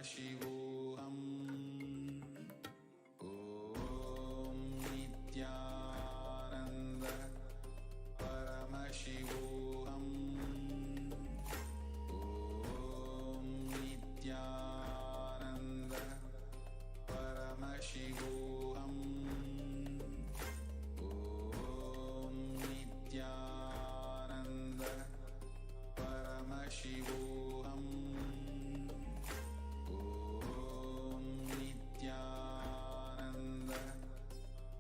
Paramashivoham. Om Nithyananda Paramashivoham. Om Nithyananda Paramashivoham. Om Nithyananda Paramashivoham. Om Nithyananda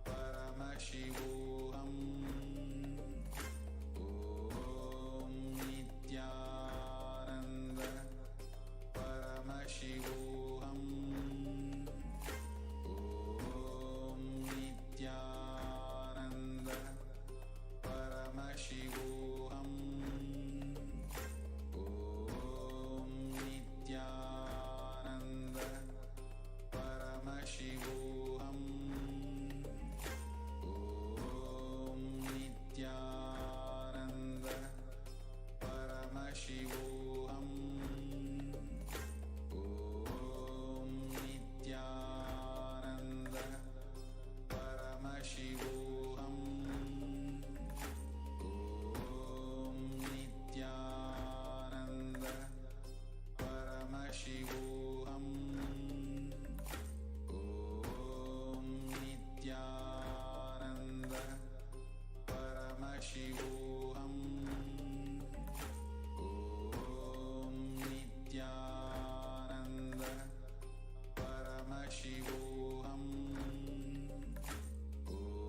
Paramashivoham. Om Nithyananda Paramashivoham. Om Nithyananda Paramashivoham. Om Nithyananda Paramashivoham. Om Nithyananda Paramashivoham. Om Nithyananda Paramashivoham. Om Nithyananda Paramashivoham. Om Nithyananda Paramashivoham. Om Nithyananda Paramashivoham.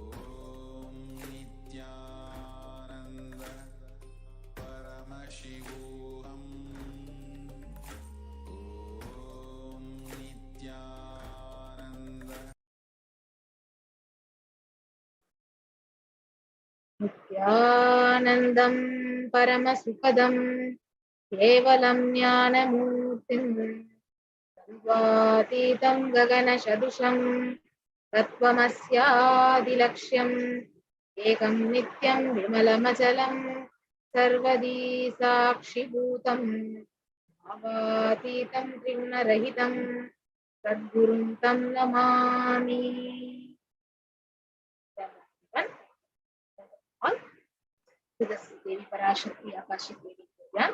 Om Nithyananda Paramashivoham. Om Nithyananda Nithyanandam Paramasukadam Kevalam Jnanamurtim Sarvatitam Gagana Shadusham Tattvamasyaadilaksham Ekam Nityam Vimalamachalam Sarvadi Sakshibhutam Bhavatitam Triguna-rahitam Sadgurum Tam Namami. On to this Devi Parashakti Akashic Vedic program.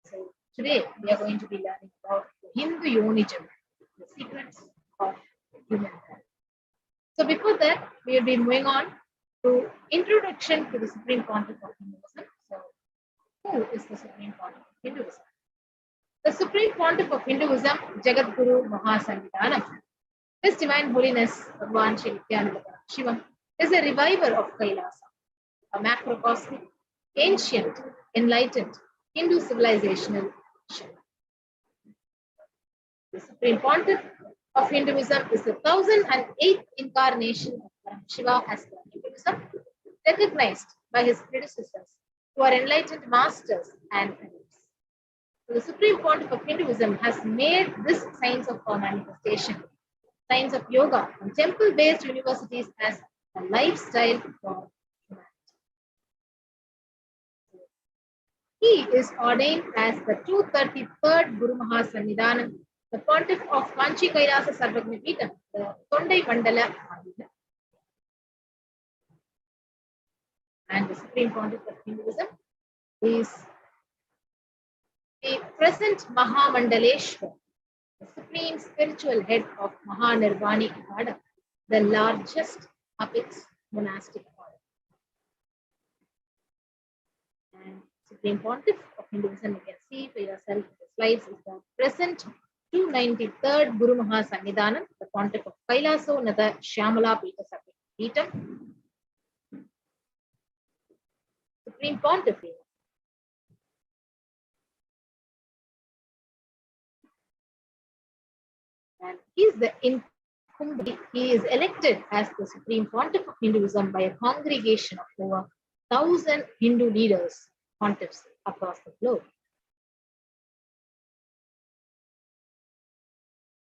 So today we are going to be learning about the Hindu Yonism, the secrets of human life. So before that, we will be moving on to introduction to the Supreme Pontiff of Hinduism. So who is the Supreme Pontiff of Hinduism? The Supreme Pontiff of Hinduism, Jagadguru Mahasannidhanam. His Divine Holiness Bhagwan Sri Nithyananda Paramashivam is a reviver of KAILASA, a macrocosmic, ancient, enlightened Hindu civilizational mission. The Supreme Pontiff of Hinduism is the 1008th incarnation of Paramashiva as per Hinduism, recognized by his predecessors who are enlightened masters and adepts. So the Supreme Pontiff of Hinduism has made this science of manifestation, science of yoga, and temple-based universities as a lifestyle for humanity. He is ordained as the 233rd Guru Mahasannidhanam, the Pontiff of Kanchi Kailasa Sarvagna Peetham, the Tondai Mandala Adina. And the Supreme Pontiff of Hinduism is the present Mahamandaleshwar, the supreme spiritual head of Mahanirvani Akada, the largest apex monastic order. And Supreme Pontiff of Hinduism, you can see for yourself in the slides, is the present 293rd Guru Mahasannidhanam, the Pontiff of Kailaso Nada Shyamala Peetham. Supreme Pontiff. And he is the incumbent. He is elected as the Supreme Pontiff of Hinduism by a congregation of over 1,000 Hindu leaders, pontiffs across the globe.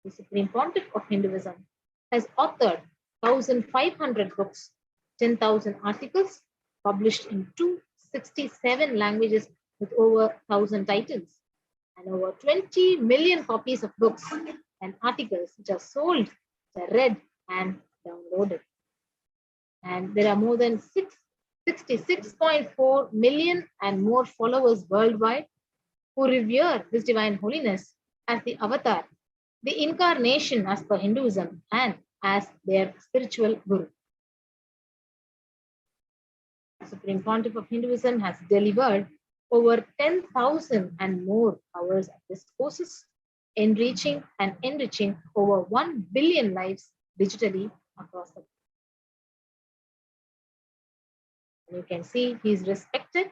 The Supreme Pontiff of Hinduism has authored 1,500 books, 10,000 articles, published in 267 languages with over 1,000 titles, and over 20 million copies of books and articles which are sold, which are read and downloaded. And there are more than 66.4 million and more followers worldwide who revere this divine holiness as the avatar, the incarnation as per Hinduism, and as their spiritual guru. The Supreme Pontiff of Hinduism has delivered over 10,000 and more hours of discourses, enriching and enriching over 1 billion lives digitally across the world. And you can see he is respected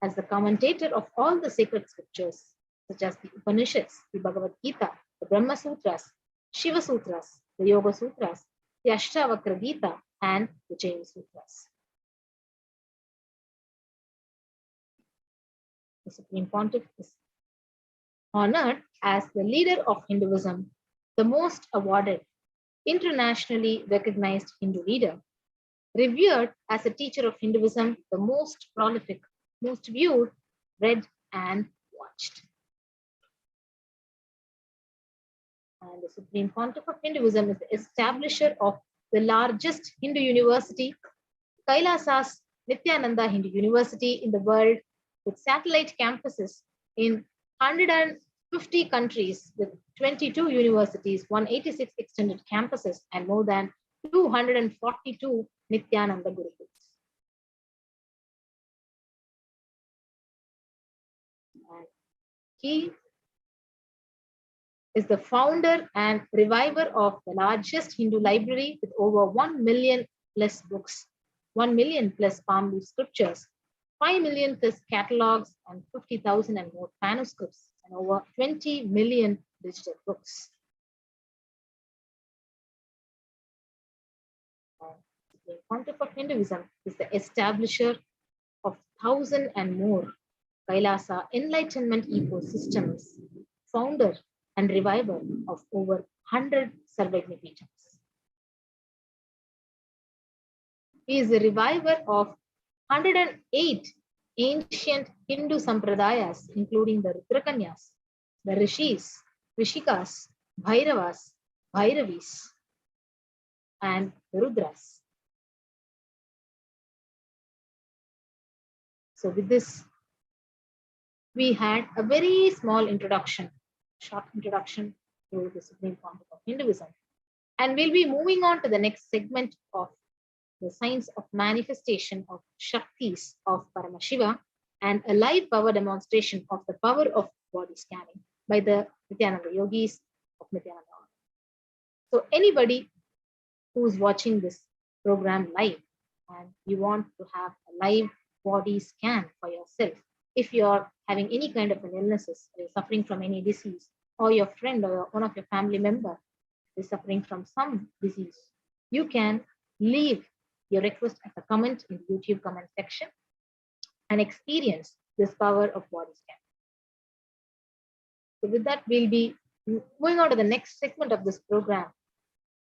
as the commentator of all the sacred scriptures, such as the Upanishads, the Bhagavad Gita, the Brahma Sutras, Shiva Sutras, the Yoga Sutras, the Ashtavakra Gita, and the Jain Sutras. The Supreme Pontiff is honored as the leader of Hinduism, the most awarded, internationally recognized Hindu leader, revered as a teacher of Hinduism, the most prolific, most viewed, read, and watched. And the Supreme Pontiff of Hinduism is the establisher of the largest Hindu university, KAILASA's Nithyananda Hindu University in the world, with satellite campuses in 150 countries with 22 universities, 186 extended campuses, and more than 242 Nithyananda Gurukuls. And he is the founder and reviver of the largest Hindu library with over 1 million plus books, 1 million plus palm leaf scriptures, 5 million plus catalogs, and 50,000 and more manuscripts, and over 20 million digital books. The Pontiff of Hinduism is the establisher of 1,000 and more KAILASA Enlightenment ecosystems, founder and reviver of over 100 Sarvagnipeethams. He is the reviver of 108 ancient Hindu sampradayas, including the Rudrakanyas, the Rishis, Rishikas, Bhairavas, Bhairavis, and the Rudras. So with this, we had a very small introduction, short introduction to the Supreme Pontiff of Hinduism. And we'll be moving on to the next segment of the science of manifestation of Shaktis of Paramashiva, and a live power demonstration of the power of body scanning by the Nithyananda yogis of Nithyananda. So anybody who's watching this program live and you want to have a live body scan for yourself, if you're having any kind of an illnesses, or you're suffering from any disease, or your friend or one of your family member is suffering from some disease, you can leave your request as a comment in the YouTube comment section and experience this power of body scan. So with that, we'll be moving on to the next segment of this program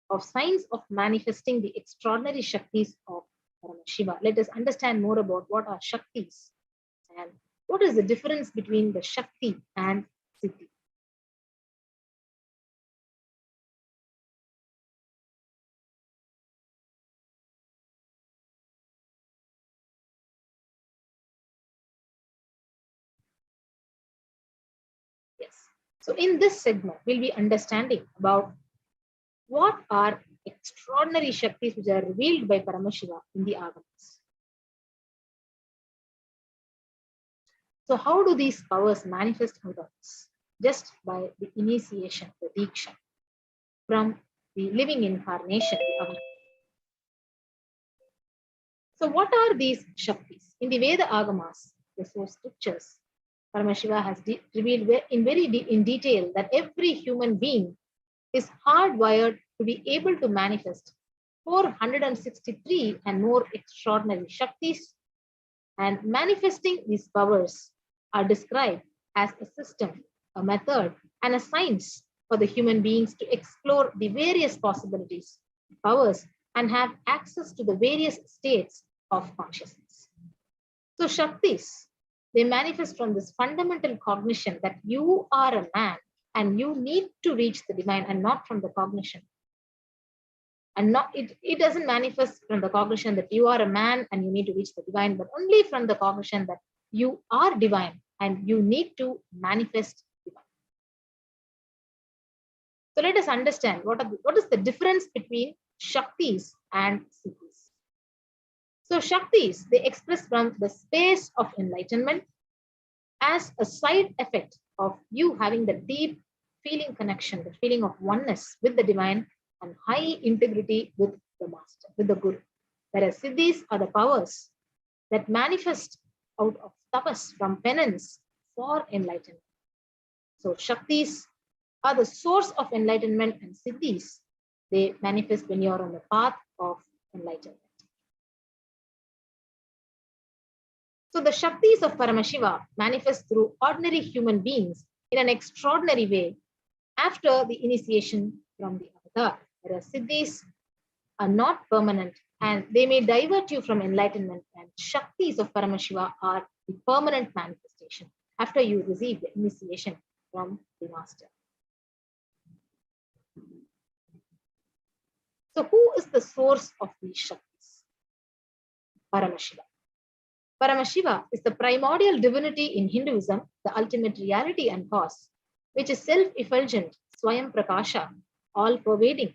of science of manifesting the extraordinary Shaktis of Paramashiva. Let us understand more about what are Shaktis and what is the difference between the Shakti and Siddhi. Yes. So in this segment, we'll be understanding about what are extraordinary Shaktis which are revealed by Paramashiva in the Agamas. So how do these powers manifest out of us? Just by the initiation, the Diksha, from the living incarnation. So what are these Shaktis? In the Veda Agamas, the source scriptures, Paramashiva has revealed in detail that every human being is hardwired to be able to manifest 463 and more extraordinary Shaktis, and manifesting these powers are described as a system, a method, and a science for the human beings to explore the various possibilities, powers, and have access to the various states of consciousness. So Shaktis they manifest from this fundamental cognition that you are a man and you need to reach the divine, and not from the cognition. And not it doesn't manifest from the cognition that you are a man and you need to reach the divine, but only from the cognition that you are divine and you need to manifest divine. So let us understand what is the difference between Shaktis and Siddhis. So Shaktis, they express from the space of enlightenment as a side effect of you having the deep feeling connection, the feeling of oneness with the divine and high integrity with the master, with the guru. Whereas Siddhis are the powers that manifest out of tapas, from penance for enlightenment. So Shaktis are the source of enlightenment, and Siddhis, they manifest when you are on the path of enlightenment. So the Shaktis of Paramashiva manifest through ordinary human beings in an extraordinary way after the initiation from the avatar. Whereas Siddhis are not permanent and they may divert you from enlightenment, and Shaktis of Paramashiva are the permanent manifestation after you receive the initiation from the master. So who is the source of these Shaktis? Paramashiva. Paramashiva is the primordial divinity in Hinduism, the ultimate reality and cause, which is self-effulgent, Swayam Prakasha, all-pervading,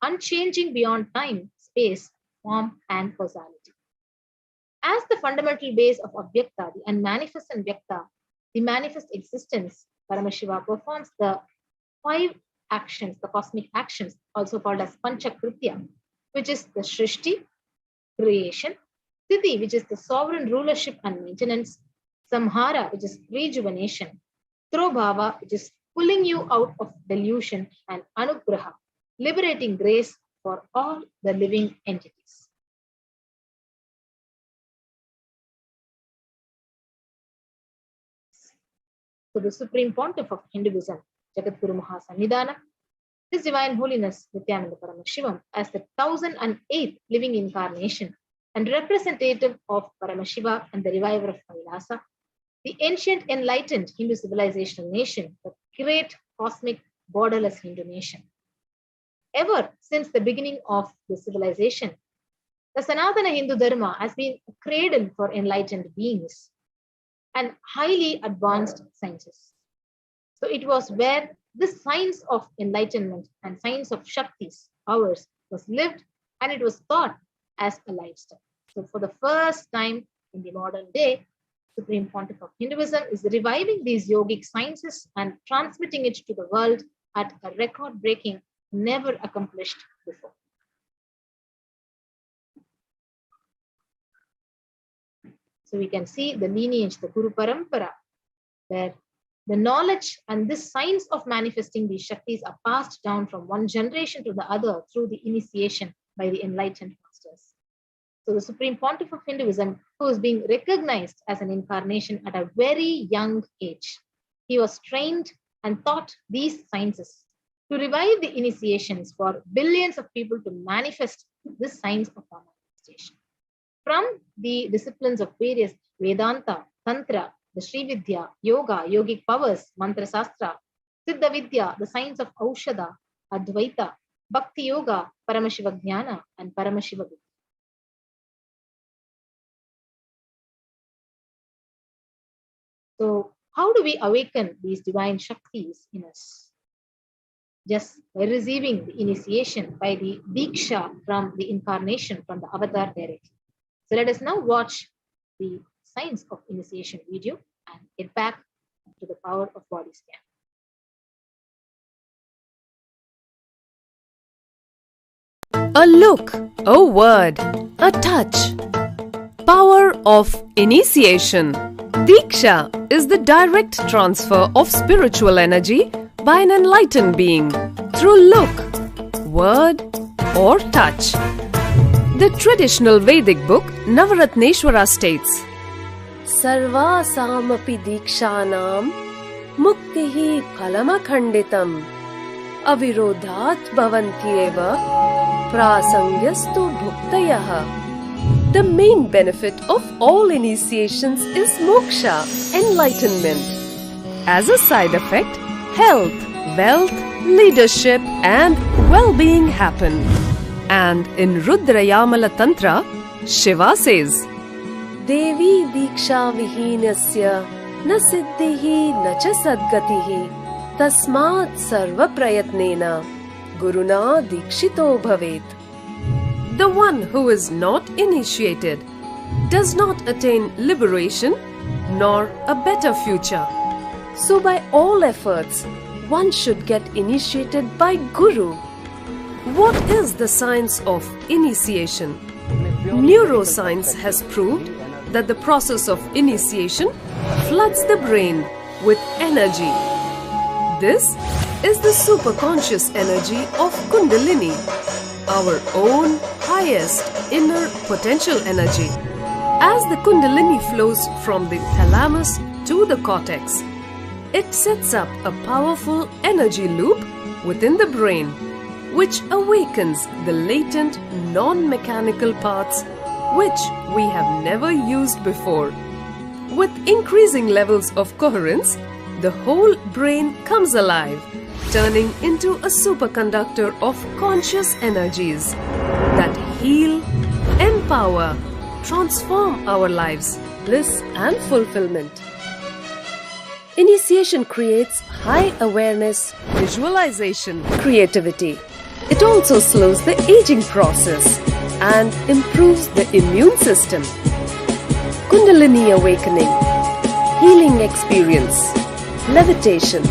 unchanging beyond time, space, form, and causality. As the fundamental base of Avyakta, the unmanifest and Vyakta, the manifest existence, Paramashiva performs the 5 actions, the cosmic actions, also called as Panchakritya, which is the Shrishti, creation, Siddhi, which is the sovereign rulership and maintenance, Samhara, which is rejuvenation, Trobhava, which is pulling you out of delusion, and Anugraha, liberating grace for all the living entities. So the Supreme Pontiff of Hinduism, Jagadguru Mahasannidhana, His Divine Holiness Nithyananda Paramashivam, as the 1008th living incarnation and representative of Paramashiva and the reviver of KAILASA, the ancient enlightened Hindu civilizational nation, the great cosmic borderless Hindu nation. Ever since the beginning of the civilization, the Sanatana Hindu Dharma has been a cradle for enlightened beings and highly advanced sciences. So it was where this science of enlightenment and science of Shaktis, powers, was lived, and it was taught as a lifestyle. So for the first time in the modern day, Supreme Pontiff of Hinduism is reviving these yogic sciences and transmitting it to the world at a record-breaking, never accomplished before. So we can see the lineage, the Guru Parampara, where the knowledge and this science of manifesting these Shaktis are passed down from one generation to the other through the initiation by the enlightened masters. So the Supreme Pontiff of Hinduism, who is being recognized as an incarnation at a very young age, he was trained and taught these sciences to revive the initiations for billions of people to manifest this science of our manifestation. From the disciplines of various Vedanta, Tantra, the Srividya, Yoga, Yogic powers, Mantra Sastra, Siddha Vidya, the science of Aushadha, Advaita, Bhakti Yoga, Paramashiva Jnana, and Paramashiva Vidya. So, how do we awaken these divine Shaktis in us? Just by receiving the initiation by the Diksha from the incarnation, from the avatar directly. So let us now watch the science of initiation video and get back to the power of body scan. A look, a word, a touch. Power of initiation. Diksha is the direct transfer of spiritual energy by an enlightened being through look, word, or touch. The traditional Vedic book Navaratneshwara states, Sarvasamapi dikshanam muktihi phalamakhanditam avirodhat bhavantyeva prasangyastu bhuktayah. The main benefit of all initiations is moksha, enlightenment. As a side effect, health, wealth, leadership and well-being happen. And in Rudrayamala Tantra, Shiva says, Devi Diksha Vihinasya na siddhihi na cha sadgatihi tasmat sarva prayatnena guruna dikshito bhavet. The one who is not initiated does not attain liberation nor a better future. So by all efforts, one should get initiated by Guru. What is the science of initiation? Neuroscience has proved that the process of initiation floods the brain with energy. This is the superconscious energy of Kundalini, our own highest inner potential energy. As the Kundalini flows from the thalamus to the cortex, it sets up a powerful energy loop within the brain, which awakens the latent non-mechanical parts which we have never used before. With increasing levels of coherence, the whole brain comes alive, turning into a superconductor of conscious energies that heal, empower, transform our lives, bliss and fulfillment. Initiation creates high awareness, visualization, creativity. It also slows the aging process and improves the immune system. Kundalini awakening, healing experience, levitation,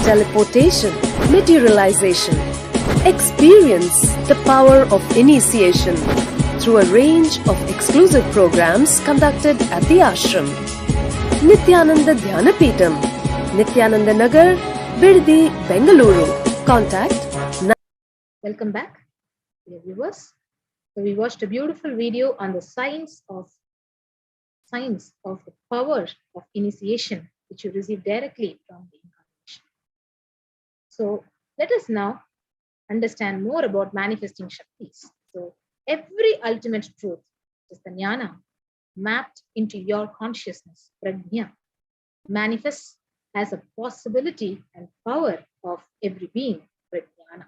teleportation, materialization. Experience the power of initiation through a range of exclusive programs conducted at the ashram. Nithyananda Dhyanapitham, Nithyananda Nagar, Birdi, Bengaluru. Contact. Welcome back, dear viewers. So we watched a beautiful video on the science of the power of initiation, which you receive directly from the incarnation. So let us now understand more about manifesting Shaktis. So every ultimate truth is the jnana mapped into your consciousness, prajna, manifests as a possibility and power of every being, prajnana.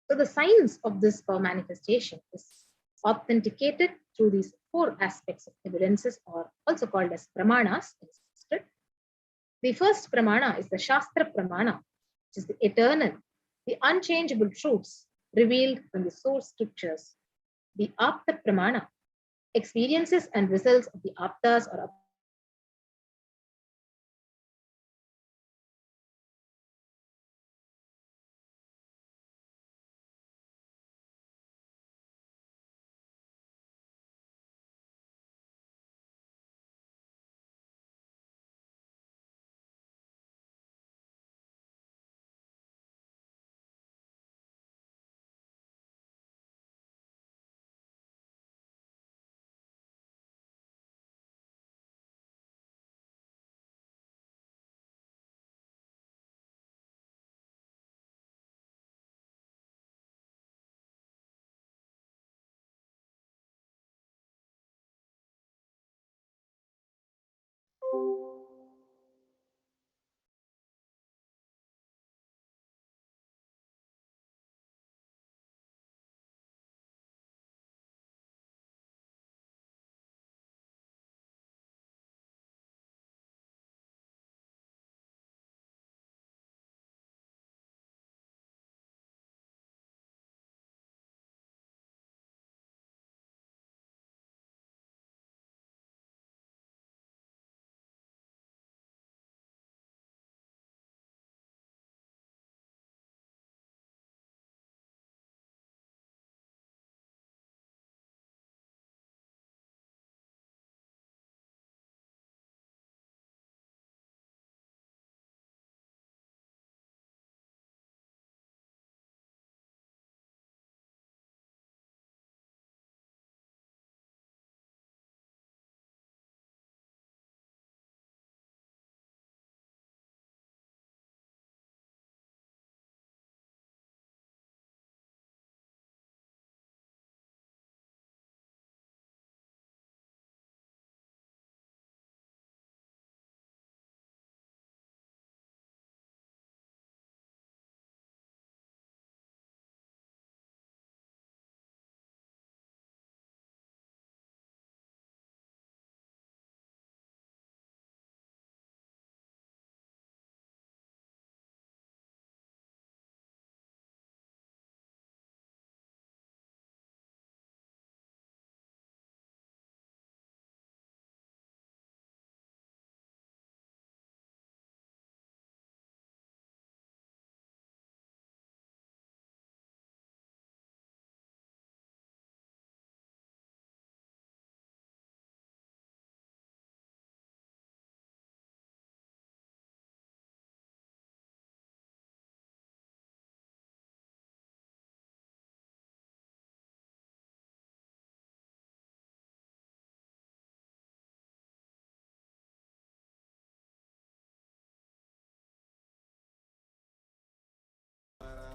So the science of this power manifestation is authenticated through these four aspects of evidences, or also called as pramanas. The first pramana is the Shastra Pramana, which is the eternal, the unchangeable truths revealed from the source scriptures. The Apta Pramana, experiences and results of the Aptas or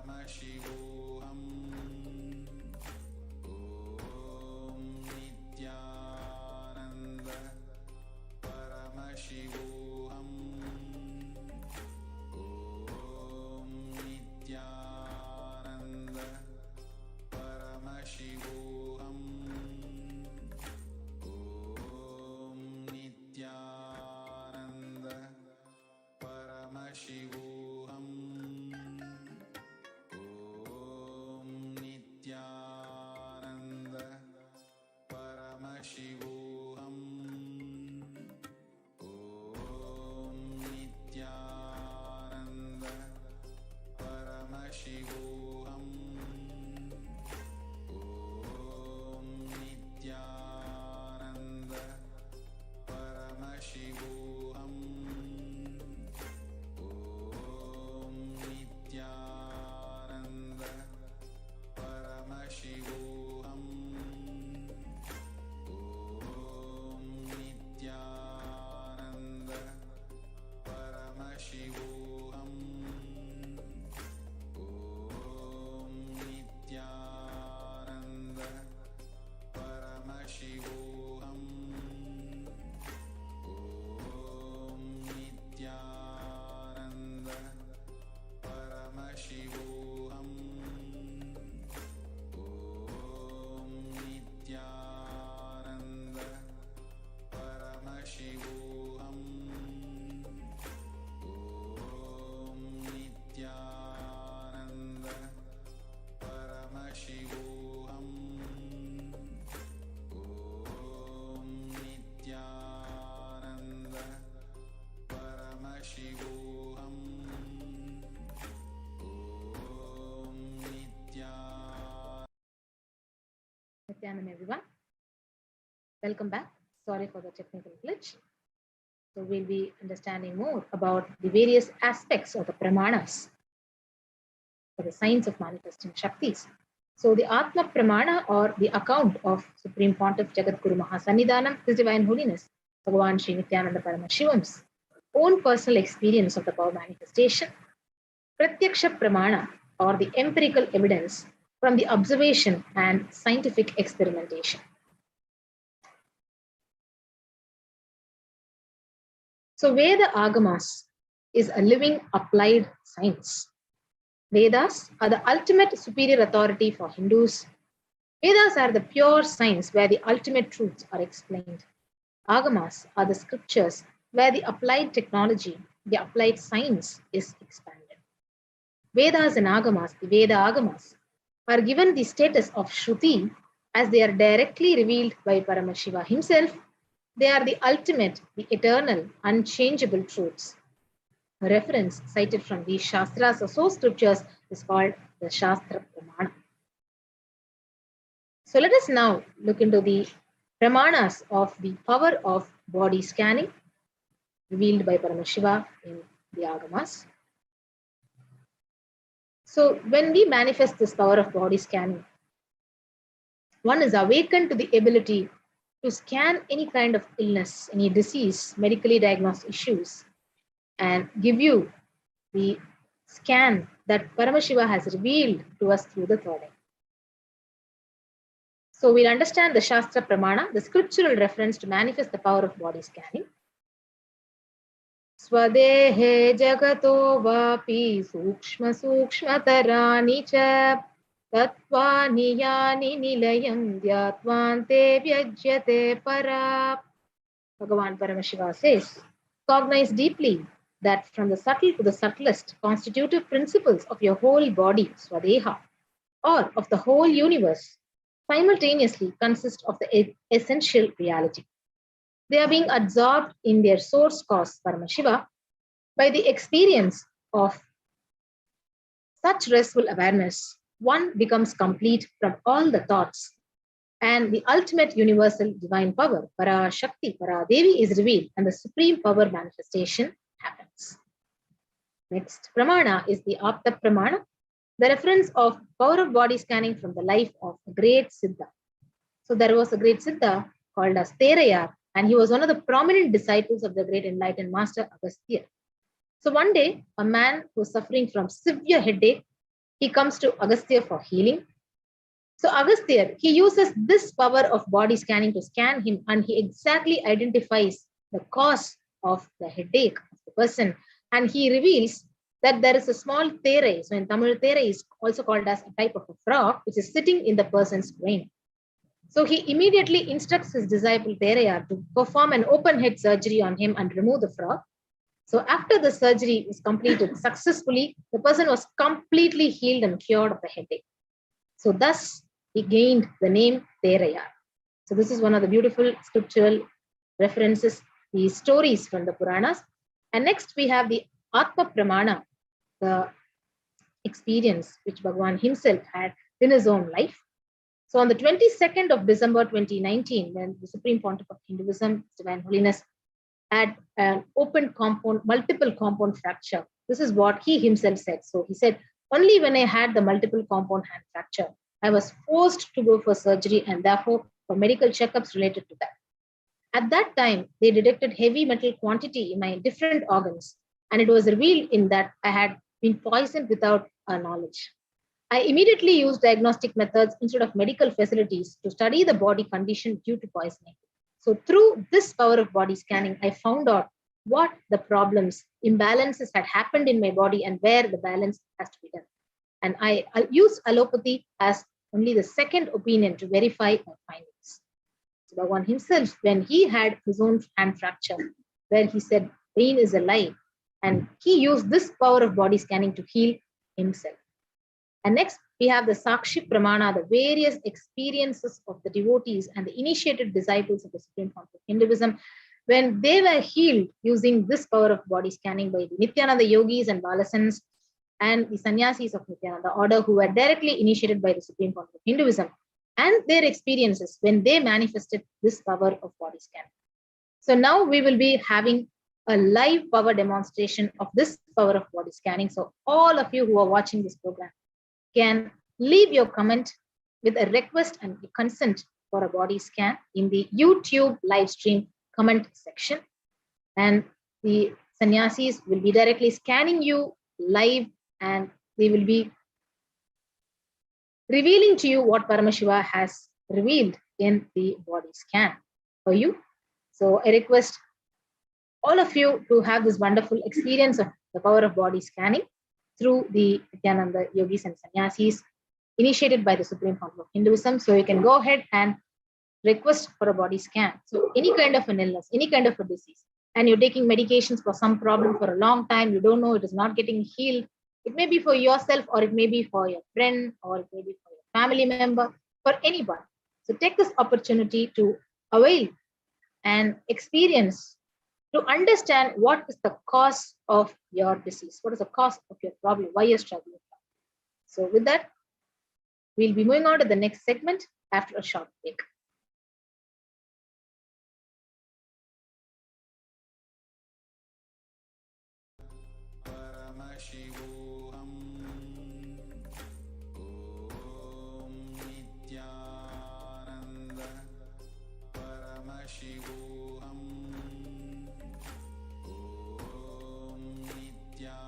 Paramashivoham. Om Nithyananda Paramashivoham. Om Nithyananda Paramashivoham. Om Nithyananda Paramashivoham. Om Nithyananda Paramashivoham. Om Nithyananda Paramashivoham. Om Nithyananda Paramashivoham. Om Nithyananda Paramashivoham. Om Nithyananda Paramashivoham. Om Nithyananda Paramashivoham. Om Nithyananda Paramashivoham. Om Nithyananda Paramashivoham. Om Nithyananda Paramashivoham. Om Nithyananda Paramashivoham. Om Nithyananda, everyone. Welcome back. Sorry for the technical glitch. So we'll be understanding more about the various aspects of the pramanas for the science of manifesting Shaktis. So the Atma Pramana, or the account of Supreme Pontiff Jagadguru Mahasannidhanam, His Divine Holiness, Bhagavan Sri Nithyananda Paramashivam's own personal experience of the power manifestation. Pratyaksha Pramana, or the empirical evidence from the observation and scientific experimentation. So Veda Agamas is a living applied science. Vedas are the ultimate superior authority for Hindus. Vedas are the pure science where the ultimate truths are explained. Agamas are the scriptures where the applied technology, the applied science is expanded. Vedas and Agamas, the Veda Agamas, are given the status of Shruti as they are directly revealed by Paramashiva himself. They are the ultimate, the eternal, unchangeable truths. A reference cited from these Shastras or source scriptures is called the Shastra Pramana. So let us now look into the Pramanas of the power of body scanning revealed by Paramashiva in the Agamas. So when we manifest this power of body scanning, one is awakened to the ability to scan any kind of illness, any disease, medically diagnosed issues, and give you the scan that Paramashiva has revealed to us through the third eye. So we'll understand the Shastra Pramana, the scriptural reference to manifest the power of body scanning. Swadehe jagato vapi sukshma sukshmatarani cha tattvani yani nilayam dyatvante vyajyate para. Bhagavan Paramashiva says, cognize deeply that from the subtle to the subtlest constitutive principles of your whole body, Swadeha, or of the whole universe, simultaneously consist of the essential reality. They are being absorbed in their source cause, Paramashiva, by the experience of such restful awareness. One becomes complete from all the thoughts, and the ultimate universal divine power, Parashakti, Paradevi, is revealed, and the supreme power manifestation happens. Next Pramana is the Apta Pramana, the reference of power of body scanning from the life of a great Siddha. So there was a great Siddha called as Teraya, and he was one of the prominent disciples of the great enlightened master Agastya. So one day, a man who was suffering from severe headache he comes to Agastya for healing. So Agastya, he uses this power of body scanning to scan him, and he exactly identifies the cause of the headache of the person. And he reveals that there is a small therai. So in Tamil, therai is also called as a type of a frog, which is sitting in the person's brain. So he immediately instructs his disciple Thereya to perform an open head surgery on him and remove the frog. So after the surgery was completed successfully, the person was completely healed and cured of the headache. So thus he gained the name Thereya. So this is one of the beautiful scriptural references, the stories from the Puranas. And next we have the Atma Pramana, the experience which Bhagavan himself had in his own life. So on the 22nd of December 2019, when the Supreme Pontiff of Hinduism, Divine Holiness, had an open compound, multiple compound fracture. This is what he himself said. So he said, only when I had the multiple compound hand fracture, I was forced to go for surgery and therefore for medical checkups related to that. At that time, they detected heavy metal quantity in my different organs, and it was revealed in that I had been poisoned without knowledge. I immediately used diagnostic methods instead of medical facilities to study the body condition due to poisoning. So through this power of body scanning, I found out what the problems, imbalances had happened in my body and where the balance has to be done. And I used allopathy as only the second opinion to verify my findings. So Bhagavan himself, when he had his own hand fracture, where he said pain is a lie, and he used this power of body scanning to heal himself. And next, we have the Sakshi Pramana, the various experiences of the devotees and the initiated disciples of the Supreme Pontiff of Hinduism, when they were healed using this power of body scanning by the Nithyananda yogis and Balasans and the sannyasis of Nithyananda order, who were directly initiated by the Supreme Pontiff of Hinduism, and their experiences when they manifested this power of body scanning. So now we will be having a live power demonstration of this power of body scanning. So all of you who are watching this program can leave your comment with a request and a consent for a body scan in the YouTube live stream comment section. And the sannyasis will be directly scanning you live, and they will be revealing to you what Paramashiva has revealed in the body scan for you. So I request all of you to have this wonderful experience of the power of body scanning through the Nithyananda yogis and sannyasis initiated by the Supreme Pontiff of Hinduism. So you can go ahead and request for a body scan. So any kind of an illness, any kind of a disease, and you're taking medications for some problem for a long time, you don't know, it is not getting healed. It may be for yourself, or it may be for your friend, or it may be for your family member, for anyone. So take this opportunity to avail and experience, to understand what is the cause of your disease, what is the cause of your problem, why you're struggling. So with that, we'll be moving on to the next segment after a short break. Paramashivoham. Om Nithyananda Paramashivoham. Om Nithyananda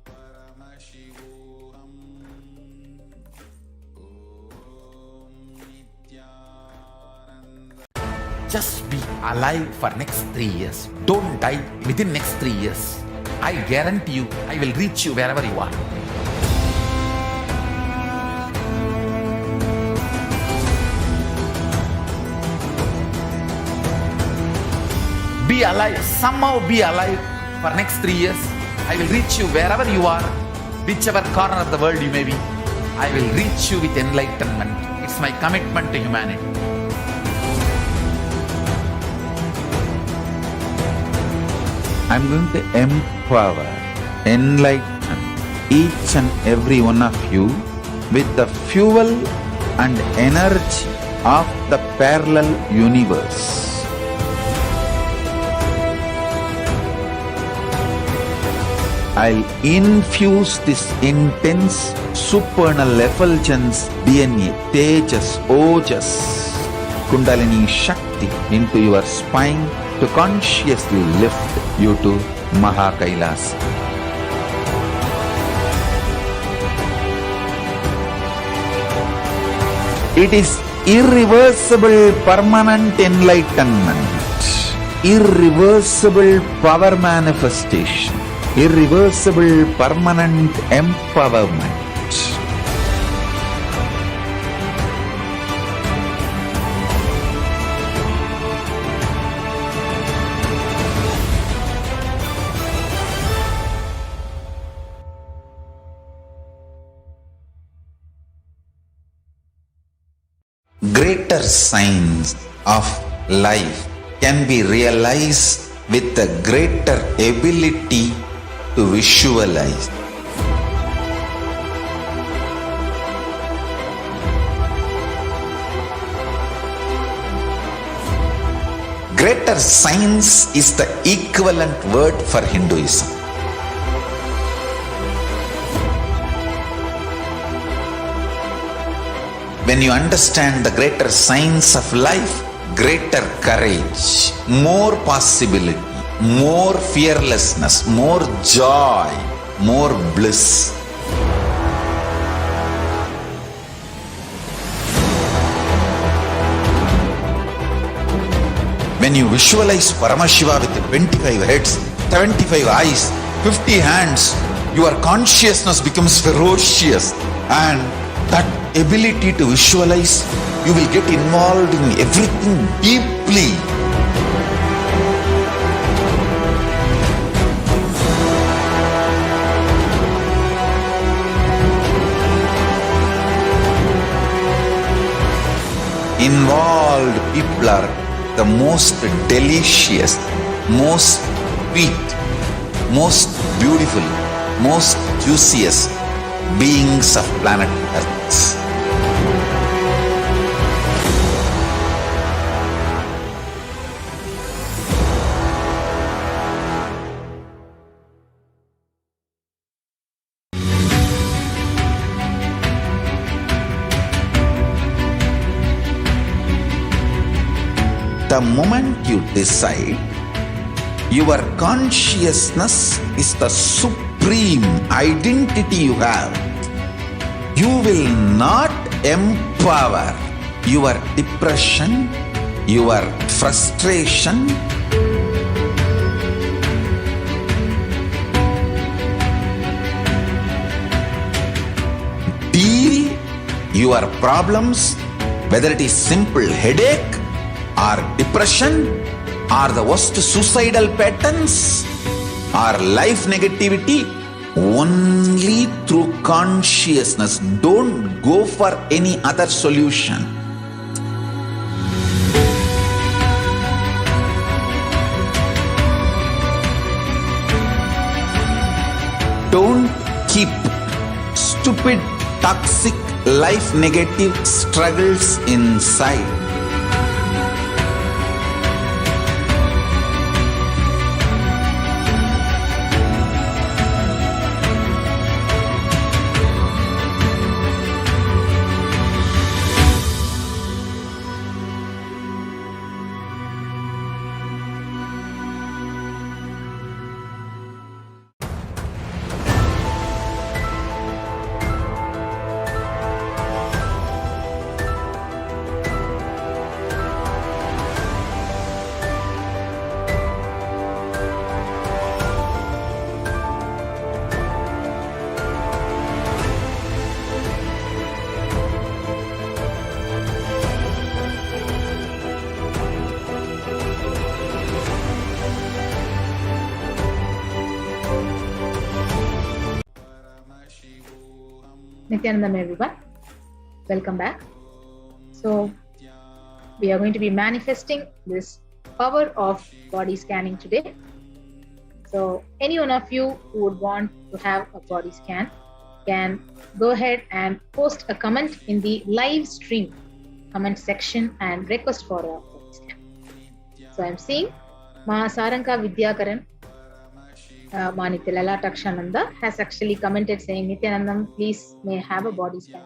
Paramashivoham. Om Nithyananda. Just be alive for next 3 years. Don't die within next 3 years. I guarantee you, I will reach you wherever you are. Be alive, somehow be alive for next 3 years. I will reach you wherever you are, whichever corner of the world you may be. I will reach you with enlightenment. It's my commitment to humanity. I'm going to empower, enlighten each and every one of you with the fuel and energy of the parallel universe. I'll infuse this intense supernal effulgence DNA, Tejas, Ojas, Kundalini Shakti into your spine to consciously lift you to KAILASA. It is irreversible permanent enlightenment, irreversible power manifestation, irreversible permanent empowerment. Greater signs of life can be realized with a greater ability to visualize. Greater science is the equivalent word for Hinduism. When you understand the greater science of life, greater courage, more possibility, more fearlessness, more joy, more bliss. When you visualize Paramashiva with 25 heads, 75 eyes, 50 hands, your consciousness becomes ferocious, and that ability to visualize, you will get involved in everything deeply. Involved people are the most delicious, most sweet, most beautiful, most juiciest beings of planet Earth. The moment you decide, your consciousness is the supreme identity you have. You will not empower your depression, your frustration, deal your problems, whether it is simple headache or depression or the worst suicidal patterns or life negativity, only through consciousness. Don't go for any other solution. Don't keep stupid, toxic, life negative struggles inside. Nithyanandam, everyone. Welcome back. So, we are going to be manifesting this power of body scanning today. So, any one of you who would want to have a body scan can go ahead and post a comment in the live stream comment section and request for a body scan. So, I'm seeing Ma Saranka Vidyakaran, Ma Nithyananda Paramashivam has actually commented saying, Nithyanandam, please may have a body scan.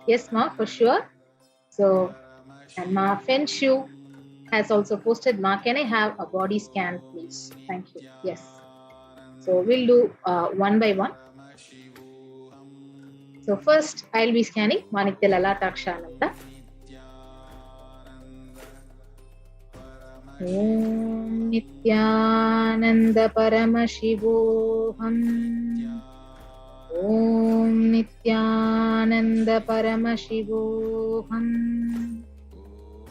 Yes, Ma, for sure. So, and Ma Fenshu has also posted, Ma, can I have a body scan, please? Thank you. Yes. So, we'll do one by one. So, first, I'll be scanning Ma Nithyananda Paramashivam. Om Nithyananda Paramashivoham. Om Nithyananda Paramashivoham.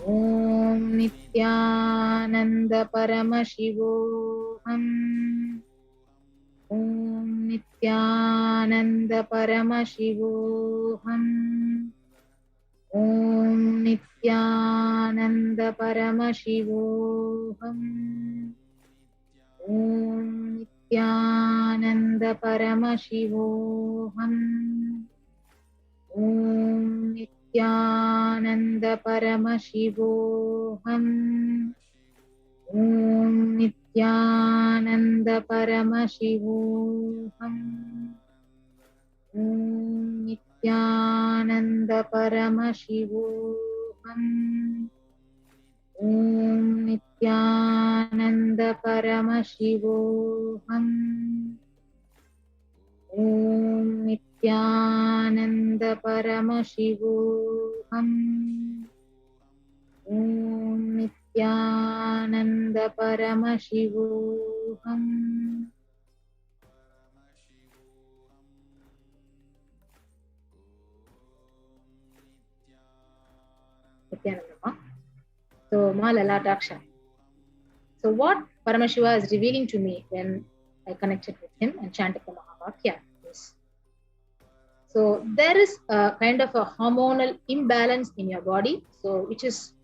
Om Nithyananda Paramashivoham. Om Nithyananda Paramashivoham. Om Nithyananda Paramashivoham. Om Nithyananda Paramashivoham. Om Nithyananda Paramashivoham. Om Nithyananda Paramashivoham. Om Nithyananda Paramashivoham. Om Nithyananda Paramashivoham. Om Nithyananda Paramashivoham. Om Nithyananda Paramashivoham. Nithyananda. So, Ma Lalataksha. So, what Paramashiva is revealing to me when I connected with him and chanted the Mahavakya is, so there is a kind of a hormonal imbalance in your body, so which is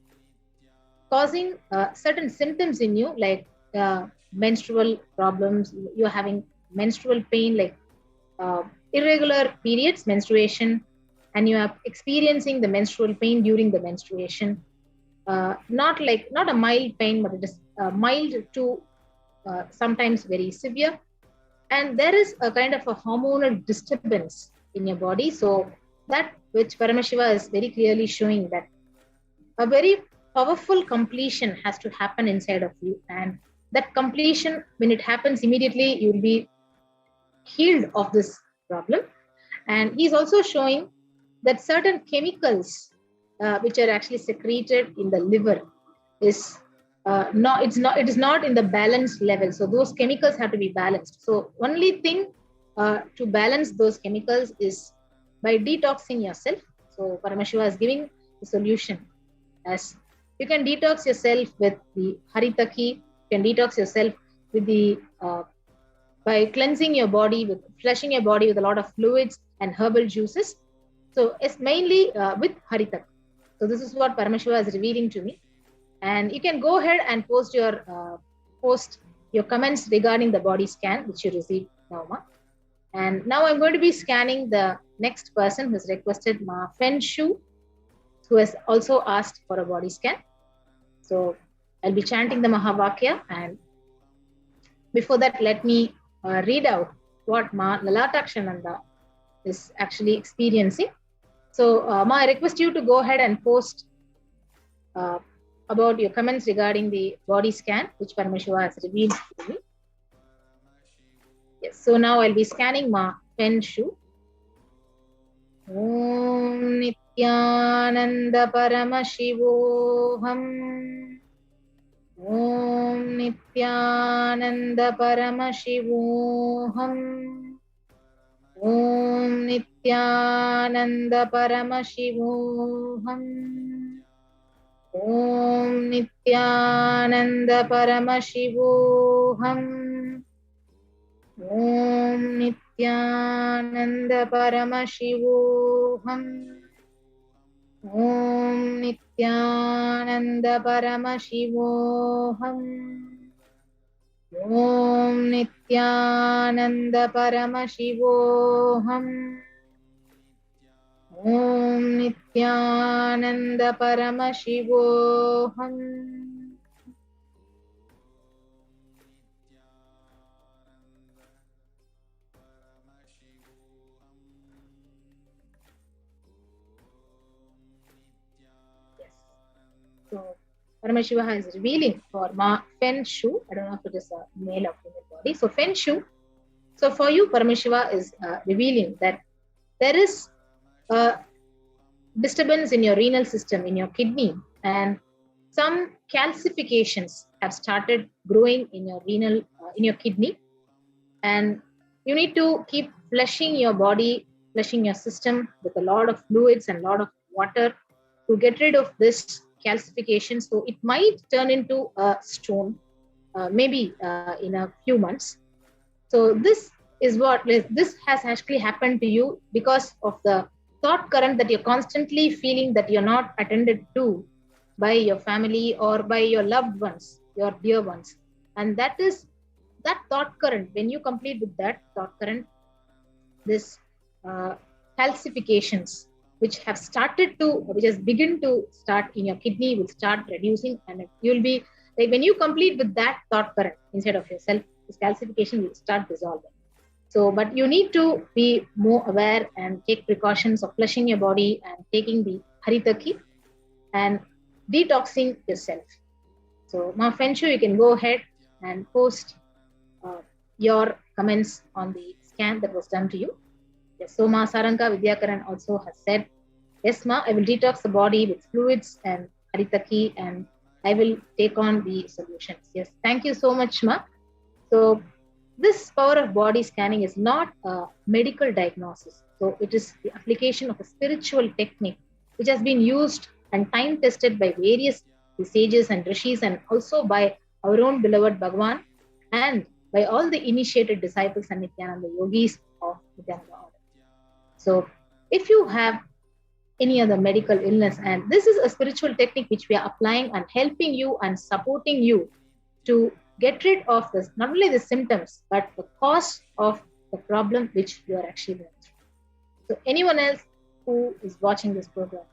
causing certain symptoms in you, like menstrual problems. You're having menstrual pain, like irregular periods, menstruation, and you are experiencing the menstrual pain during the menstruation. Not a mild pain, but it is mild to sometimes very severe. And there is a kind of a hormonal disturbance in your body. So that which Paramashiva is very clearly showing, that a very powerful completion has to happen inside of you. And that completion, when it happens immediately, you will be healed of this problem. And he's also showing that certain chemicals which are actually secreted in the liver is it is not in the balanced level. So those chemicals have to be balanced. So only thing to balance those chemicals is by detoxing yourself. So Paramashiva is giving the solution, as you can detox yourself with the Haritaki, you can detox yourself with the by cleansing your body, with flushing your body with a lot of fluids and herbal juices. So it's mainly with Haritaki. So this is what Paramashiva is revealing to me. And you can go ahead and post your comments regarding the body scan which you received now, Ma. And now I'm going to be scanning the next person who has requested, Ma Fen Shu, who has also asked for a body scan. So I'll be chanting the Mahavakya, and before that, let me read out what Ma Lalatakshananda is actually experiencing. So Ma, I request you to go ahead and post about your comments regarding the body scan which Paramashiva has revealed to me. Yes, so now I'll be scanning Ma Fen Shu. Om Nithyananda Paramashivoham. Om Nithyananda Paramashivoham. Om Nithyananda Paramashivoham. Om Nithyananda Paramashivoham. Om Nithyananda Paramashivoham. Om Nithyananda Paramashivoham. Om Nithyananda Paramashivoham. Om Nithyananda Paramashivoham. So Paramashiva is revealing for Ma Fen Shu. I don't know if it is a male or female body. So Fen Shu. So for you, Paramashiva is revealing that there is a disturbance in your renal system, in your kidney, and some calcifications have started growing in your renal, in your kidney, and you need to keep flushing your body, flushing your system with a lot of fluids and a lot of water to get rid of this calcification. So it might turn into a stone, maybe in a few months. So this has actually happened to you because of the thought current that you're constantly feeling that you're not attended to by your family or by your loved ones, your dear ones. And that thought current, when you complete with that thought current, this calcifications which has begun to start in your kidney will start reducing, and you'll be like, when you complete with that thought current inside of yourself, this calcification will start dissolving. So, but you need to be more aware and take precautions of flushing your body and taking the haritaki and detoxing yourself. So, Ma Fenshu, you can go ahead and post your comments on the scan that was done to you. Yes, so Ma Saranka Vidyakaran also has said, yes, Ma, I will detox the body with fluids and haritaki, and I will take on the solutions. Yes, thank you so much, Ma. So, this power of body scanning is not a medical diagnosis. So, it is the application of a spiritual technique which has been used and time tested by various sages and rishis, and also by our own beloved Bhagavan, and by all the initiated disciples and Nithyananda yogis of Nithyananda order. So, if you have any other medical illness, and this is a spiritual technique which we are applying and helping you and supporting you to get rid of this, not only the symptoms, but the cause of the problem which you are actually going through. So, anyone else who is watching this program,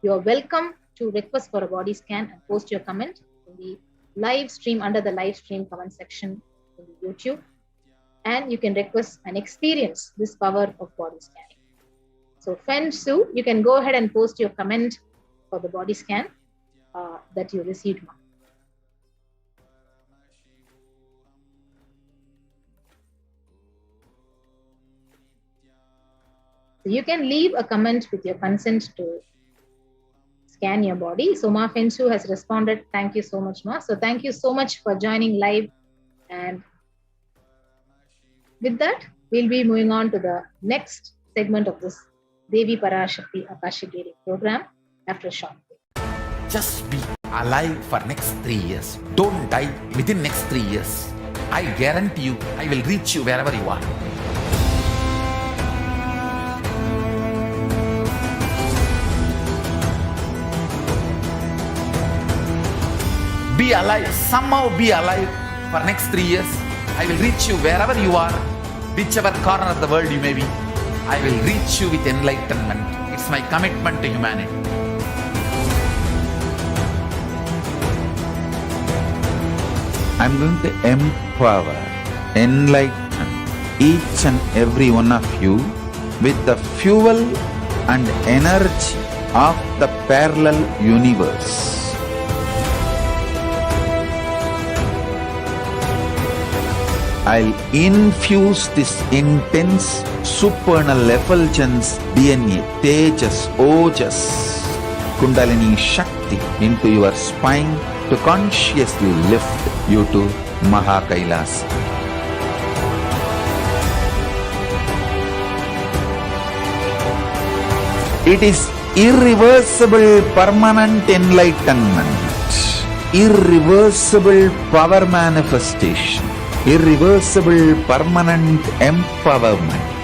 you are welcome to request for a body scan and post your comment in the live stream, under the live stream comment section in the YouTube, and you can request and experience this power of body scanning. So, Fen Su, you can go ahead and post your comment for the body scan that you received. So, you can leave a comment with your consent to scan your body. So, Ma Fensu has responded. Thank you so much, Ma. So, thank you so much for joining live. And with that, we'll be moving on to the next segment of this Devi Parashakti Akashic reading program after a short break. Just be alive for next 3 years. Don't die within next 3 years. I guarantee you, I will reach you wherever you are. Be alive, somehow be alive for next 3 years. I will reach you wherever you are, whichever corner of the world you may be. I will reach you with enlightenment. It's my commitment to humanity. I'm going to empower, enlighten each and every one of you with the fuel and energy of the parallel universe. I'll infuse this intense supernal effulgence DNA, Tejas, Ojas, Kundalini Shakti into your spine to consciously lift you to KAILASA. It is irreversible permanent enlightenment, irreversible power manifestation, irreversible permanent empowerment.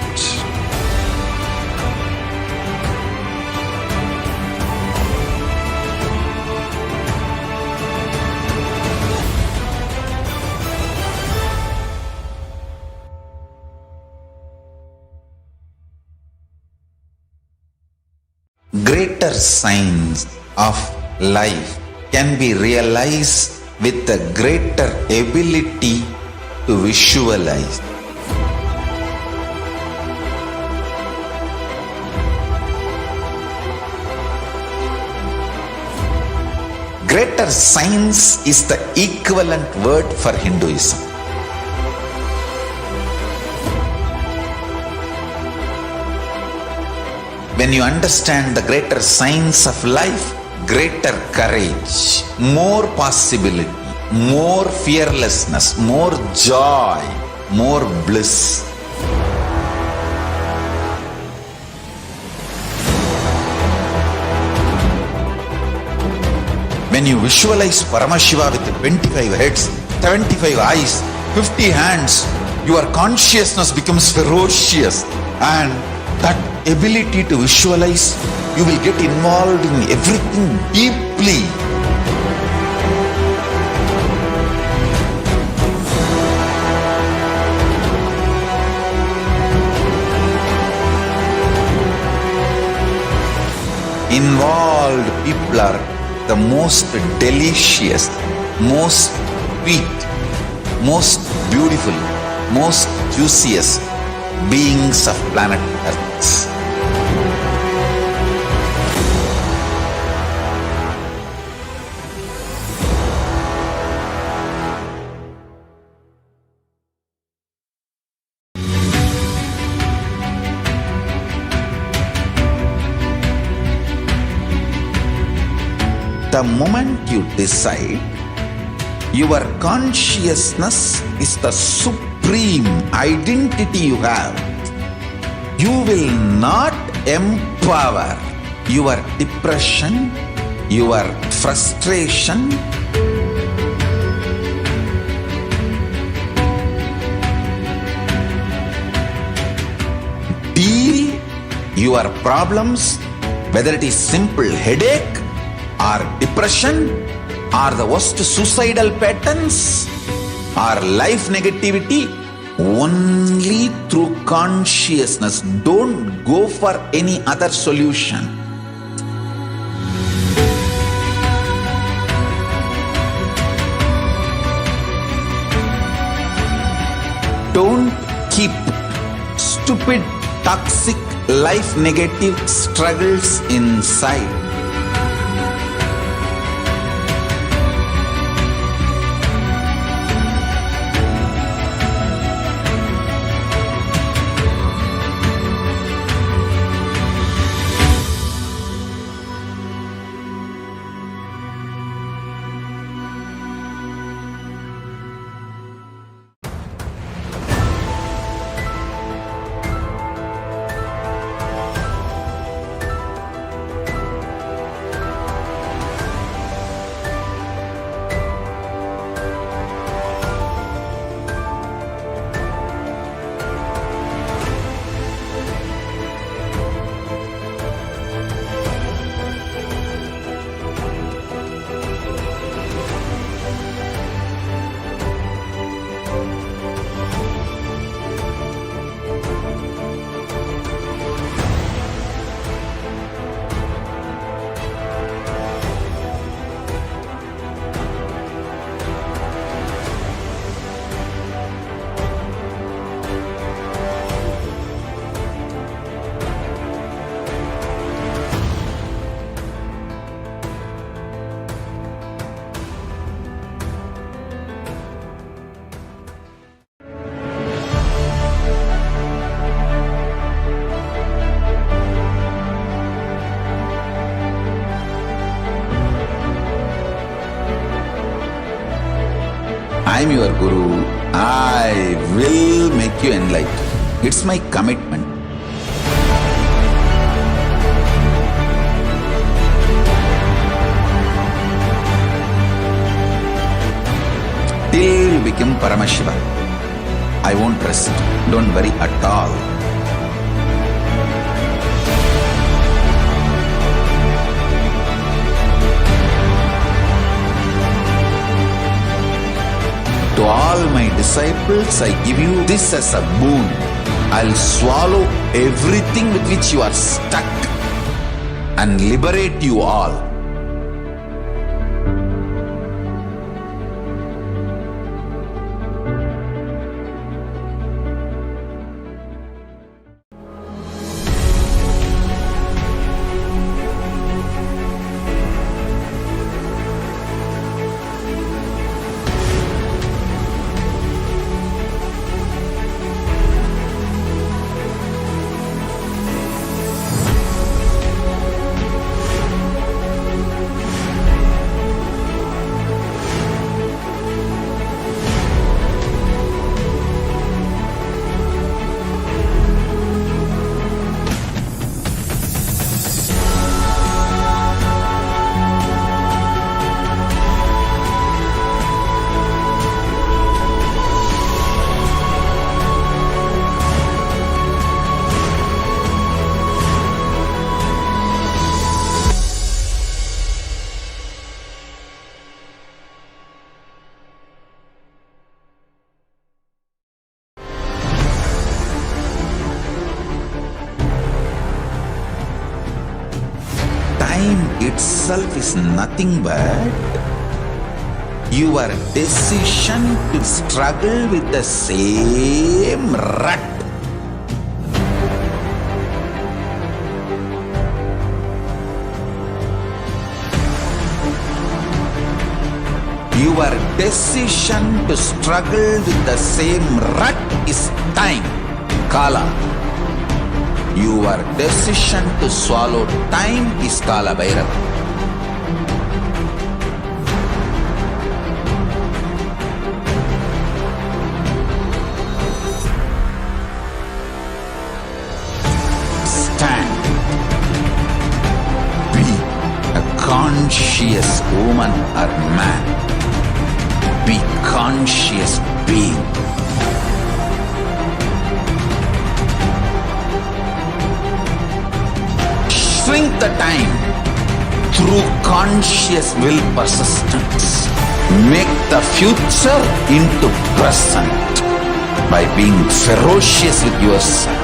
Greater signs of life can be realized with a greater ability to visualize. Greater science is the equivalent word for Hinduism. When you understand the greater science of life, greater courage, more possibility, more fearlessness, more joy, more bliss. When you visualize Paramashiva with 25 heads, 75 eyes, 50 hands, your consciousness becomes ferocious, and that ability to visualize, you will get involved in everything deeply. Involved people are the most delicious, most sweet, most beautiful, most juiciest beings of planet Earth. The moment you decide, your consciousness is the supreme identity you have. You will not empower your depression, your frustration, deal your problems, whether it is simple headache or depression or the worst suicidal patterns or life negativity, only through consciousness. Don't go for any other solution. Don't keep stupid, toxic, life negative struggles inside. I am your Guru. I will make you enlightened. It's my commitment. Till you become Paramashiva, I won't rest. Don't worry at all. To all my disciples, I give you this as a boon. I'll swallow everything with which you are stuck and liberate you all. itself is nothing but your decision to struggle with the same rut. Your decision to struggle with the same rut is time, Kala. Your decision to swallow time is Kala Bhairava. Stand. Be a conscious woman or man. Be conscious being. Shrink the time through conscious will persistence. Make the future into present by being ferocious with yourself.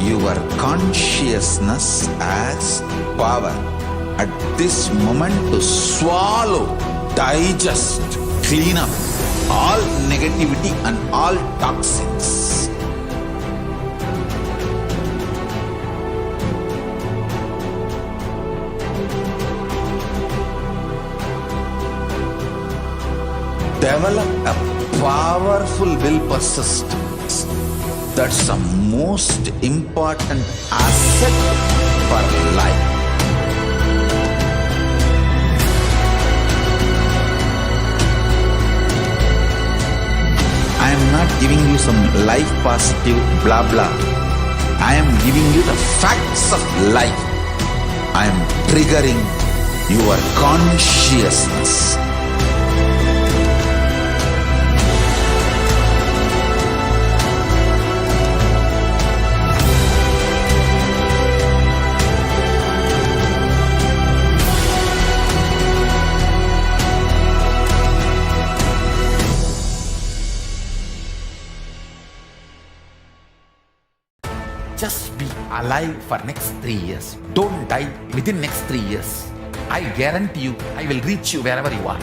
Your consciousness has power at this moment to swallow, digest, clean up all negativity and all toxins. Develop a powerful will persistence. That's the most important asset for life. I am not giving you some life positive blah blah. I am giving you the facts of life. I am triggering your consciousness. Just be alive for next 3 years. Don't die within next 3 years. I guarantee you, I will reach you wherever you are.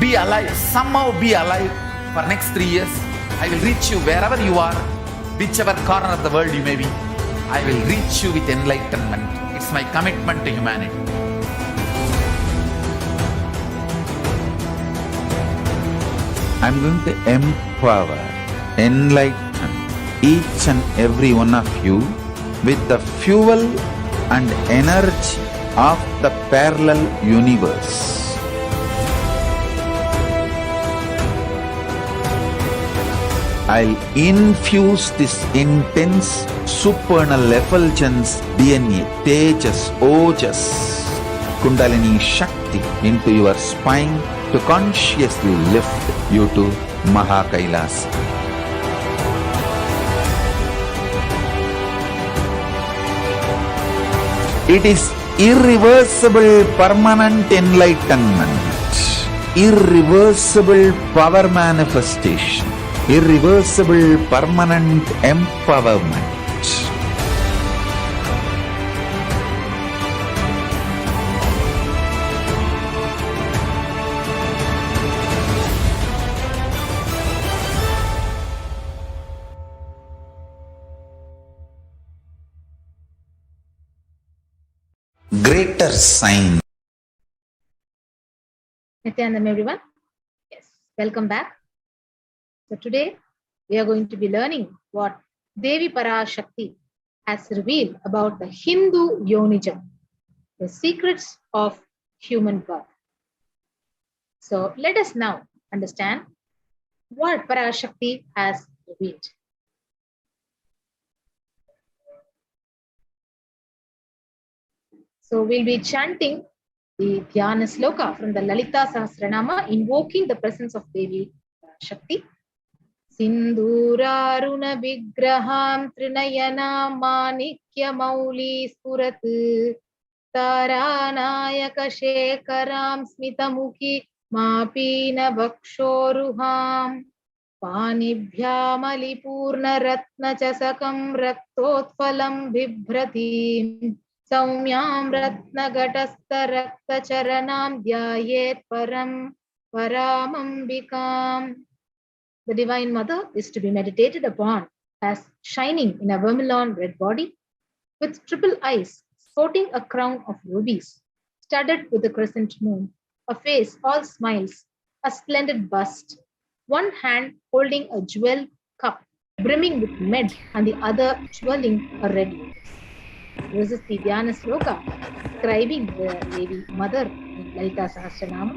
Be alive, somehow be alive for next 3 years. I will reach you wherever you are, whichever corner of the world you may be. I will reach you with enlightenment. It's my commitment to humanity. I'm going to empower, enlighten each and every one of you with the fuel and energy of the parallel universe. I'll infuse this intense supernal effulgence DNA, Tejas, Ojas, Kundalini Shakti into your spine to consciously lift you to KAILASA. It is irreversible permanent enlightenment, irreversible power manifestation, irreversible permanent empowerment. Greater sign. Nithyanandam, everyone. Yes, welcome back. So today we are going to be learning what Devi Parashakti has revealed about the Hindu Yonijam, the secrets of human birth. So let us now understand what Parashakti has revealed. So we'll be chanting the Dhyana Sloka from the Lalita Sahasranama, invoking the presence of Devi Shakti. Sindhuraruna Vigraham Trinayana Manikya Mauli Spurat Taranayaka Shekaram Smitamuki Mapina Vakshoruham Panibhyamali Ratna Chasakam Raktotphalam Bibhratim Saumyam Ratna Gatastha Rakta Charanam Dhyayet Param Paramambikam. The Divine Mother is to be meditated upon as shining in a vermilion red body with triple eyes, sporting a crown of rubies, studded with a crescent moon, a face all smiles, a splendid bust, one hand holding a jewel cup brimming with med and the other twirling a red lotus. This is the Dhyana Sloka describing the Devi Mother in Lalita Sahasranama.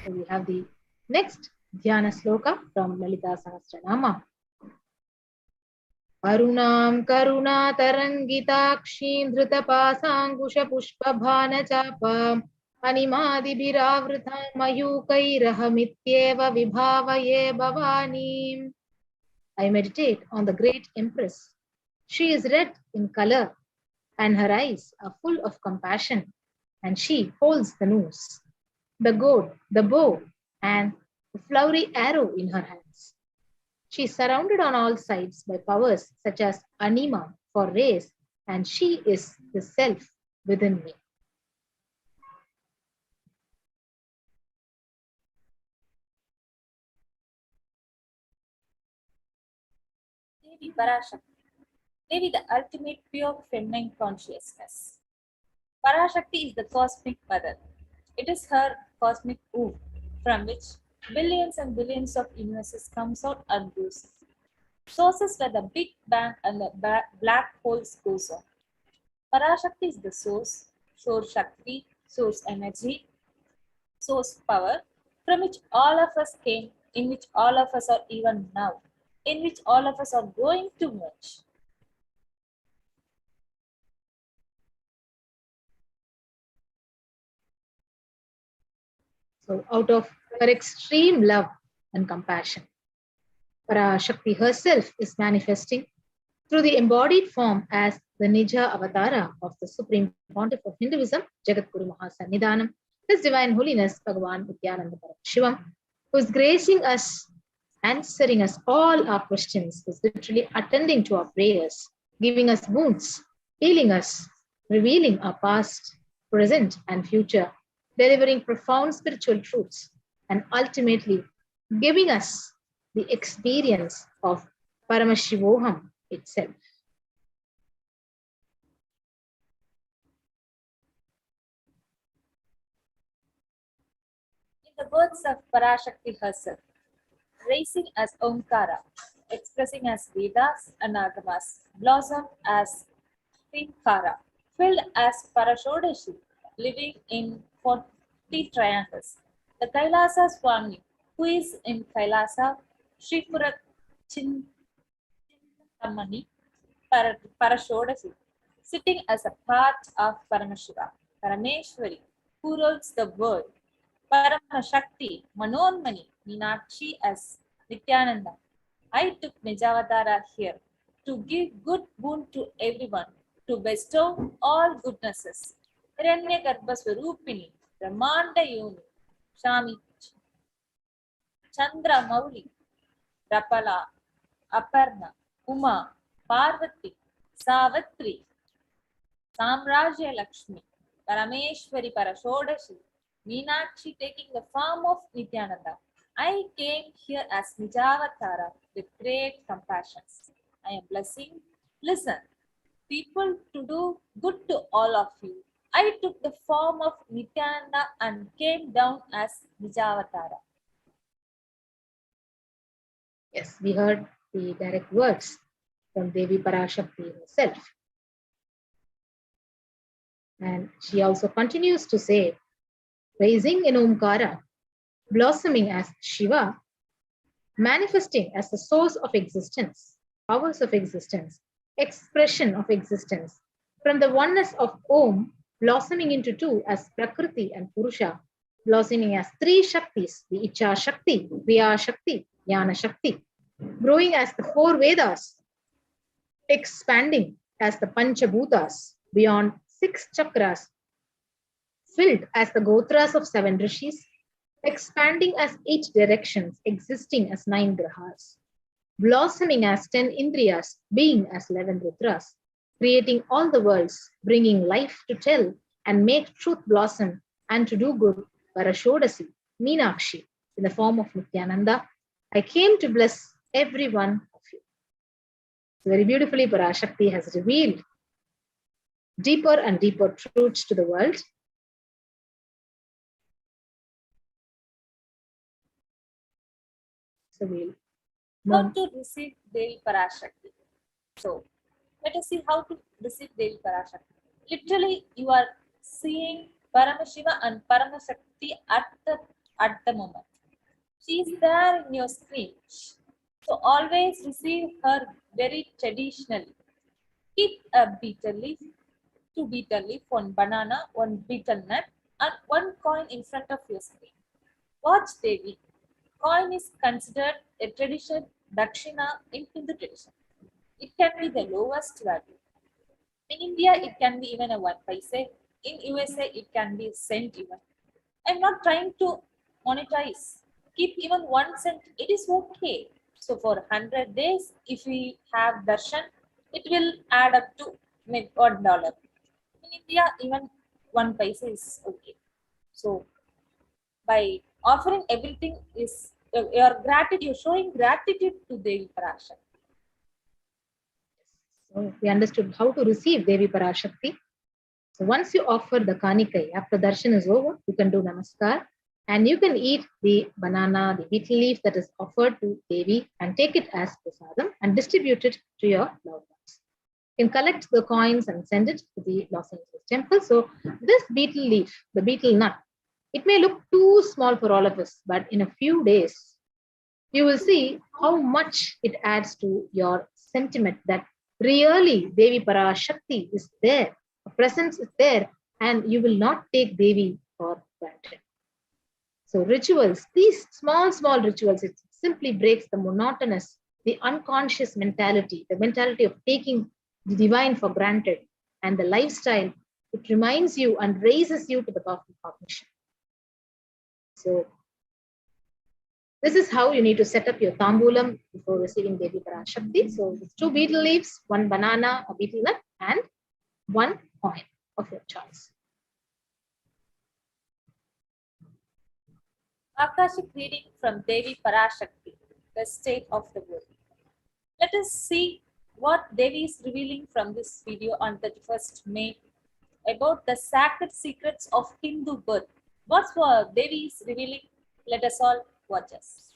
So we have the next Dhyana Sloka from Lalita Sahasranama. Arunam Karuna Tarangitakshim Dhrutapasangusha Pushpabhana Chapam Animadibhiravritam Mayukairahamityeva Vibhavaye Bhavanim. I meditate on the great Empress. She is red in color and her eyes are full of compassion, and she holds the noose, the goad, the bow, and the flowery arrow in her hands. She is surrounded on all sides by powers such as Anima for race, and she is the self within me. Devi Parashakti. Devi, the ultimate pure feminine consciousness. Parashakti is the cosmic mother. It is her cosmic womb from which billions and billions of universes comes out and goes. Sources where the Big Bang and the black holes goes on. Parashakti is the source Shakti, source energy, source power, from which all of us came, in which all of us are even now, in which all of us are going to merge. So out of her extreme love and compassion, Parashakti herself is manifesting through the embodied form as the Nija Avatara of the Supreme Pontiff of Hinduism, Jagadguru Mahasannidhanam, His Divine Holiness Bhagavan Nithyananda Paramashivam, who is gracing us, answering us all our questions, who is literally attending to our prayers, giving us boons, healing us, revealing our past, present, and future, delivering profound spiritual truths, and ultimately giving us the experience of Paramashivoham itself. In the words of Parashakti herself, raising as Omkara, expressing as Vedas and Agamas, blossom as Trinkara, filled as Parashodashi, living in 40 triangles. The Kailasa Swami, who is in Kailasa, Shripura Chintamani, Parashodashi, sitting as a part of Paramashiva, Parameshwari, who rules the world, Paramasakti, Manonmani, Meenakshi as Nithyananda. I took Nijavatara here to give good boon to everyone, to bestow all goodnesses. Hiranya Garbha Swarupini, Brahmanda Yoni, Shami, Chandra Mauli, Rapala, Aparna, Uma, Parvati, Savatri, Samrajya Lakshmi, Parameshwari Parashodashi, Meenakshi taking the form of Nithyananda. I came here as Nijavatara with great compassion. I am blessing. Listen, people, to do good to all of you. I took the form of Nithyananda and came down as Nijavatara. Yes, we heard the direct words from Devi Parashakti herself. And she also continues to say, raising in Omkara, blossoming as Shiva, manifesting as the source of existence, powers of existence, expression of existence, From the oneness of Om, blossoming into two as Prakriti and Purusha, blossoming as three Shaktis, the Icha Shakti, Kriya Shakti, Jnana Shakti, growing as the four Vedas, expanding as the Panchabhutas, beyond six chakras, filled as the Gotras of seven Rishis, expanding as eight directions, existing as nine Grahas, blossoming as 10 Indriyas, being as 11 Rudras, creating all the worlds, bringing life to tell and make truth blossom and to do good, Parashodasi, Meenakshi, in the form of Nithyananda, I came to bless every one of you. So very beautifully, Parashakti has revealed deeper and deeper truths to the world. So we'll How to receive Devi Parashakti. So let us see how to receive Devi Parashakti. Literally, you are seeing Paramashiva and Paramasakti at the moment. She is there in your screen. So always receive her very traditionally. Keep a betel leaf, two betel leaf, one banana, one betel nut, and one coin in front of your screen. Watch Devi. Coin is considered a traditional dakshina in Hindu tradition. It can be the lowest value. In India, it can be even a 1 paise. In USA, it can be a cent even. I'm not trying to monetize. Keep even 1 cent. It is okay. So for 100 days, if we have darshan, it will add up to maybe $1. In India, even 1 paise is okay. So by offering everything is your gratitude, you're showing gratitude to Devi Parashakti. So we understood how to receive Devi Parashakti. So once you offer the kanikai, after darshan is over, you can do namaskar and you can eat the banana, the betel leaf that is offered to Devi and take it as prasadam and distribute it to your loved ones. You can collect the coins and send it to the Los Angeles temple. So this betel leaf, the betel nut, it may look too small for all of us, but in a few days, you will see how much it adds to your sentiment that really Devi Parashakti is there, a presence is there, and you will not take Devi for granted. So rituals, these small rituals, it simply breaks the monotonous, the unconscious mentality, the mentality of taking the divine for granted, and the lifestyle. It reminds you and raises you to the path of cognition. So this is how you need to set up your tambulam before receiving Devi Parashakti. So it's 2 betel leaves, 1 banana, a betel nut, and 1 coin of your choice. Akashic reading from Devi Parashakti, the state of the world. Let us see what Devi is revealing from this video on 31st May about the sacred secrets of Hindu birth. What's what Devi is revealing? Let us all watch us.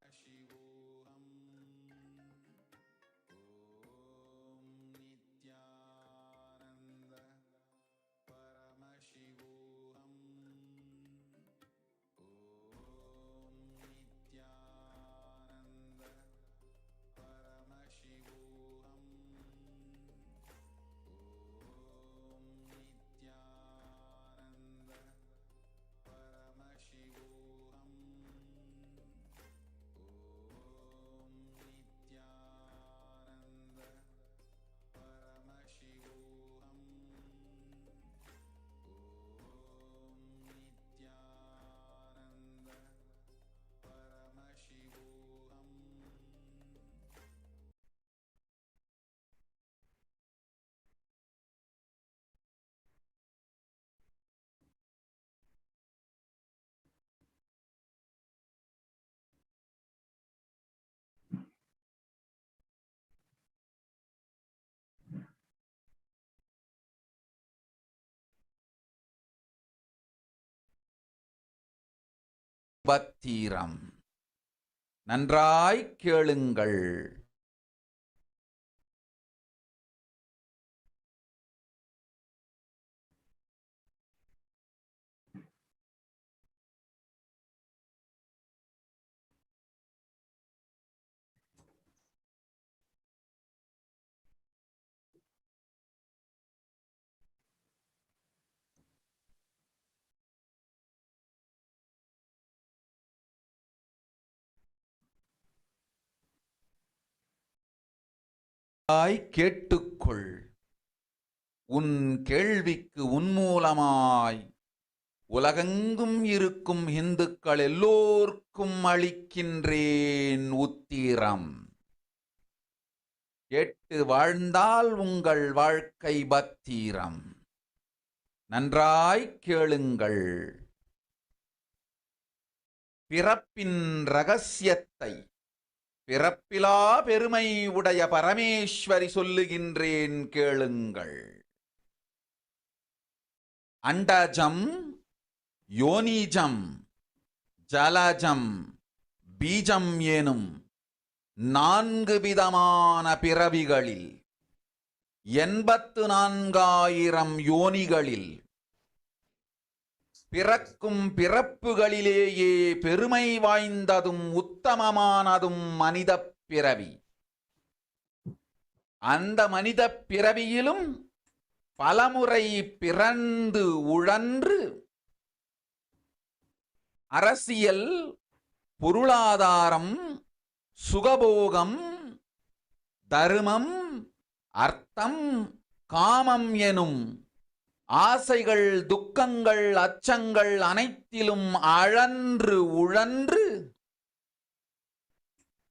Parashakti. Om Nityananda பத்திரம். நன்றாய் கேளுங்கள். கேட்டுக்கொள். உன் கேள்விக்கு உன்மூலமாய் உலகெங்கும் இருக்கும் இந்துக்கள் எல்லோர்க்கும் அளிக்கின்றேன் உத்திரம். கேட்டு வாழ்ந்தால் உங்கள் வாழ்க்கை பத்திரம். நன்றாய் கேளுங்கள். பிறப்பின் ரகசியத்தை பிறப்பிலா பெருமை உடைய பரமேஸ்வரி சொல்லுகின்றேன் கேளுங்கள். அண்டஜம், யோனிஜம், ஜலஜம், பீஜம் எனும் 4 விதமான பிறவிகளில் 84,000 யோனிகளில் பிறக்கும் பிறப்புகளிலேயே பெருமை வாய்ந்ததும் உத்தமமானதும் மனித பிறவி. அந்த மனித பிறவியிலும் பலமுறை பிறந்து உழன்று அரசியல், பொருளாதாரம், சுகபோகம், தர்மம், அர்த்தம், காமம் எனும் ஆசைகள், துக்கங்கள், அச்சங்கள் அனைத்திலும் அழன்று உழன்று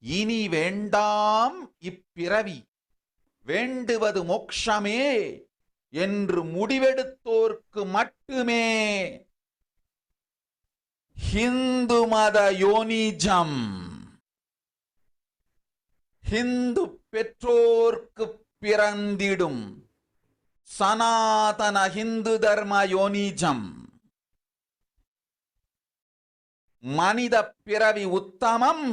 இனி வேண்டாம் இப்பிறவி, வேண்டுவது மோட்சமே என்று முடிவெடுத்தோர்க்கு மட்டுமே ஹிந்து மத யோனிஜம், ஹிந்து பெற்றோர்க்கு பிறந்திடும் சனாதன ஹிந்து தர்ம யோனிஜம், மனித பிறவி உத்தமம்,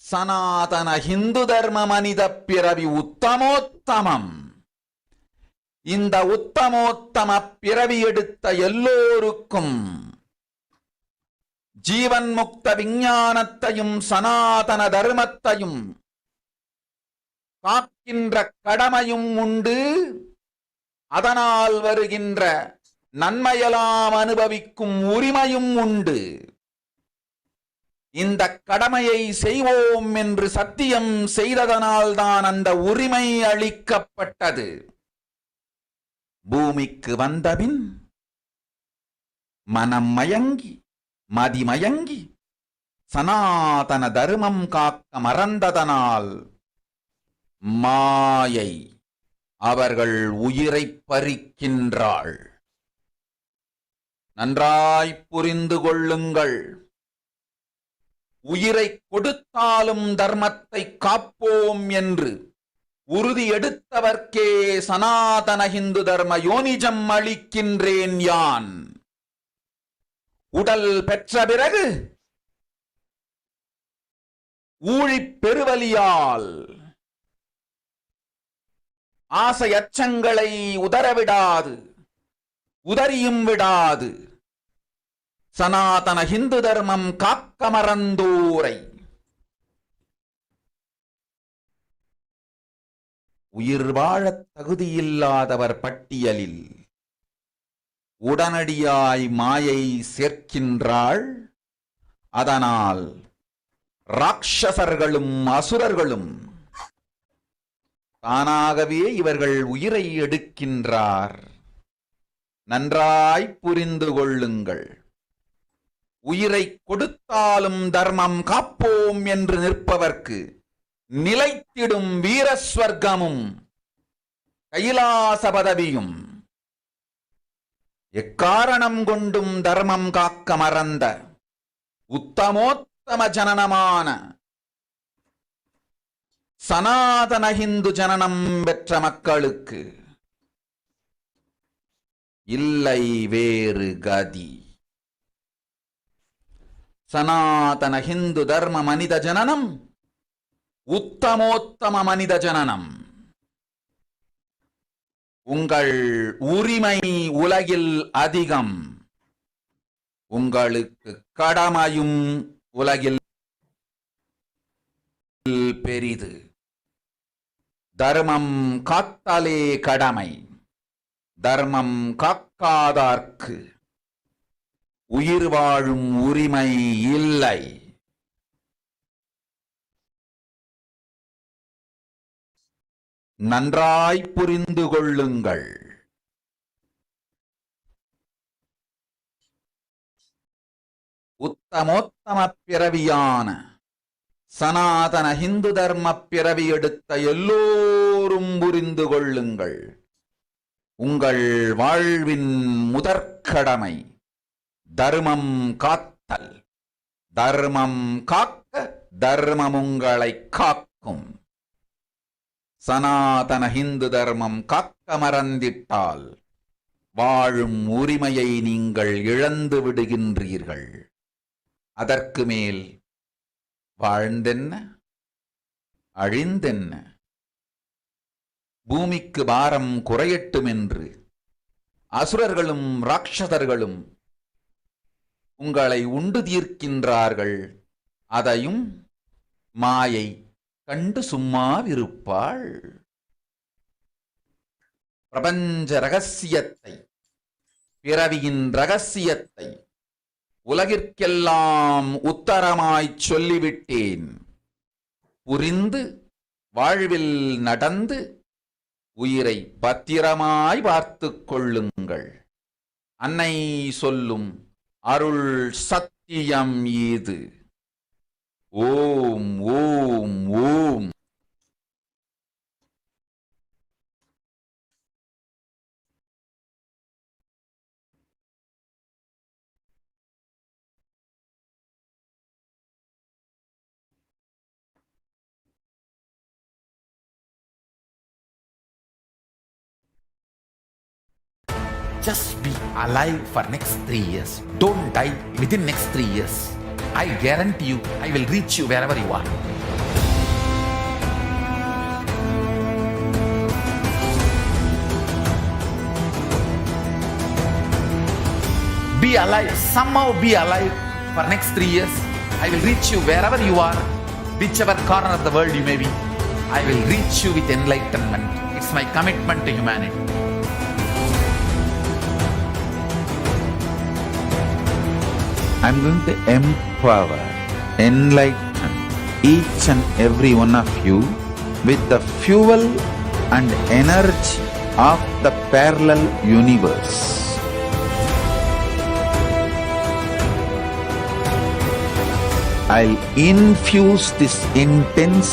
சனாதன ஹிந்து தர்ம மனித பிறவி உத்தமோத்தமம். இந்த உத்தமோத்தம பிறவி எடுத்த எல்லோருக்கும் ஜீவன் முக்த விஞ்ஞானத்தையும் சனாதன தர்மத்தையும் காக்கின்ற கடமையும் உண்டு. அதனால் வருகின்ற நன்மையெல்லாம் அனுபவிக்கும் உரிமையும் உண்டு. இந்த கடமையை செய்வோம் என்று சத்தியம் செய்ததனால்தான் அந்த உரிமை அளிக்கப்பட்டது. பூமிக்கு வந்தபின் மனம் மயங்கி மதிமயங்கி சனாதன தர்மம் காக்க மறந்ததனால் மாயை அவர்கள் உயிரை பறிக்கின்றாள். நன்றாய் புரிந்து கொள்ளுங்கள். உயிரை கொடுத்தாலும் தர்மத்தை காப்போம் என்று உறுதி எடுத்தவர்க்கே சனாதன ஹிந்து தர்ம யோனிஜம் அளிக்கின்றேன் யான். உடல் பெற்ற பிறகு ஊழிப் பெருவலியால் ஆசை அச்சங்களை உதறவிடாது, உதறியும் விடாது சனாதன ஹிந்து தர்மம் காக்க மறந்தோரை உயிர் வாழத் தகுதியில்லாதவர் பட்டியலில் உடனடியாய் மாயை சேர்க்கின்றாள். அதனால் ராட்சசர்களும் அசுரர்களும் தானாகவே இவர்கள் உயிரை எடுக்கின்றார். நன்றாய் புரிந்து கொள்ளுங்கள். உயிரை கொடுத்தாலும் தர்மம் காப்போம் என்று நிற்பவர்க்கு நிலைத்திடும் வீரஸ்வர்க்கமும் கைலாச பதவியும், எக்காரணம் கொண்டும் தர்மம் காக்க மறந்த உத்தமோத்தம ஜனனமான சனாதன ஹிந்து ஜனனம் பெற்ற மக்களுக்கு இல்லை வேறு கதி. சனாதன ஹிந்து தர்ம மனித ஜனனம் உத்தமோத்தம மனித ஜனனம். உங்கள் உரிமை உலகில் அதிகம், உங்களுக்கு கடமையும் உலகில் பெரிது. தர்மம் காத்தாலே கடமை, தர்மம் காக்காதார்க்கு உயிர் வாழும் உரிமை இல்லை. நன்றாய் புரிந்து கொள்ளுங்கள். உத்தமோத்தம பிறவியான சனாதன ஹிந்து தர்ம பிறவி எடுத்த எல்லோரும் புரிந்து கொள்ளுங்கள். உங்கள் வாழ்வின் முதற்கடமை தர்மம் காத்தல். தர்மம் காக்க தர்மம் உங்களை காக்கும். சனாதன ஹிந்து தர்மம் காக்க மறந்திட்டால் வாழும் உரிமையை நீங்கள் இழந்து விடுகின்றீர்கள். அதற்கு மேல் வாழ்ந்தென்ன அழிந்தென்ன? பூமிக்கு பாரம் குறையட்டும் என்று அசுரர்களும் ராட்சதர்களும் உங்களை உண்டு தீர்க்கின்றார்கள். அதையும் மாயை கண்டு சும்மாவிருப்பாள். பிரபஞ்ச ரகசியத்தை, பிறவியின் ரகசியத்தை உலகிற்கெல்லாம் உத்தரமாய்ச் சொல்லிவிட்டேன். புரிந்து வாழ்வில் நடந்து உயிரை பத்திரமாய் பார்த்துக் கொள்ளுங்கள். அன்னை சொல்லும் அருள் சத்தியம் இது. ஓம் ஓம் ஓம். Just be alive for next 3 years. Don't die within next 3 years. I guarantee you, I will reach you wherever you are. Be alive, somehow be alive for next 3 years. I will reach you wherever you are, whichever corner of the world you may be. I will reach you with enlightenment. It's my commitment to humanity. I'm going to empower, enlighten each and every one of you with the fuel and energy of the parallel universe. I'll infuse this intense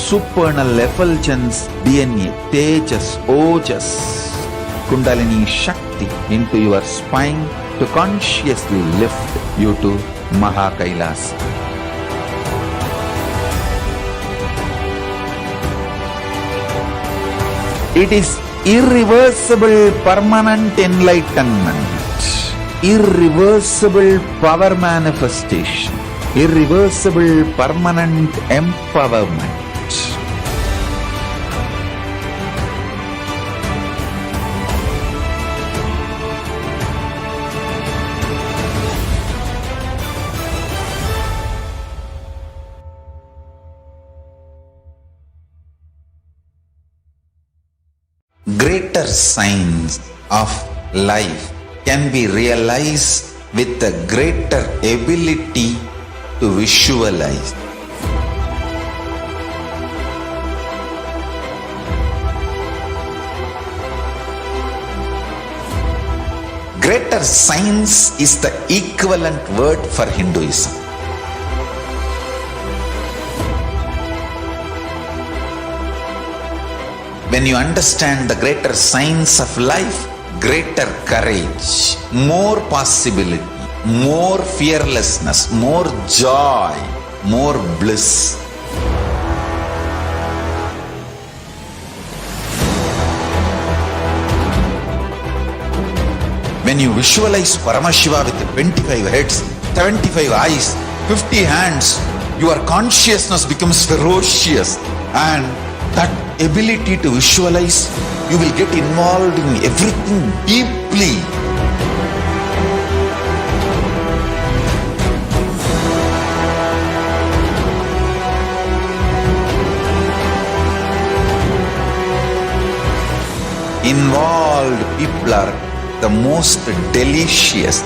supernal effulgence DNA, Tejas, Ojas, Kundalini Shakti into your spine to consciously lift you to KAILASA. It is irreversible permanent enlightenment, irreversible power manifestation, irreversible permanent empowerment. Greater signs of life can be realized with a greater ability to visualize. Greater science is the equivalent word for Hinduism. When you understand the greater science of life, greater courage, more possibility, more fearlessness, more joy, more bliss. When you visualize Paramashiva with 25 heads, 75 eyes, 50 hands, your consciousness becomes ferocious, and that ability to visualize, you will get involved in everything deeply. Involved people are the most delicious,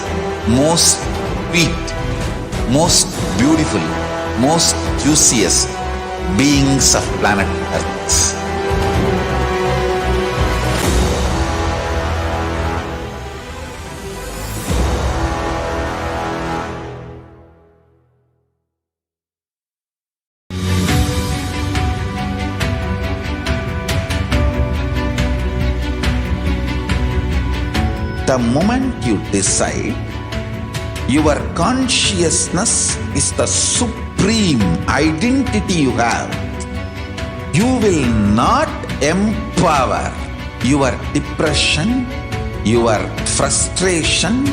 most sweet, most beautiful, most juiciest beings of planet Earth. The moment you decide, your consciousness is the supreme identity you have. You will not empower your depression, your frustration,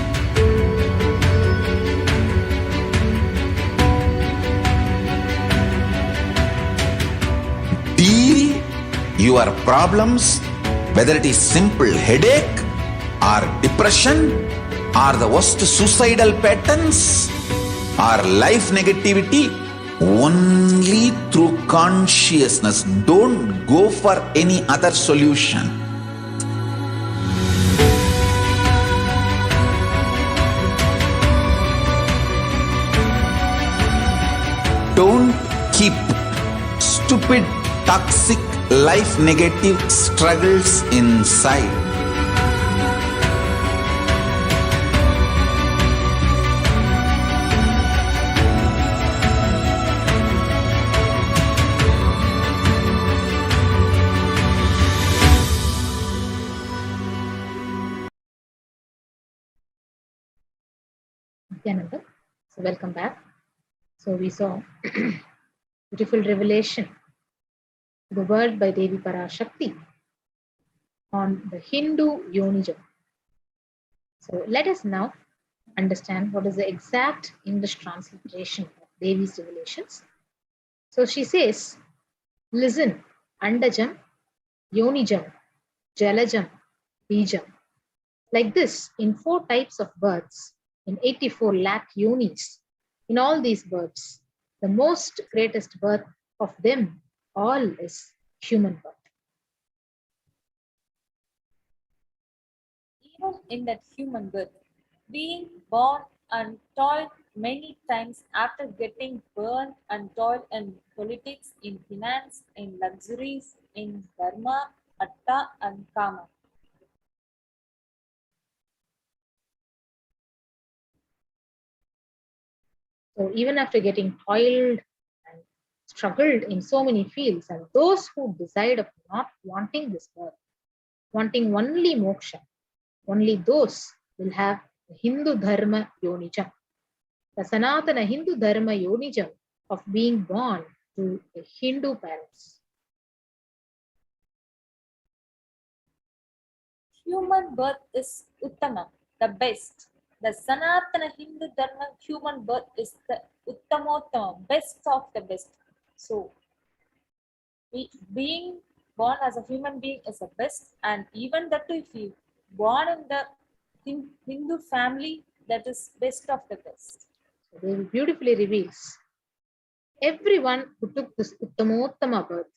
deal your problems, whether it is simple headache or depression or the worst suicidal patterns or life negativity, only through consciousness. Don't go for any other solution. Don't keep stupid, toxic, life negative struggles inside. Nithyananda. So welcome back. So we saw beautiful revelation, the word by Devi Parashakti on the Hindu Yonijam. So let us now understand what is the exact English transliteration of Devi's revelations. So she says, listen, Andajam, Yonijam, Jalajam, Bijam. Like this, in 4 types of births, in 84 lakh yonis, in all these births, the most greatest birth of them all is human birth. Even in that human birth, being born and toiled many times after getting burned and toiled in politics, in finance, in luxuries, in dharma, atta and kama. So even after getting toiled and struggled in so many fields, and those who decide of not wanting this birth, wanting only moksha, only those will have the Hindu Dharma Yonijam, the Sanatana Hindu Dharma Yonijam of being born to a Hindu parents. Human birth is Uttama, the best. The Sanatana Hindu Dharma human birth is the Uttamottama, best of the best. So, being born as a human being is the best, and even that too, if you born in the Hindu family, that is best of the best. So Devi beautifully reveals everyone who took this Uttamottama birth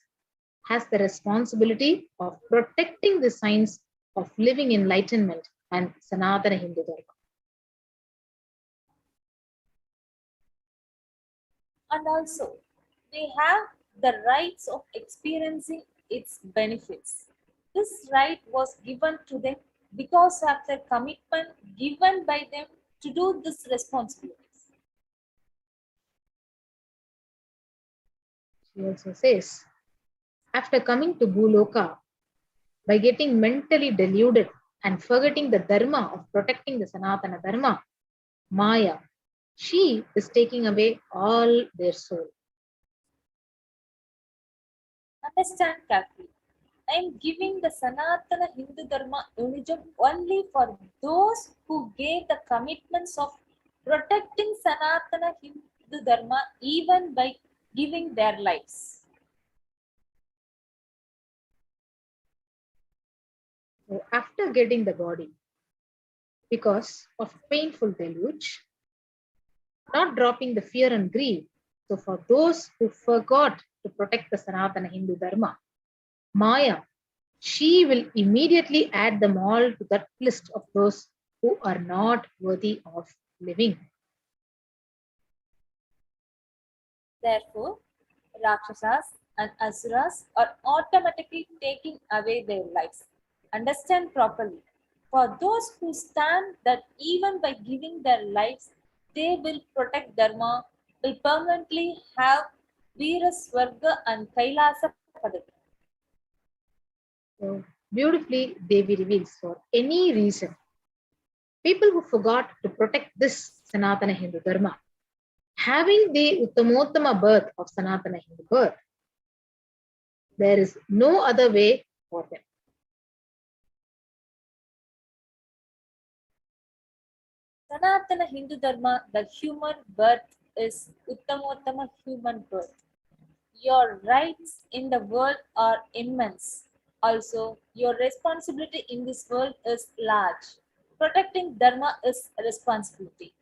has the responsibility of protecting the signs of living enlightenment and Sanatana Hindu Dharma. And also, they have the rights of experiencing its benefits. This right was given to them because of the commitment given by them to do this responsibilities. She also says, after coming to Bhuloka, by getting mentally deluded and forgetting the dharma of protecting the Sanatana Dharma, Maya, she is taking away all their soul. Understand carefully. I am giving the Sanatana Hindu Dharma Unijam only for those who gave the commitments of protecting Sanatana Hindu Dharma even by giving their lives. So after getting the body, because of painful deluge, not dropping the fear and grief. So for those who forgot to protect the Sanatana Hindu Dharma, Maya, she will immediately add them all to that list of those who are not worthy of living. Therefore, Rakshasas and Asuras are automatically taking away their lives. Understand properly. For those who stand that even by giving their lives, they will protect Dharma, will permanently have Veera Swarga and Kailasa Padati. So beautifully, Devi reveals for any reason, people who forgot to protect this Sanatana Hindu Dharma, having the Uttamottama birth of Sanatana Hindu birth, there is no other way for them. Sanatana Hindu Dharma, the human birth is Uttamottama human birth. Your rights in the world are immense. Also, your responsibility in this world is large. Protecting Dharma is a responsibility.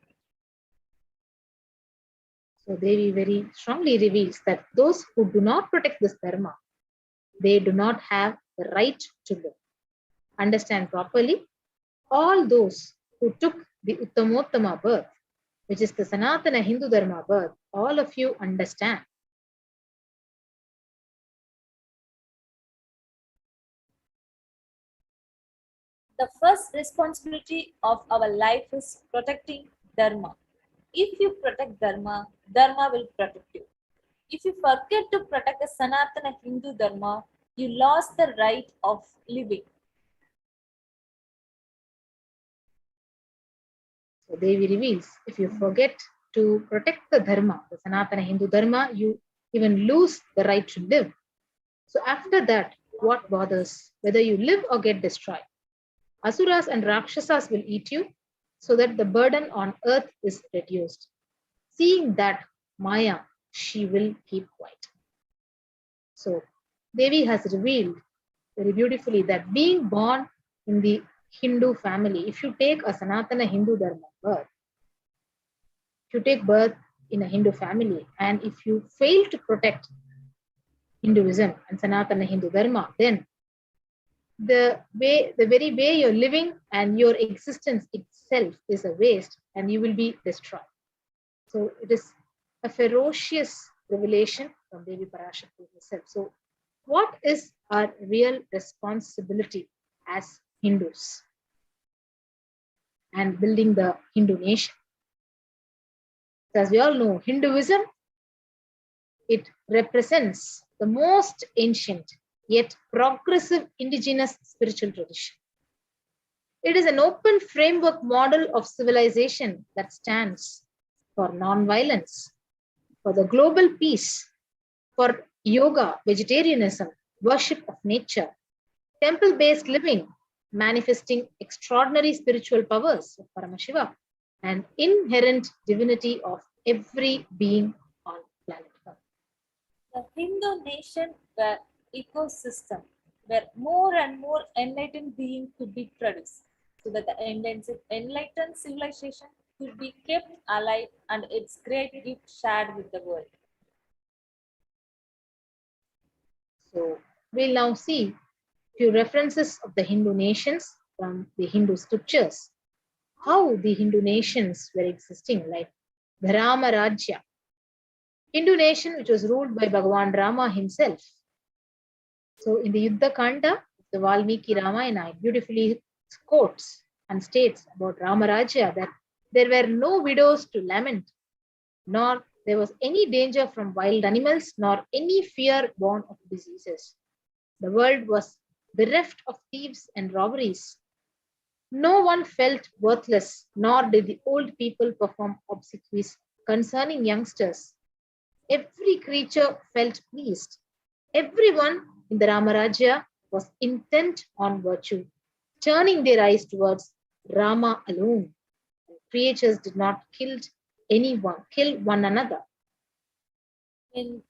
So Devi very strongly reveals that those who do not protect this Dharma, they do not have the right to live. Understand properly, all those who took the Uttamottama birth, which is the Sanatana Hindu Dharma birth, all of you understand. The first responsibility of our life is protecting Dharma. If you protect Dharma, Dharma will protect you. If you forget to protect the Sanatana Hindu Dharma, you lost the right of living. So Devi reveals, if you forget to protect the Dharma, the Sanatana Hindu Dharma, you even lose the right to live. So after that, what bothers? Whether you live or get destroyed. Asuras and Rakshasas will eat you so that the burden on earth is reduced. Seeing that, Maya, she will keep quiet. So Devi has revealed very beautifully that being born in the Hindu family, if you take a Sanatana Hindu Dharma birth, if you take birth in a Hindu family, and if you fail to protect Hinduism and Sanatana Hindu Dharma, then the very way you're living and your existence itself is a waste and you will be destroyed. So it is a ferocious revelation from Devi Parashakti herself. So what is our real responsibility as Hindus and building the Hindu nation? As we all know, Hinduism, it represents the most ancient yet progressive indigenous spiritual tradition. It is an open framework model of civilization that stands for non-violence, for the global peace, for yoga, vegetarianism, worship of nature, temple-based living, manifesting extraordinary spiritual powers of Paramashiva and inherent divinity of every being on planet Earth. The Hindu nation were ecosystem where more and more enlightened beings could be produced so that the enlightened civilization could be kept alive and its great gift shared with the world. So we'll now see few references of the Hindu nations from the Hindu scriptures, how the Hindu nations were existing, like the Rama Rajya, Hindu nation which was ruled by Bhagavan Rama himself. So in the Yuddha Kanda, the Valmiki Ramayana, it beautifully quotes and states about Rama Rajya that there were no widows to lament, nor there was any danger from wild animals, nor any fear born of diseases. The world was bereft of thieves and robberies. No one felt worthless, nor did the old people perform obsequies concerning youngsters. Every creature felt pleased. Everyone in the Ramarajya was intent on virtue, turning their eyes towards Rama alone. Creatures did not kill kill one another. When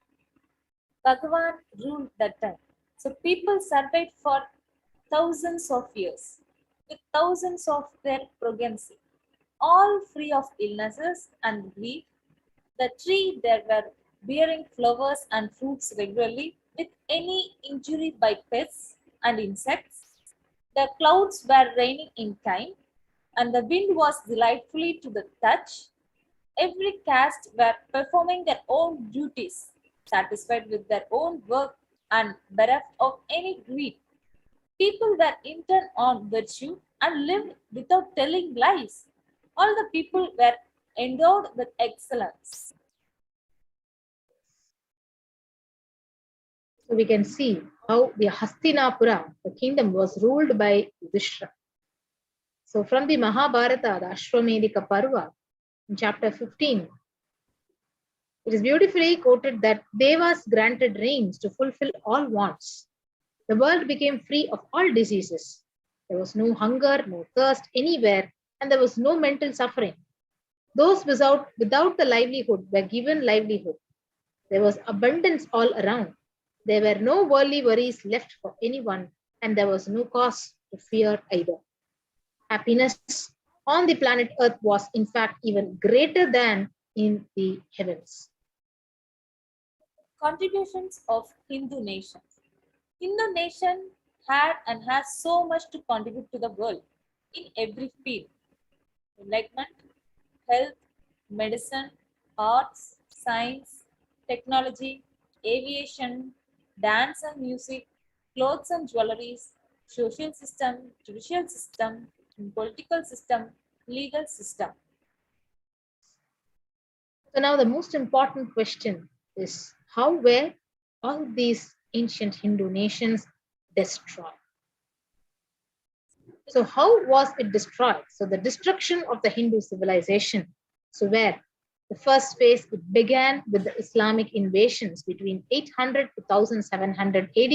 Bhagavan ruled that time, so people survived for thousands of years with thousands of their progeny, all free of illnesses and grief. The tree there were bearing flowers and fruits regularly with any injury by pests and insects. The clouds were raining in time, and the wind was delightfully to the touch. Every caste were performing their own duties, satisfied with their own work and bereft of any greed. People were intent on virtue and lived without telling lies. All the people were endowed with excellence. So we can see how the Hastinapura, the kingdom, was ruled by Yudhishthira. So from the Mahabharata, the Ashwamedika Parva, in chapter 15, it is beautifully quoted that Devas granted rains to fulfill all wants. The world became free of all diseases. There was no hunger, no thirst anywhere, and there was no mental suffering. Those without the livelihood were given livelihood. There was abundance all around. There were no worldly worries left for anyone, and there was no cause to fear either. Happiness on the planet Earth was, in fact, even greater than in the heavens. Contributions of Hindu nations. Hindu nation had and has so much to contribute to the world in every field. Enlightenment, health, medicine, arts, science, technology, aviation, dance and music, clothes and jewelries, social system, judicial system, political system, legal system. So now the most important question is, how were all these ancient Hindu nations destroyed? So how was it destroyed? So the destruction of the Hindu civilization. So where the first phase, it began with the Islamic invasions between 800 to 1700 AD.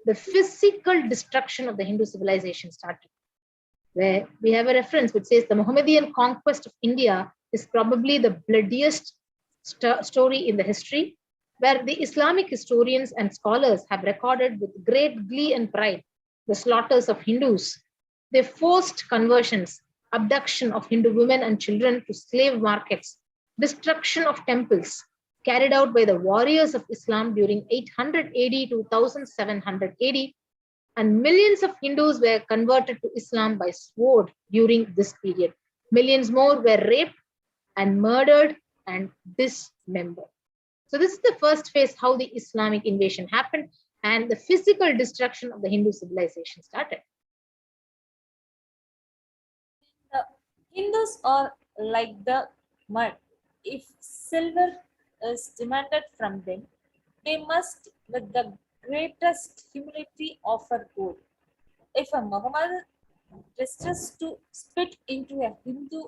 The physical destruction of the Hindu civilization started, where we have a reference which says the Mohammedan conquest of India is probably the bloodiest story in the history, where the Islamic historians and scholars have recorded with great glee and pride the slaughters of Hindus, their forced conversions, abduction of Hindu women and children to slave markets, destruction of temples carried out by the warriors of Islam during 800 AD to 1700 AD, and millions of Hindus were converted to Islam by sword during this period. Millions more were raped and murdered and dismembered. So this is the first phase, how the Islamic invasion happened and the physical destruction of the Hindu civilization started. The Hindus are like the mud. If silver is demanded from them, they must, with the greatest humility, offer gold. If a Muhammad gestures to spit into a Hindu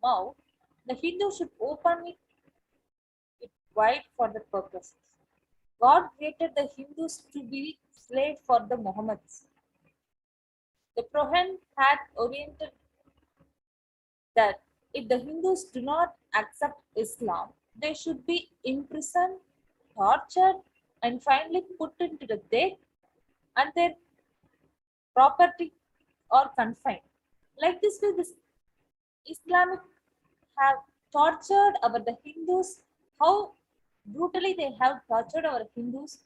mouth, the Hindu should open it wide for the purpose. God created the Hindus to be slave for the Muhammads. The Prophet had oriented that if the Hindus do not accept Islam, they should be imprisoned, tortured, and finally put into the death, and their property or confined. Like this way, this Islamic have tortured the Hindus. How brutally they have tortured our Hindus.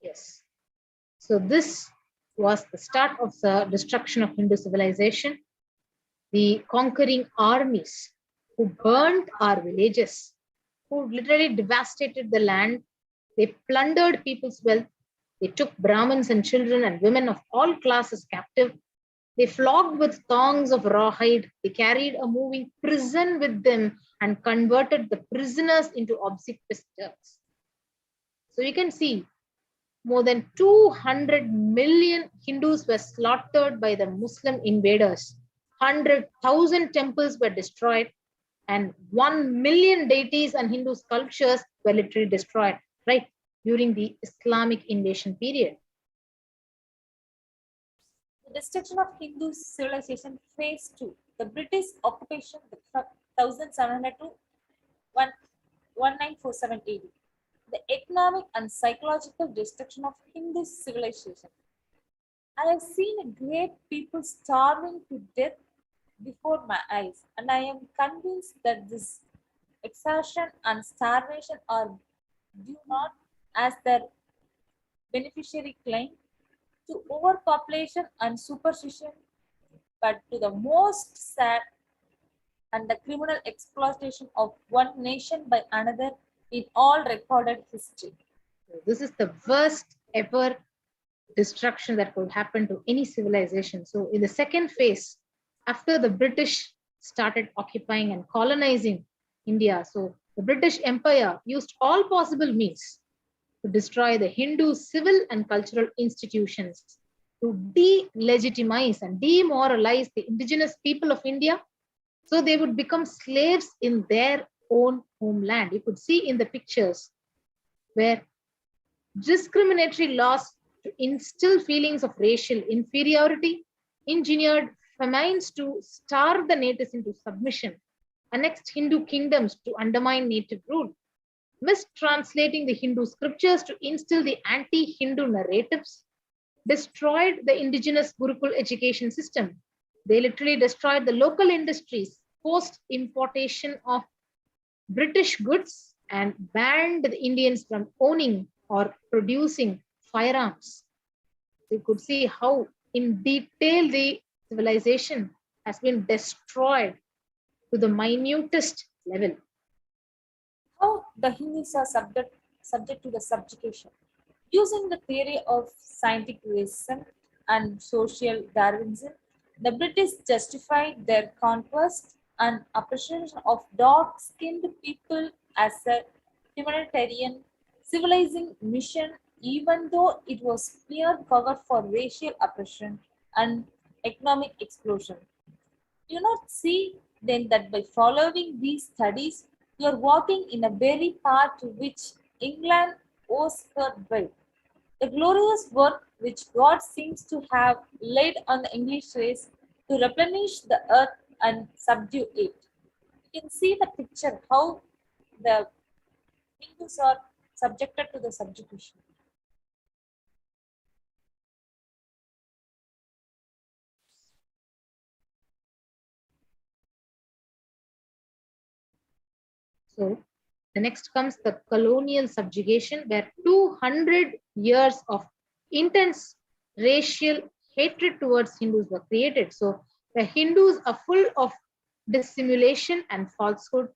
Yes. So this was the start of the destruction of Hindu civilization. The conquering armies who burned our villages, who literally devastated the land. They plundered people's wealth. They took Brahmins and children and women of all classes captive. They flogged with thongs of rawhide. They carried a moving prison with them and converted the prisoners into obsequious Turks. So you can see more than 200 million Hindus were slaughtered by the Muslim invaders. 100,000 temples were destroyed, and 1 million deities and Hindu sculptures were literally destroyed, right, during the Islamic invasion period. The destruction of Hindu civilization phase 2. the British occupation from 1700 to 1947 AD, the economic and psychological destruction of Hindu civilization. I have seen a great people starving to death before my eyes, and I am convinced that this exhaustion and starvation are due not, as their beneficiary claim, to overpopulation and superstition, but to the most sad and the criminal exploitation of one nation by another in all recorded history. This is the worst ever destruction that could happen to any civilization. So, in the second phase, after the British started occupying and colonizing India, so the British Empire used all possible means to destroy the Hindu civil and cultural institutions, to delegitimize and demoralize the indigenous people of India, so they would become slaves in their own homeland. You could see in the pictures where discriminatory laws to instill feelings of racial inferiority, engineered famines to starve the natives into submission, annexed Hindu kingdoms to undermine native rule, mistranslating the Hindu scriptures to instill the anti-Hindu narratives, destroyed the indigenous Gurukul education system. They literally destroyed the local industries, forced importation of British goods, and banned the Indians from owning or producing firearms. You could see how in detail the civilization has been destroyed to the minutest level. How the Hindus are subject to the subjugation. Using the theory of scientific racism and social Darwinism, the British justified their conquest and oppression of dark-skinned people as a humanitarian civilizing mission, even though it was clear cover for racial oppression and economic explosion. Do you not see then that by following these studies, you are walking in a very path to which England owes her wealth? The glorious work which God seems to have laid on the English race to replenish the earth and subdue it. You can see the picture how the Hindus are subjected to the subjugation. So the next comes the colonial subjugation, where 200 years of intense racial hatred towards Hindus were created. So the Hindus are full of dissimulation and falsehood,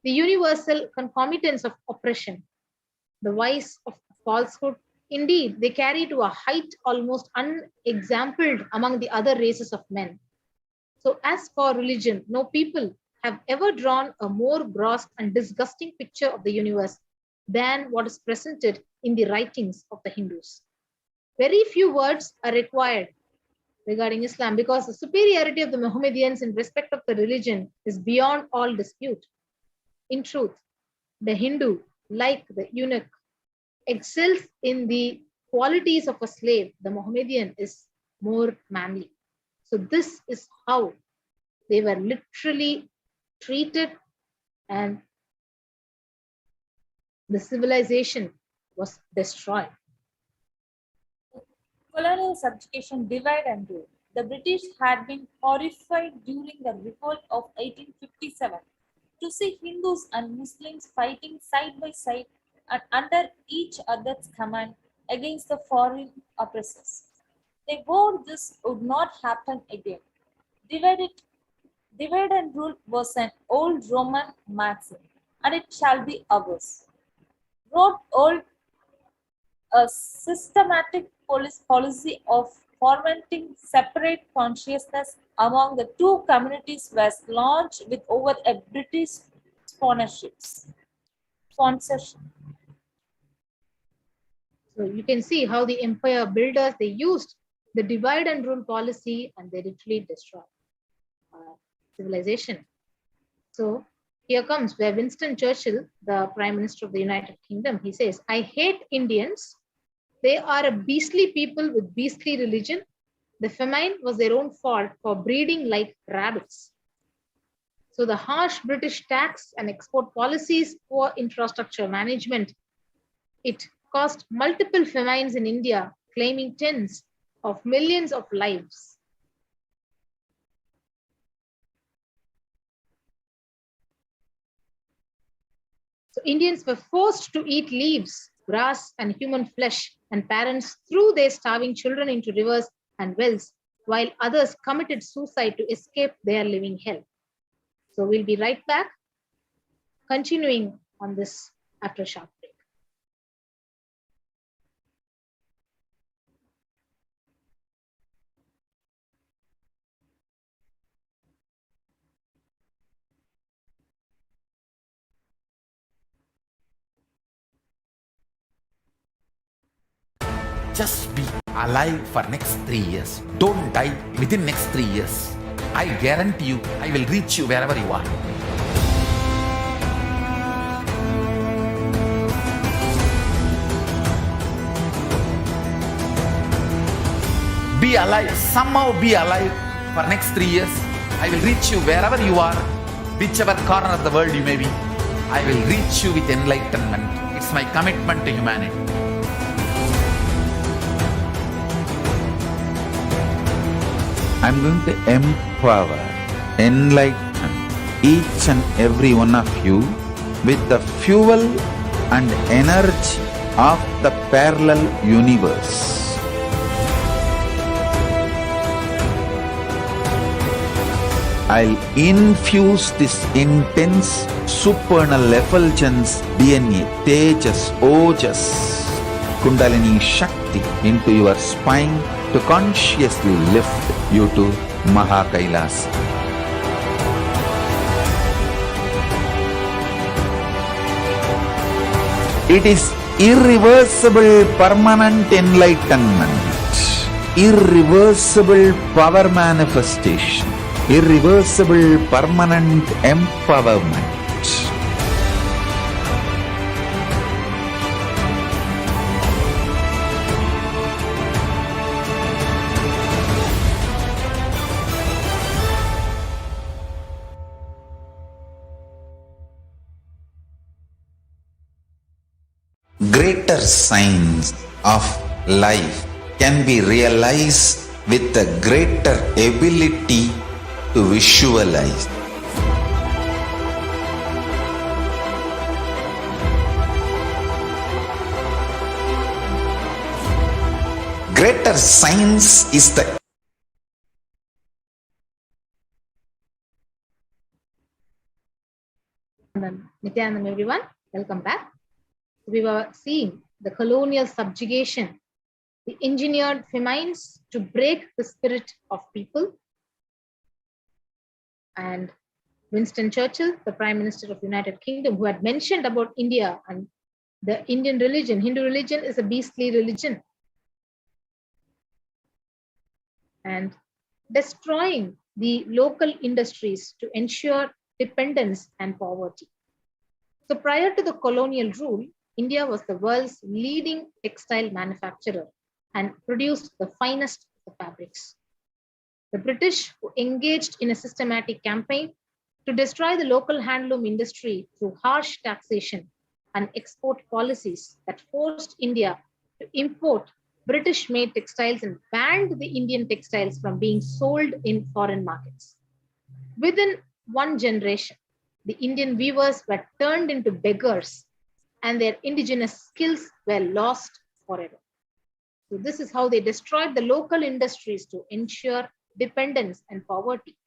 the universal concomitants of oppression, the vice of falsehood. Indeed, they carry to a height almost unexampled among the other races of men. So, as for religion, no people have ever drawn a more gross and disgusting picture of the universe than what is presented in the writings of the Hindus. Very few words are required regarding Islam because the superiority of the Mohammedans in respect of the religion is beyond all dispute. In truth, the Hindu, like the eunuch, excels in the qualities of a slave. The Mohammedan is more manly. So this is how they were literally treated, and the civilization was destroyed. Colonial subjugation, divide and rule. The British had been horrified during the revolt of 1857 to see Hindus and Muslims fighting side by side and under each other's command against the foreign oppressors. They vowed this would not happen again. Divide and rule was an old Roman maxim, and it shall be ours. Wrote old a systematic policy of fomenting separate consciousness among the two communities was launched with over a British sponsorship. So you can see how the empire builders, they used the divide and rule policy and they literally destroyed civilization. So here comes where Winston Churchill, the Prime Minister of the United Kingdom, he says, I hate Indians. They are a beastly people with beastly religion. The famine was their own fault for breeding like rabbits. So the harsh British tax and export policies, poor infrastructure management, it caused multiple famines in India, claiming tens of millions of lives. So Indians were forced to eat leaves, grass, and human flesh, and parents threw their starving children into rivers and wells, while others committed suicide to escape their living hell. So we'll be right back, continuing on this after a short break. Just be alive for next 3 years. Don't die within next 3 years. I guarantee you, I will reach you wherever you are. Be alive, somehow be alive for next 3 years. I will reach you wherever you are, whichever corner of the world you may be. I will reach you with enlightenment. It's my commitment to humanity. I'm going to empower, enlighten each and every one of you with the fuel and energy of the parallel universe. I'll infuse this intense supernal effulgence DNA, Tejas, Ojas, Kundalini Shakti into your spine to consciously lift you to KAILASA. It is irreversible permanent enlightenment, irreversible power manifestation, irreversible permanent empowerment. Greater signs of life can be realized with a greater ability to visualize. Greater science is the Nithyananda, everyone, welcome back. We were seeing the colonial subjugation, the engineered famines to break the spirit of people. And Winston Churchill, the Prime Minister of the United Kingdom, who had mentioned about India and the Indian religion, Hindu religion is a beastly religion. And destroying the local industries to ensure dependence and poverty. So prior to the colonial rule, India was the world's leading textile manufacturer and produced the finest of the fabrics. The British, who engaged in a systematic campaign to destroy the local handloom industry through harsh taxation and export policies that forced India to import British-made textiles and banned the Indian textiles from being sold in foreign markets. Within one generation, the Indian weavers were turned into beggars and their indigenous skills were lost forever. So this is how they destroyed the local industries to ensure dependence and poverty.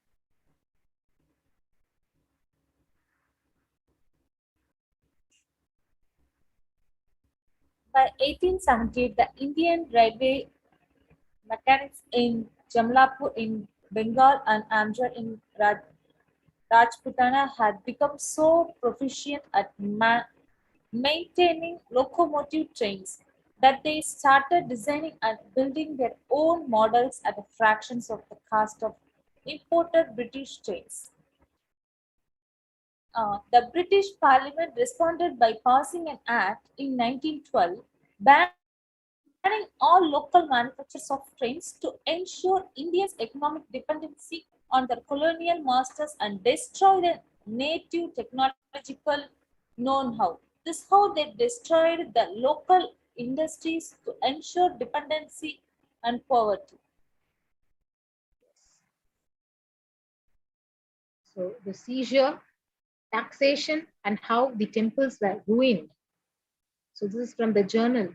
By 1878, the Indian railway mechanics in Jamlapur in Bengal and Amjar in Rajputana had become so proficient at maintaining locomotive trains that they started designing and building their own models at a fraction of the cost of imported British trains. The British Parliament responded by passing an act in 1912 banning all local manufacturers of trains to ensure India's economic dependency on their colonial masters and destroy the native technological know-how. This is how they destroyed the local industries to ensure dependency and poverty. So the seizure, taxation, and how the temples were ruined. So this is from the journal.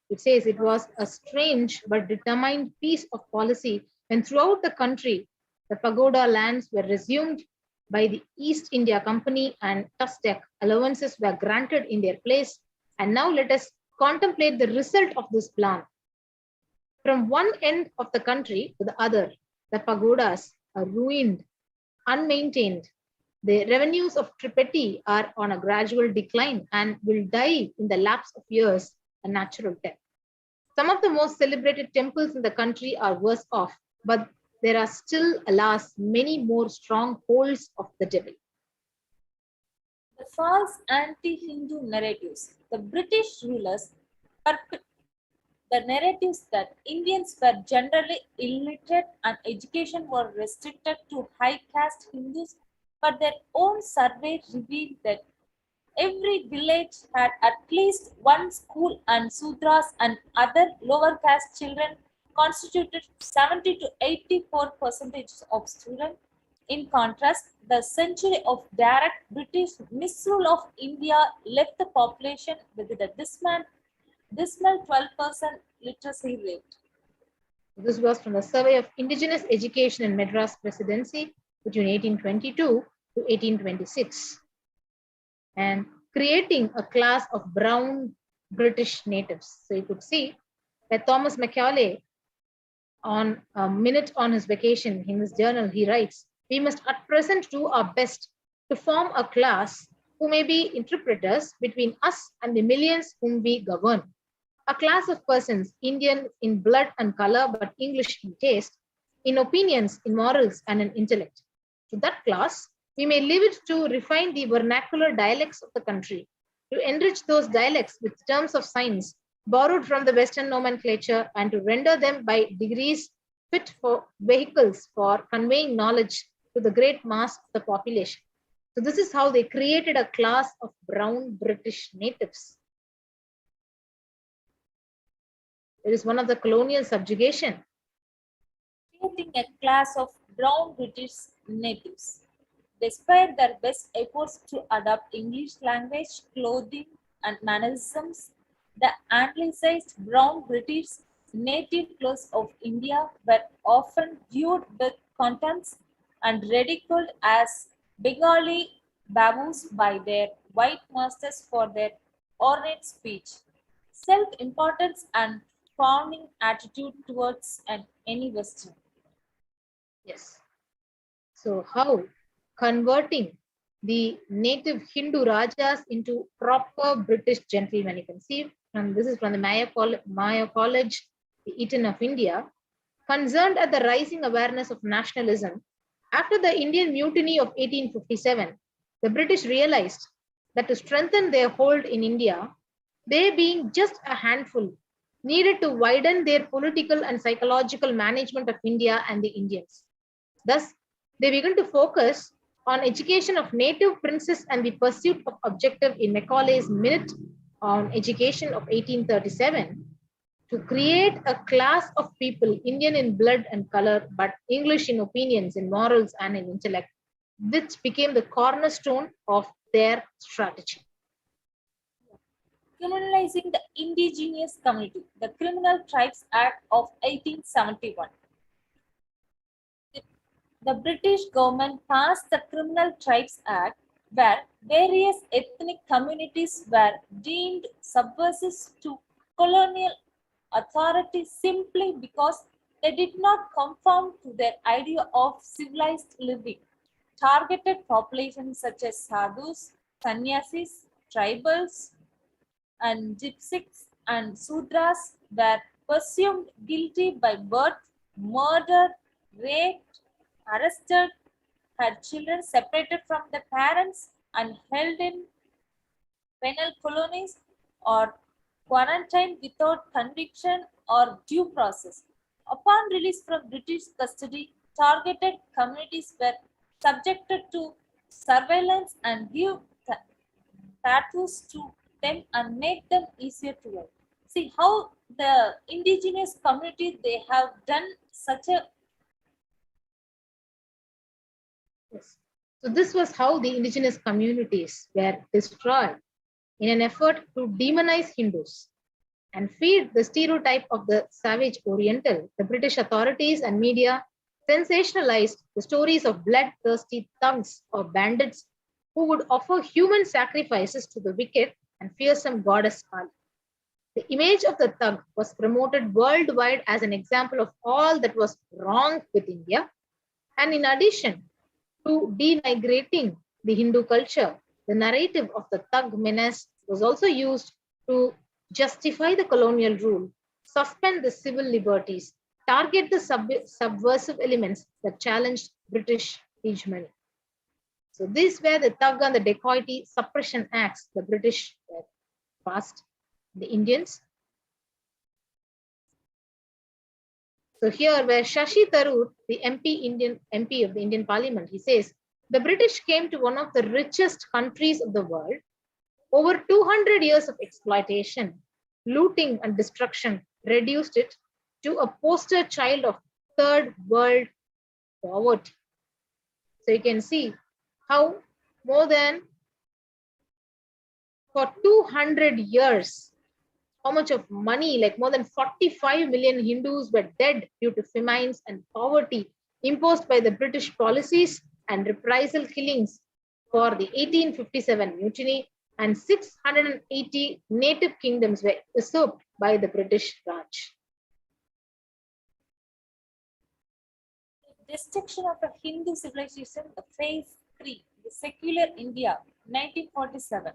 It says it was a strange but determined piece of policy when throughout the country the pagoda lands were resumed by the East India Company and Tustec allowances were granted in their place. And now let us contemplate the result of this plan. From one end of the country to the other, the pagodas are ruined, unmaintained. The revenues of Tripeti are on a gradual decline and will die in the lapse of years a natural death. Some of the most celebrated temples in the country are worse off, but there are still, alas, many more strongholds of the devil. The false anti-Hindu narratives. The British rulers perpetuated the narratives that Indians were generally illiterate and education was restricted to high caste Hindus, but their own survey revealed that every village had at least one school and Sudras and other lower caste children constituted 70 to 84% of students. In contrast, the century of direct British misrule of India left the population with a dismal 12% literacy rate. This was from the Survey of Indigenous Education in Madras Presidency between 1822 to 1826. And creating a class of brown British natives. So you could see that Thomas Macaulay, on a minute on his vacation in his journal, he writes, "We must at present do our best to form a class who may be interpreters between us and the millions whom we govern. A class of persons, Indian in blood and color, but English in taste, in opinions, in morals, and in intellect. To that class, we may leave it to refine the vernacular dialects of the country, to enrich those dialects with terms of science borrowed from the Western nomenclature, and to render them by degrees fit for vehicles for conveying knowledge to the great mass of the population." So this is how they created a class of brown British natives. It is one of the colonial subjugation. Creating a class of brown British natives. Despite their best efforts to adopt English language, clothing, and mannerisms, the anglicized brown British native clothes of India were often viewed with contempt and ridiculed as Bengali baboons by their white masters for their ornate speech, self-importance, and fawning attitude towards any Western. Yes. So how converting the native Hindu Rajas into proper British gentlemen, you can see, and this is from the Maya College, the Eton of India, concerned at the rising awareness of nationalism. After the Indian Mutiny of 1857, the British realized that to strengthen their hold in India, they being just a handful, needed to widen their political and psychological management of India and the Indians. Thus, they began to focus on education of native princes and the pursuit of objective in Macaulay's Minute on Education of 1837 to create a class of people, Indian in blood and color, but English in opinions, in morals, and in intellect, which became the cornerstone of their strategy. Criminalizing the indigenous community, the Criminal Tribes Act of 1871. The British government passed the Criminal Tribes Act, where various ethnic communities were deemed subversive to colonial authority simply because they did not conform to their idea of civilized living. Targeted populations such as sadhus, sannyasis, tribals, and gypsies and sudras were presumed guilty by birth, murdered, raped, arrested, had children separated from their parents, and held in penal colonies or quarantined without conviction or due process. Upon release from British custody, targeted communities were subjected to surveillance and give tattoos to them and make them easier to wear. See how the indigenous community they have done such a Yes. So this was how the indigenous communities were destroyed in an effort to demonize Hindus and feed the stereotype of the savage Oriental. The British authorities and media sensationalized the stories of bloodthirsty thugs or bandits who would offer human sacrifices to the wicked and fearsome goddess Kali. The image of the thug was promoted worldwide as an example of all that was wrong with India. And in addition to denigrating the Hindu culture, the narrative of the thug menace was also used to justify the colonial rule, suspend the civil liberties, target the subversive elements that challenged British hegemony. So these were the thug and the dacoity suppression acts the British passed the Indians. So here where Shashi Tharoor, the MP of the Indian Parliament, he says, the British came to one of the richest countries of the world. Over 200 years of exploitation, looting and destruction reduced it to a poster child of third world poverty. So you can see how more than for 200 years, how much of money, like more than 45 million Hindus were dead due to famines and poverty imposed by the British policies and reprisal killings for the 1857 mutiny, and 680 native kingdoms were usurped by the British Raj. destruction of a Hindu civilization, the phase 3, the secular India, 1947.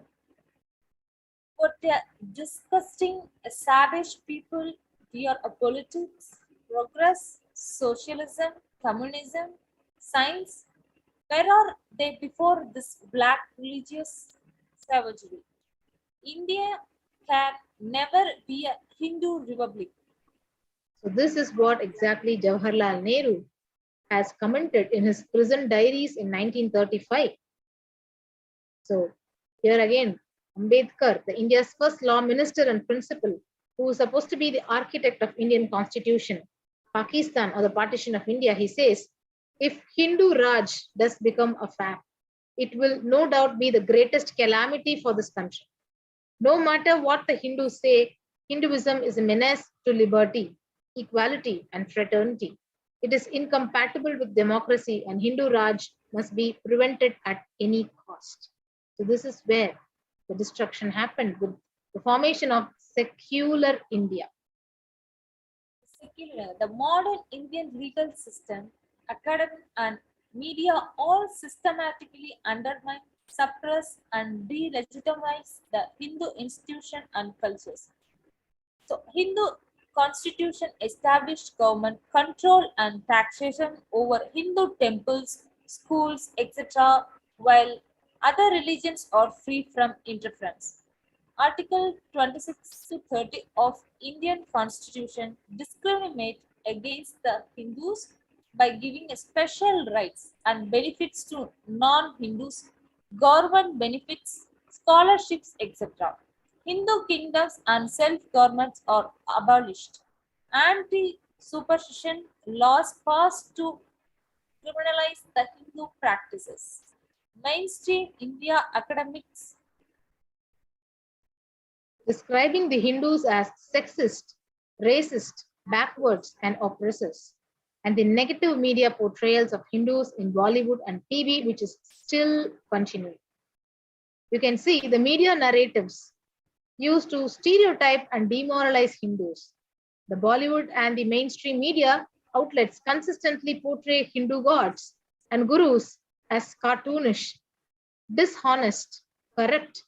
What a disgusting, savage people, we are a politics, progress, socialism, communism, science. Where are they before this black religious savagery? India can never be a Hindu republic. So this is what exactly Jawaharlal Nehru has commented in his prison diaries in 1935. So here again, Ambedkar, the India's first law minister and principal, who is supposed to be the architect of Indian constitution, Pakistan or the partition of India, he says, if Hindu Raj does become a fact, it will no doubt be the greatest calamity for this country. No matter what the Hindus say, Hinduism is a menace to liberty, equality, and fraternity. It is incompatible with democracy, and Hindu Raj must be prevented at any cost. So this is where the destruction happened with the formation of secular India. Secular, the modern Indian legal system, academy, and media all systematically undermine, suppress, and delegitimize the Hindu institution and cultures. So, Hindu constitution established government control and taxation over Hindu temples, schools, etc., while other religions are free from interference. Article 26 to 30 of Indian Constitution discriminate against the Hindus by giving special rights and benefits to non-Hindus, government benefits, scholarships, etc. Hindu kingdoms and self-governments are abolished. Anti-superstition laws passed to criminalize the Hindu practices. Mainstream India academics Describing the Hindus as sexist, racist, backwards, and oppressors, and the negative media portrayals of Hindus in Bollywood and TV, which is still continuing. You can see the media narratives used to stereotype and demoralize Hindus. The Bollywood and the mainstream media outlets consistently portray Hindu gods and gurus as cartoonish, dishonest, corrupt,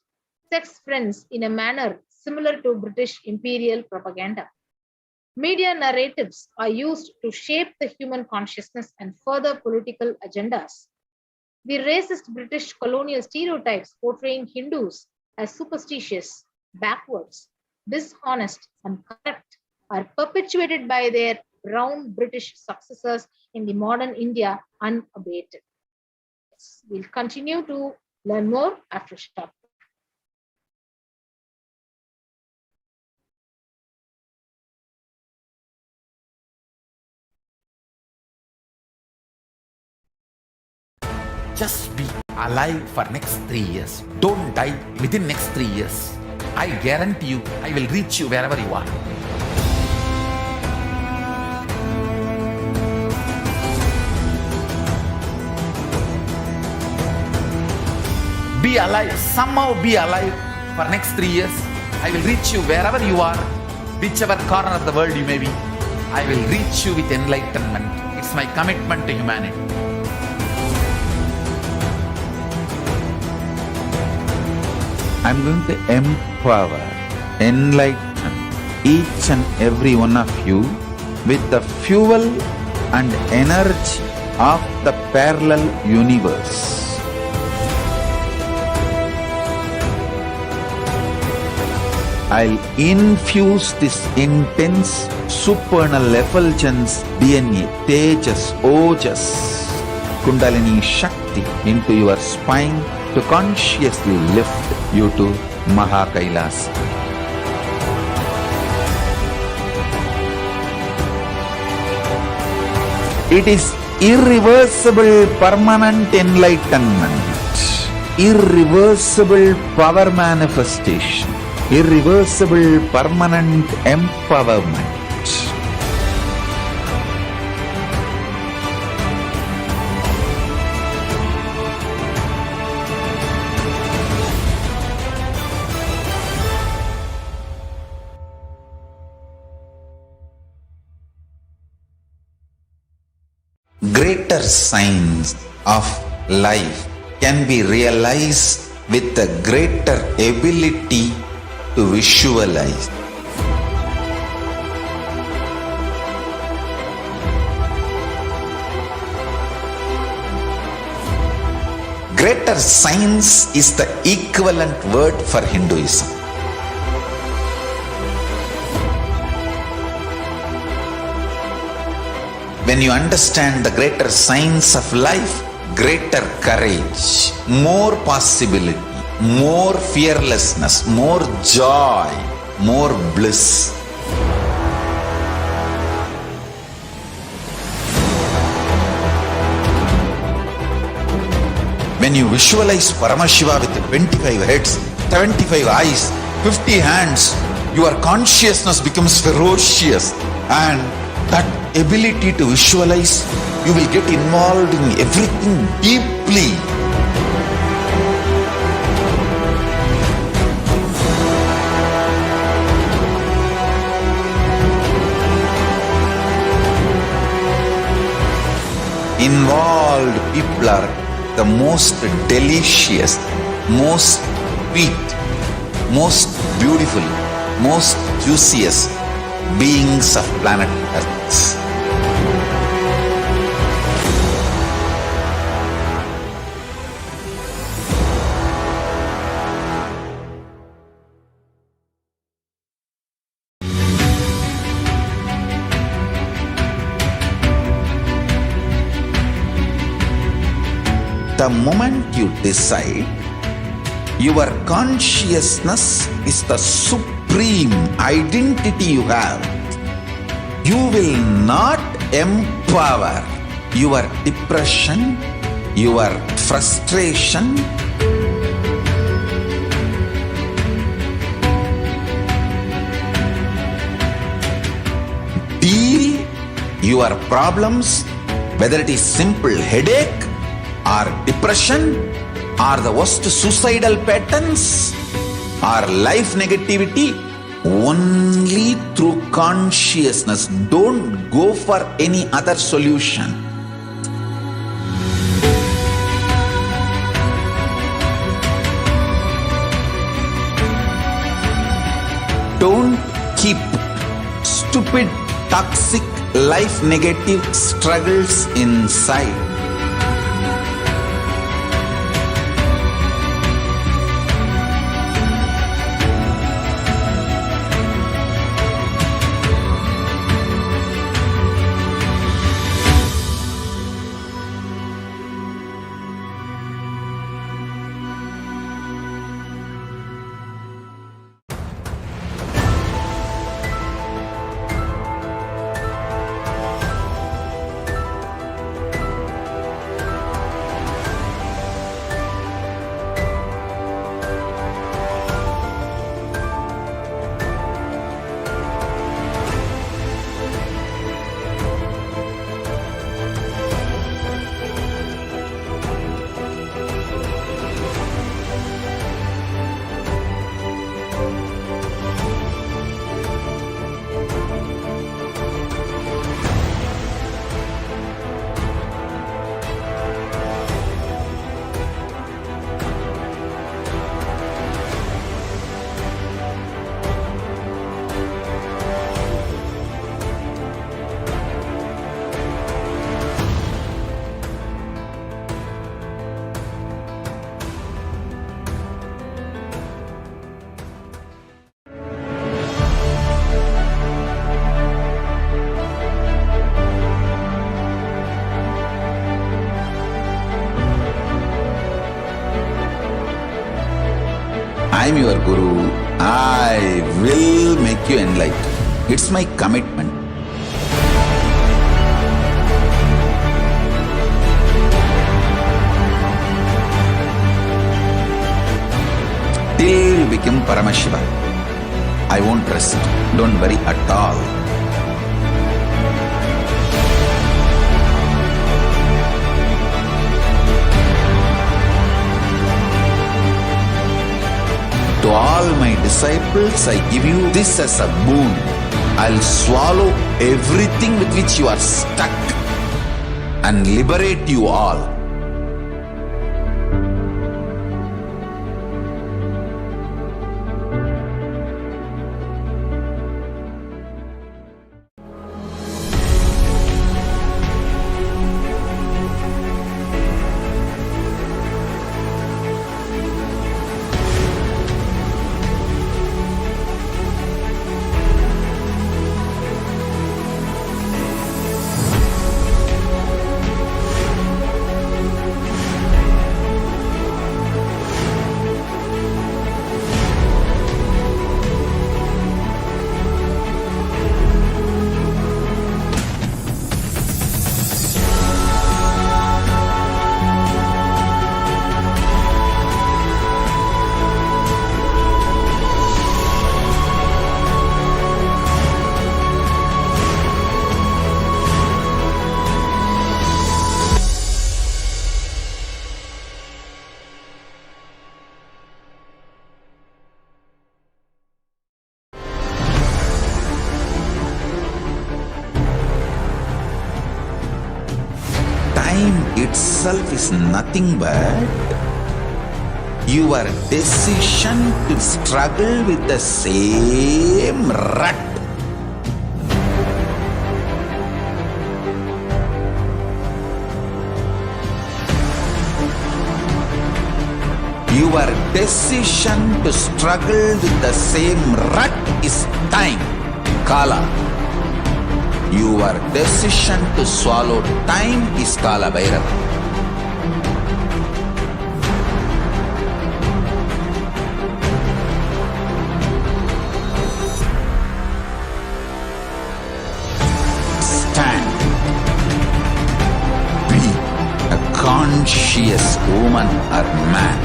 sex friends in a manner similar to British imperial propaganda. Media narratives are used to shape the human consciousness and further political agendas. The racist British colonial stereotypes portraying Hindus as superstitious, backwards, dishonest, and corrupt are perpetuated by their brown British successors in the modern India unabated. We'll continue to learn more after a short break. Just be alive for next 3 years. Don't die within next 3 years. I guarantee you, I will reach you wherever you are. Be alive, somehow be alive for next 3 years. I will reach you wherever you are, whichever corner of the world you may be. I will reach you with enlightenment. It's my commitment to humanity. I'm going to empower, enlighten each and every one of you with the fuel and energy of the parallel universe. I'll infuse this intense supernal effulgence DNA, Tejas, Ojas, Kundalini Shakti into your spine to consciously lift you to KAILASA. It is irreversible permanent enlightenment, irreversible power manifestation, irreversible permanent empowerment. Greater signs of life can be realized with a greater ability to visualize. Greater science is the equivalent word for Hinduism. When you understand the greater science of life, greater courage, more possibility, more fearlessness, more joy, more bliss. When you visualize Paramashiva with 25 heads, 75 eyes, 50 hands, your consciousness becomes ferocious, and that ability to visualize, you will get involved in everything deeply. Involved people are the most delicious, most sweet, most beautiful, most juiciest beings of planet Earth. The moment you decide, your consciousness is the supreme identity you have, you will not empower your depression, your frustration, deal your problems, whether it is simple headache or depression or the worst suicidal patterns or life negativity, only through consciousness. Don't go for any other solution. Don't keep stupid, toxic, life negative struggles inside. Guru, I will make you enlightened. It's my commitment. Till you become Paramashiva, I won't rest. Don't worry at all. To all my disciples, I give you this as a boon. I'll swallow everything with which you are stuck and liberate you all. Time itself is nothing but your decision to struggle with the same rut. Your decision to struggle with the same rut is time, Kala. Your decision to swallow time is Kala Bhairava. Stand. Be a conscious woman or man.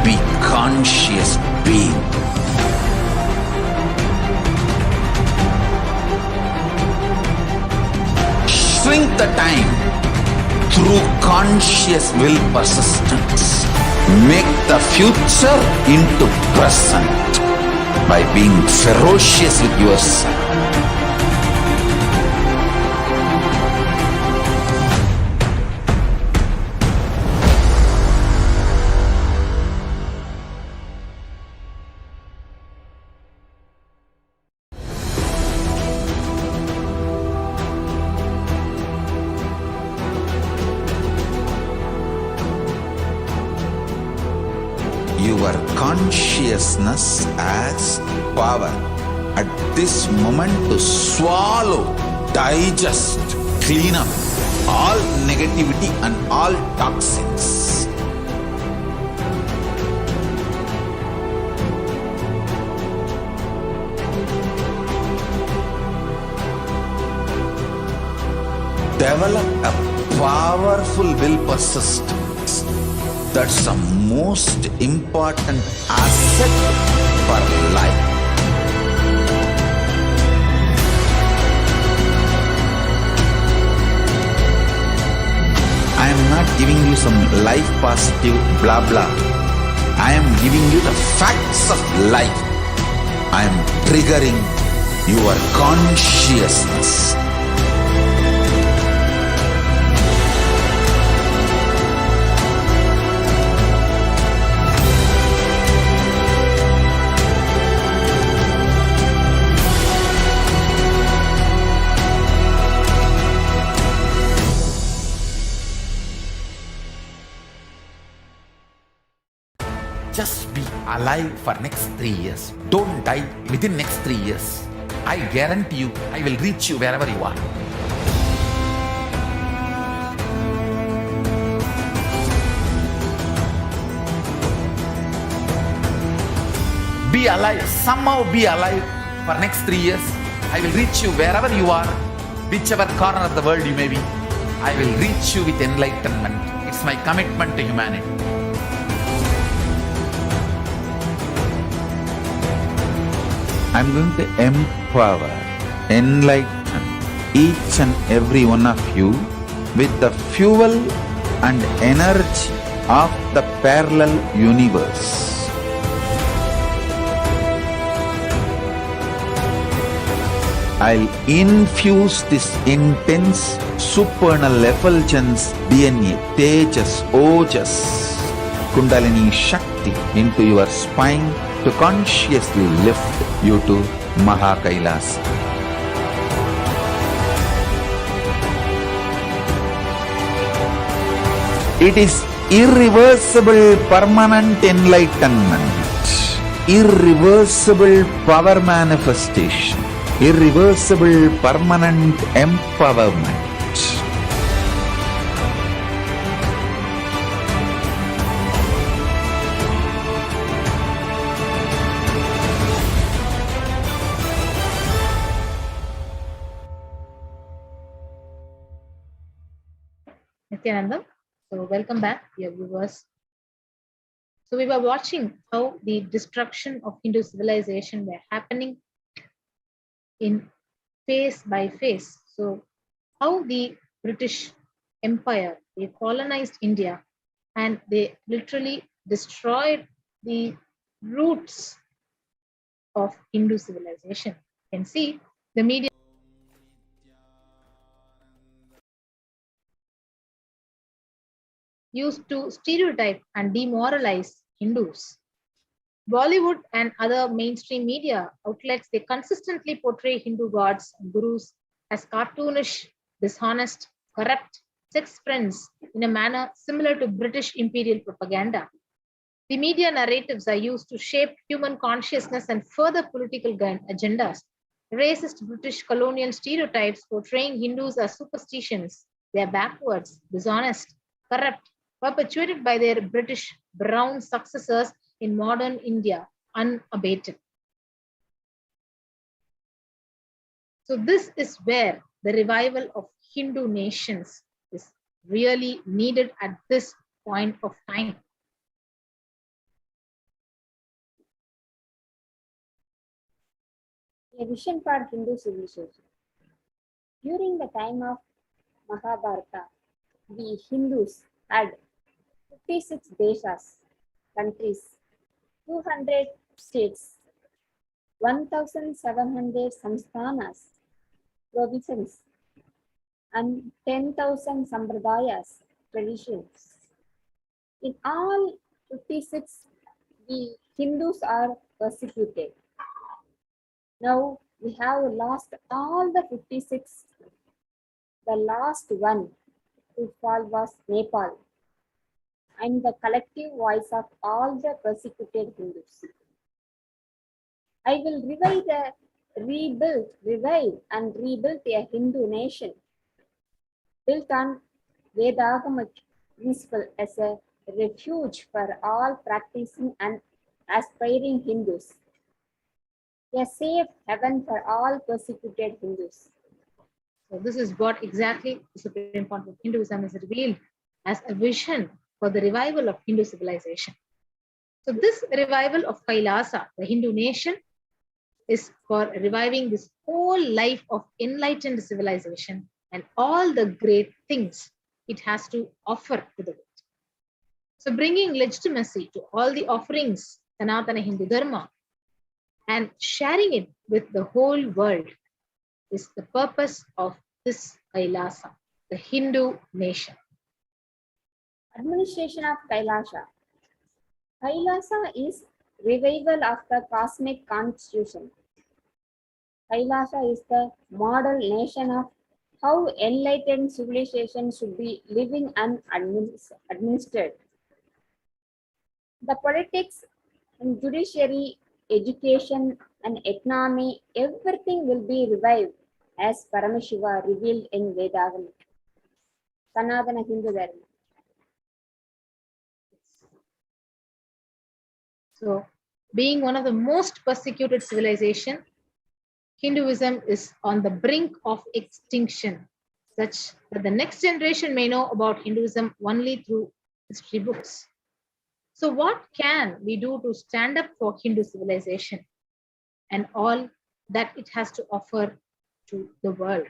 Be conscious being. Shrink the time through conscious will persistence. Make the future into present by being ferocious with yourself. Your consciousness has power at this moment to swallow, digest, clean up all negativity and all toxins. Develop a powerful will persistence. That's the most important asset for life. I am not giving you some life positive blah blah. I am giving you the facts of life. I am triggering your consciousness. Just be alive for next 3 years. Don't die within next 3 years. I guarantee you, I will reach you wherever you are. be alive, somehow be alive for next 3 years. I will reach you wherever you are, whichever corner of the world you may be. I will reach you with enlightenment. It's my commitment to humanity. I'm going to empower, enlighten each and every one of you with the fuel and energy of the parallel universe. I'll infuse this intense supernal effulgence DNA, Tejas, Ojas, Kundalini Shakti into your spine to consciously lift you to KAILASA. It is irreversible permanent enlightenment, irreversible power manifestation, irreversible permanent empowerment. Nithyananda. So welcome back, dear viewers. So we were watching how the destruction of Hindu civilization were happening in phase by phase. So how the British Empire, they colonized India and they literally destroyed the roots of Hindu civilization. You can see the media used to stereotype and demoralize Hindus. Bollywood and other mainstream media outlets, they consistently portray Hindu gods and gurus as cartoonish, dishonest, corrupt sex friends in a manner similar to British imperial propaganda. The media narratives are used to shape human consciousness and further political agendas. Racist British colonial stereotypes portraying Hindus as superstitions, they are backwards, dishonest, corrupt, perpetuated by their British brown successors in modern India, unabated. So this is where the revival of Hindu nations is really needed at this point of time. A vision for Hindu civilization. During the time of Mahabharata, we Hindus had 56 deshas, countries, 200 states, 1,700 samsthanas, provinces, and 10,000 sambradayas, traditions. In all 56, the Hindus are persecuted. Now we have lost all the 56. The last one to fall was Nepal, and the collective voice of all the persecuted Hindus. I will revive and rebuild a Hindu nation built on Vedagamic principle as a refuge for all practicing and aspiring Hindus. A safe heaven for all persecuted Hindus. So this is what exactly the Supreme Court of Hinduism is revealed as a vision for the revival of Hindu civilization. So this revival of KAILASA, the Hindu nation, is for reviving this whole life of enlightened civilization and all the great things it has to offer to the world. So bringing legitimacy to all the offerings, Sanatana Hindu Dharma, and sharing it with the whole world is the purpose of this KAILASA, the Hindu nation. Administration of KAILASA. KAILASA is revival of the cosmic constitution. KAILASA is the model nation of how enlightened civilization should be living and administered. The politics and judiciary, education and economy, everything will be revived as Paramashiva revealed in Vedagamic. Sanatana Hindu Dharma. So Being one of the most persecuted civilization, Hinduism is on the brink of extinction, such that the next generation may know about Hinduism only through history books. So, what can we do to stand up for Hindu civilization and all that it has to offer to the world?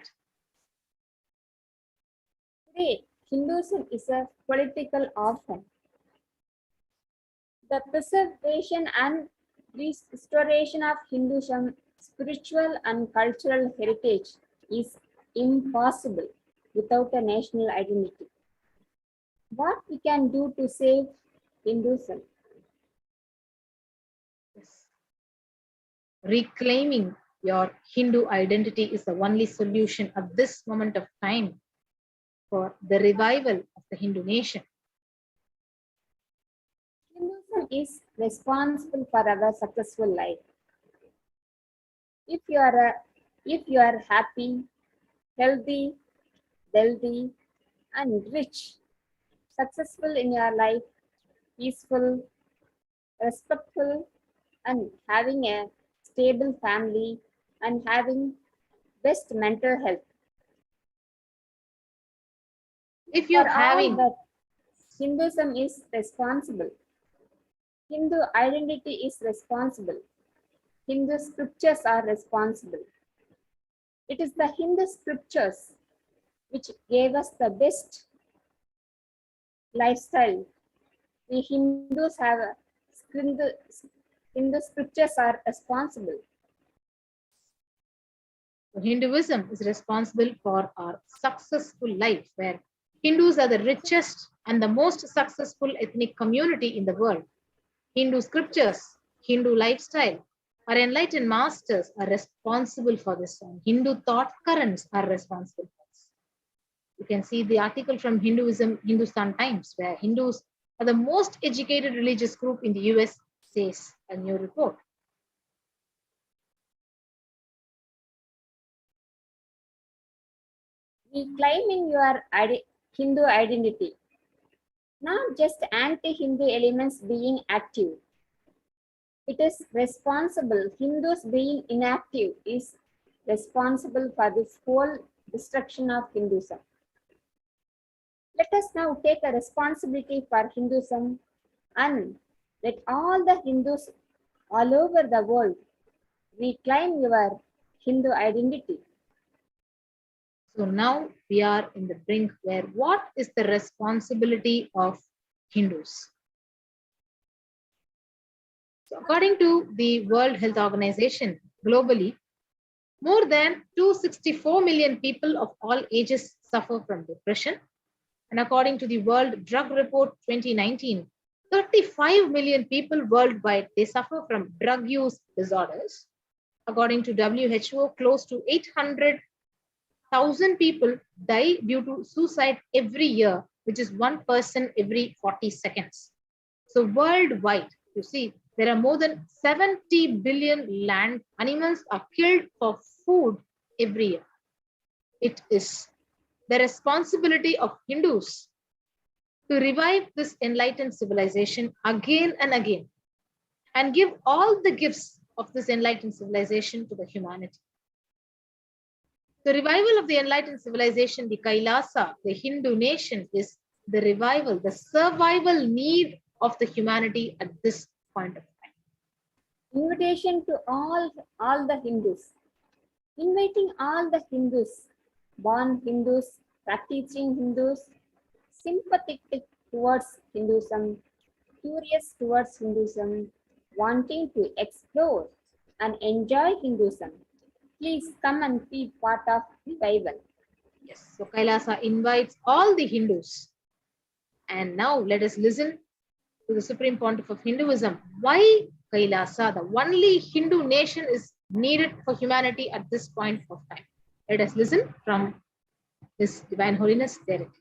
Today, Hinduism is a political orphan. The preservation and restoration of Hinduism spiritual and cultural heritage is impossible without a national identity. What we can do to save Hinduism? Yes. Reclaiming your Hindu identity is the only solution at this moment of time for the revival of the Hindu nation. Hinduism is responsible for our successful life. If you are happy, healthy, wealthy, and rich, successful in your life, peaceful, respectful, and having a stable family and having best mental health. If you're For all having, that, Hinduism is responsible. Hindu identity is responsible. Hindu scriptures are responsible. It is the Hindu scriptures which gave us the best lifestyle. We Hindus have Hindu scriptures are responsible. Hinduism is responsible for our successful life, where Hindus are the richest and the most successful ethnic community in the world. Hindu scriptures, Hindu lifestyle, our enlightened masters are responsible for this, and Hindu thought currents are responsible for this. You can see the article from Hindustan Times, where Hindus are the most educated religious group in the US, says a new report. Reclaiming your Hindu identity, not just anti-Hindu elements being active. It is responsible. Hindus being inactive is responsible for this whole destruction of Hinduism. Let us now take a responsibility for Hinduism and let all the Hindus all over the world reclaim your Hindu identity. So now we are in the brink where what is the responsibility of Hindus? So according to the World Health Organization, globally, more than 264 million people of all ages suffer from depression. And according to the World Drug Report 2019, 35 million people worldwide, they suffer from drug use disorders. According to WHO, close to 800,000 people die due to suicide every year, which is one person every 40 seconds. So worldwide, you see, there are more than 70 billion land animals are killed for food every year. It is the responsibility of Hindus to revive this enlightened civilization again and again and give all the gifts of this enlightened civilization to the humanity. The revival of the enlightened civilization, the KAILASA, the Hindu nation, is the revival, the survival need of the humanity at this point of time. Invitation to all the Hindus. Inviting all the Hindus, born Hindus, practicing Hindus, sympathetic towards Hinduism, curious towards Hinduism, wanting to explore and enjoy Hinduism. Please come and be part of revival. Yes, so KAILASA invites all the Hindus. And now let us listen to the Supreme Pontiff of Hinduism. Why KAILASA, the only Hindu nation, is needed for humanity at this point of time. Let us listen from His Divine Holiness directly.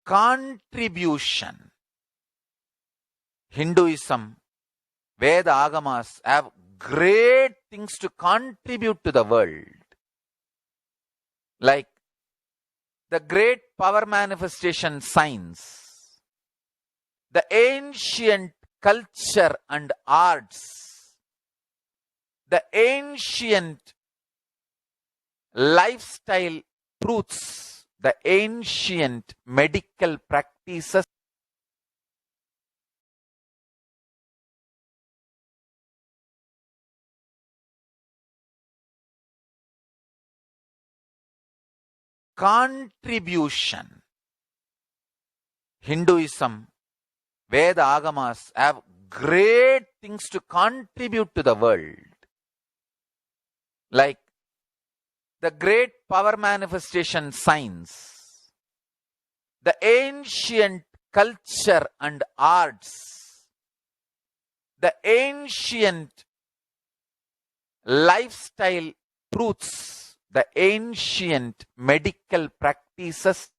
contribution. Hinduism, Veda Agamas have great things to contribute to the world. Like the great power manifestation science, the ancient culture and arts, the ancient lifestyle truths, the ancient medical practices, contribution. Hinduism, Veda Agamas have great things to contribute to the world. Like the great power manifestation science, the ancient culture and arts, the ancient lifestyle truths, the ancient medical practices,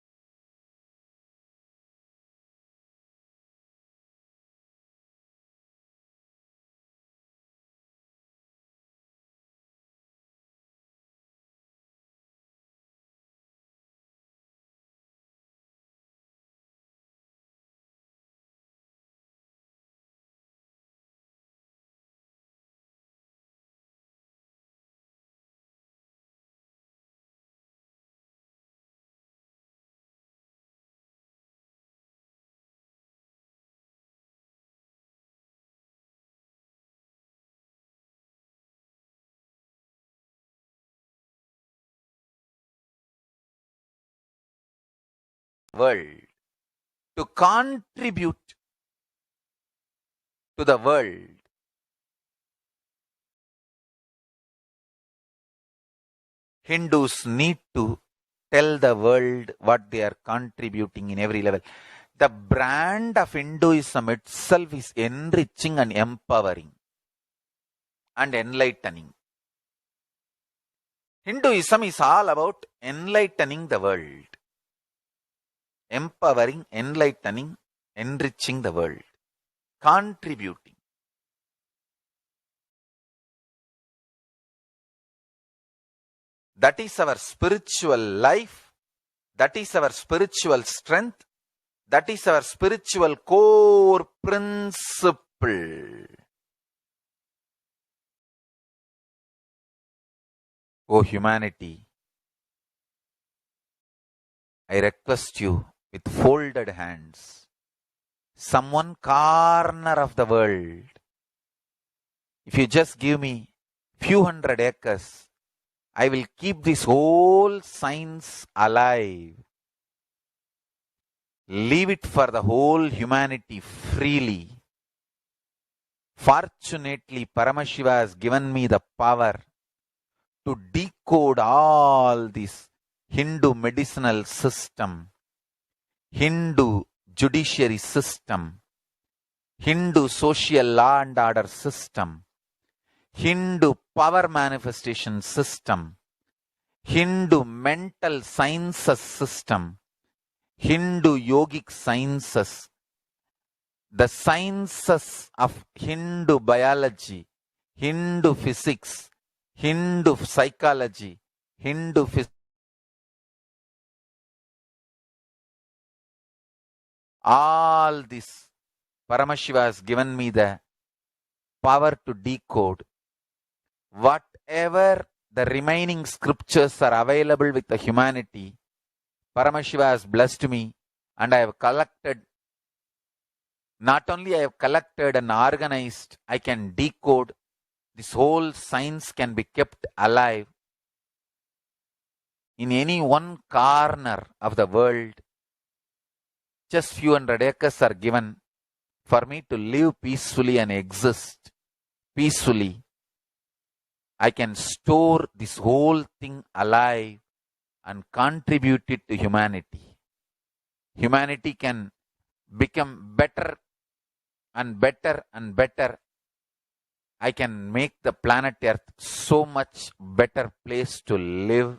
world, to contribute to the world. Hindus need to tell the world what they are contributing in every level. The brand of Hinduism itself is enriching and empowering and enlightening. Hinduism is all about enlightening the world. Empowering, enlightening, enriching the world. Contributing. That is our spiritual life. That is our spiritual strength. That is our spiritual core principle. O humanity, I request you with folded hands, some one corner of the world, if you just give me few hundred acres, I will keep this whole science alive. Leave it for the whole humanity freely. Fortunately, Paramashiva has given me the power to decode all this Hindu medicinal system, Hindu judiciary system, Hindu social law and order system, Hindu power manifestation system, Hindu mental sciences system, Hindu yogic sciences, the sciences of Hindu biology, Hindu physics, Hindu psychology, Hindu all this Paramashiva has given me the power to decode. Whatever the remaining scriptures are available with the humanity, Paramashiva has blessed me, and I have collected, not only I have collected and organized, I can decode. This whole science can be kept alive in any one corner of the world. Just few hundred acres are given for me to live peacefully and exist peacefully. I can store this whole thing alive and contribute it to humanity. Humanity can become better and better and better. I can make the planet Earth so much better place to live.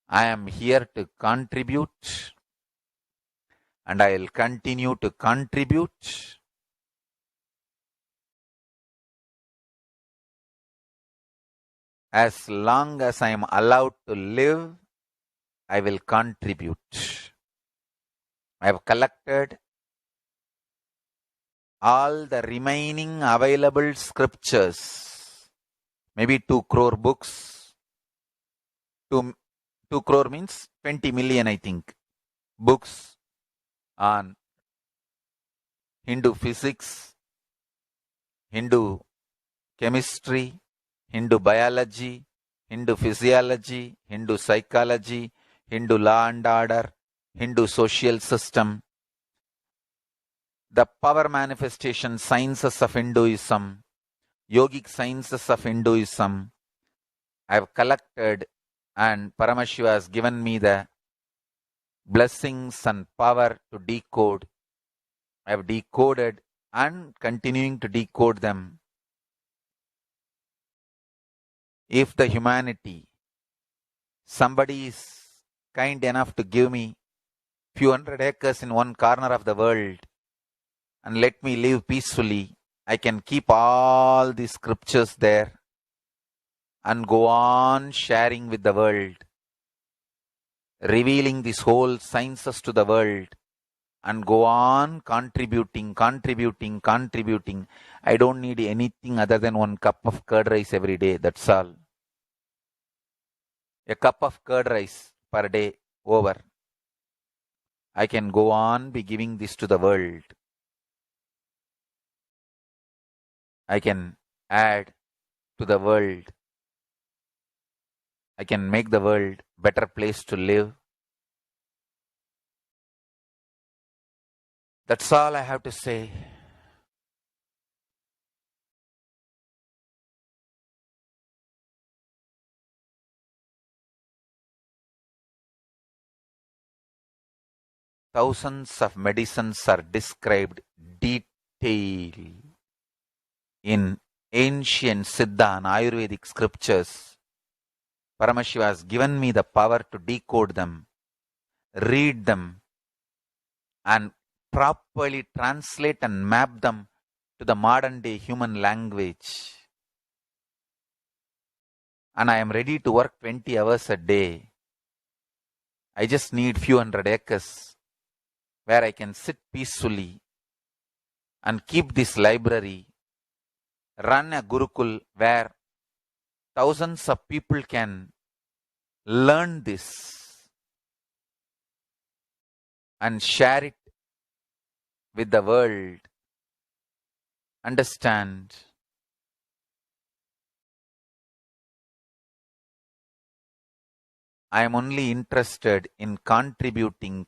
I am here to contribute. and I will continue to contribute as long as I am allowed to live. I will contribute. I have collected all the remaining available scriptures, maybe 2 crore books. 2 crore means 20 million, I think, books on Hindu physics, Hindu chemistry, Hindu biology, Hindu physiology, Hindu psychology, Hindu law and order, Hindu social system, the power manifestation sciences of Hinduism, yogic sciences of Hinduism. I have collected, and Paramashiva has given me the blessings and power to decode. I have decoded and continuing to decode them. If the humanity, somebody is kind enough to give me few hundred acres in one corner of the world and let me live peacefully, I can keep all the scriptures there and go on sharing with the world, revealing these whole sciences to the world, and go on contributing. I don't need anything other than 1 cup of curd rice every day. That's all. A cup of curd rice per day over. I can go on be giving this to the world. I can add to the world. I can make the world a better place to live. That's all I have to say. Thousands of medicines are described detail in ancient Siddha and Ayurvedic scriptures. Paramashiva has given me the power to decode them, read them, and properly translate and map them to the modern day human language. And I am ready to work 20 hours a day. I just need few hundred acres where I can sit peacefully and keep this library, run a Gurukul where thousands of people can learn this and share it with the world. Understand? I am only interested in contributing.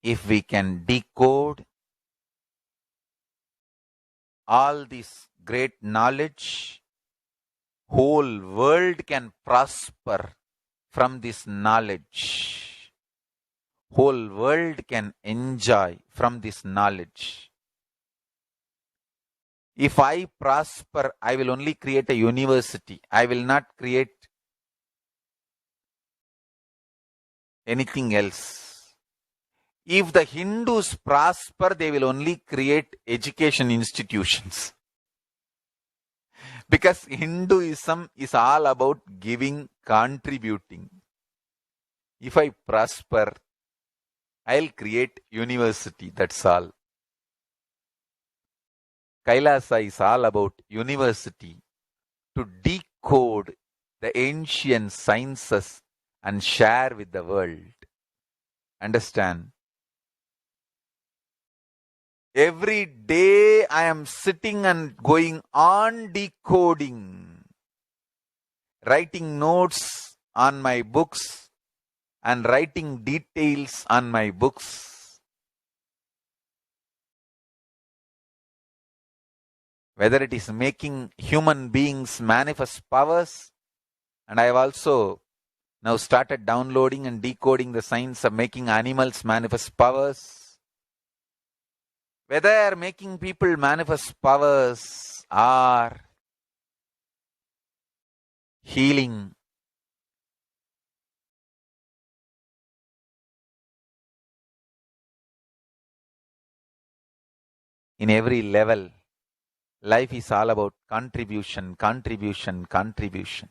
If we can decode all this great knowledge, whole world can prosper from this knowledge. Whole world can enjoy from this knowledge. If I prosper, I will only create a university. I will not create anything else. If the Hindus prosper, they will only create education institutions. Because Hinduism is all about giving, contributing. If I prosper, I'll create university, that's all. KAILASA is all about university, to decode the ancient sciences and share with the world. Understand? Every day I am sitting and going on decoding, writing notes on my books and writing details on my books. Whether it is making human beings manifest powers, and I have also now started downloading and decoding the science of making animals manifest powers. Whether making people manifest powers or healing, in every level, life is all about contribution, contribution, contribution.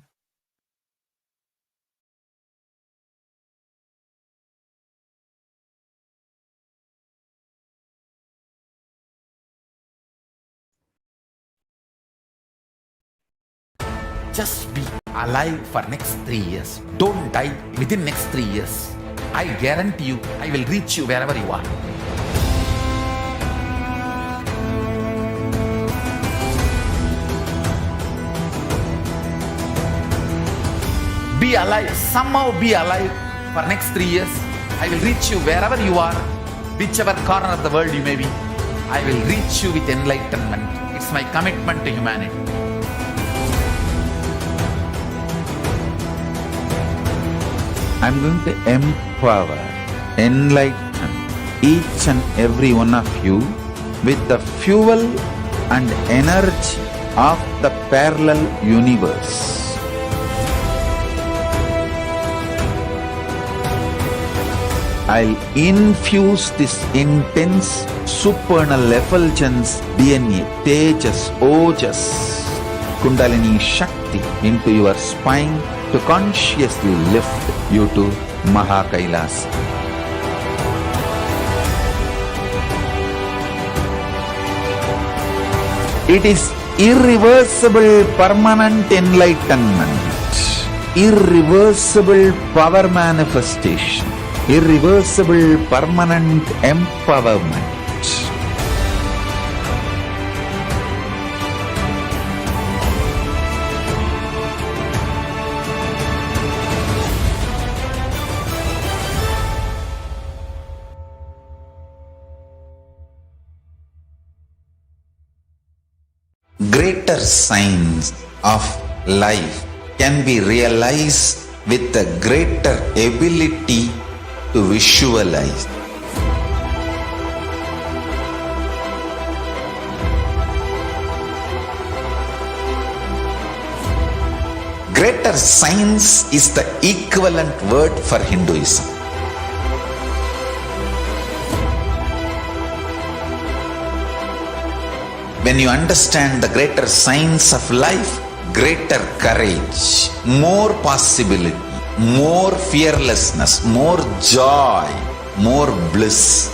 Just be alive for next 3 years. Don't die within next 3 years. I guarantee you, I will reach you wherever you are. Be alive, somehow be alive for next 3 years. I will reach you wherever you are, whichever corner of the world you may be. I will reach you with enlightenment. It's my commitment to humanity. I'm going to empower, enlighten each and every one of you with the fuel and energy of the parallel universe. I'll infuse this intense supernal effulgence DNA, Tejas, Ojas, Kundalini Shakti into your spine to consciously lift you to KAILASA. It is irreversible permanent enlightenment, irreversible power manifestation, irreversible permanent empowerment. Greater signs of life can be realized with a greater ability to visualize. Greater science is the equivalent word for Hinduism. When you understand the greater science of life, greater courage, more possibility, more fearlessness, more joy, more bliss.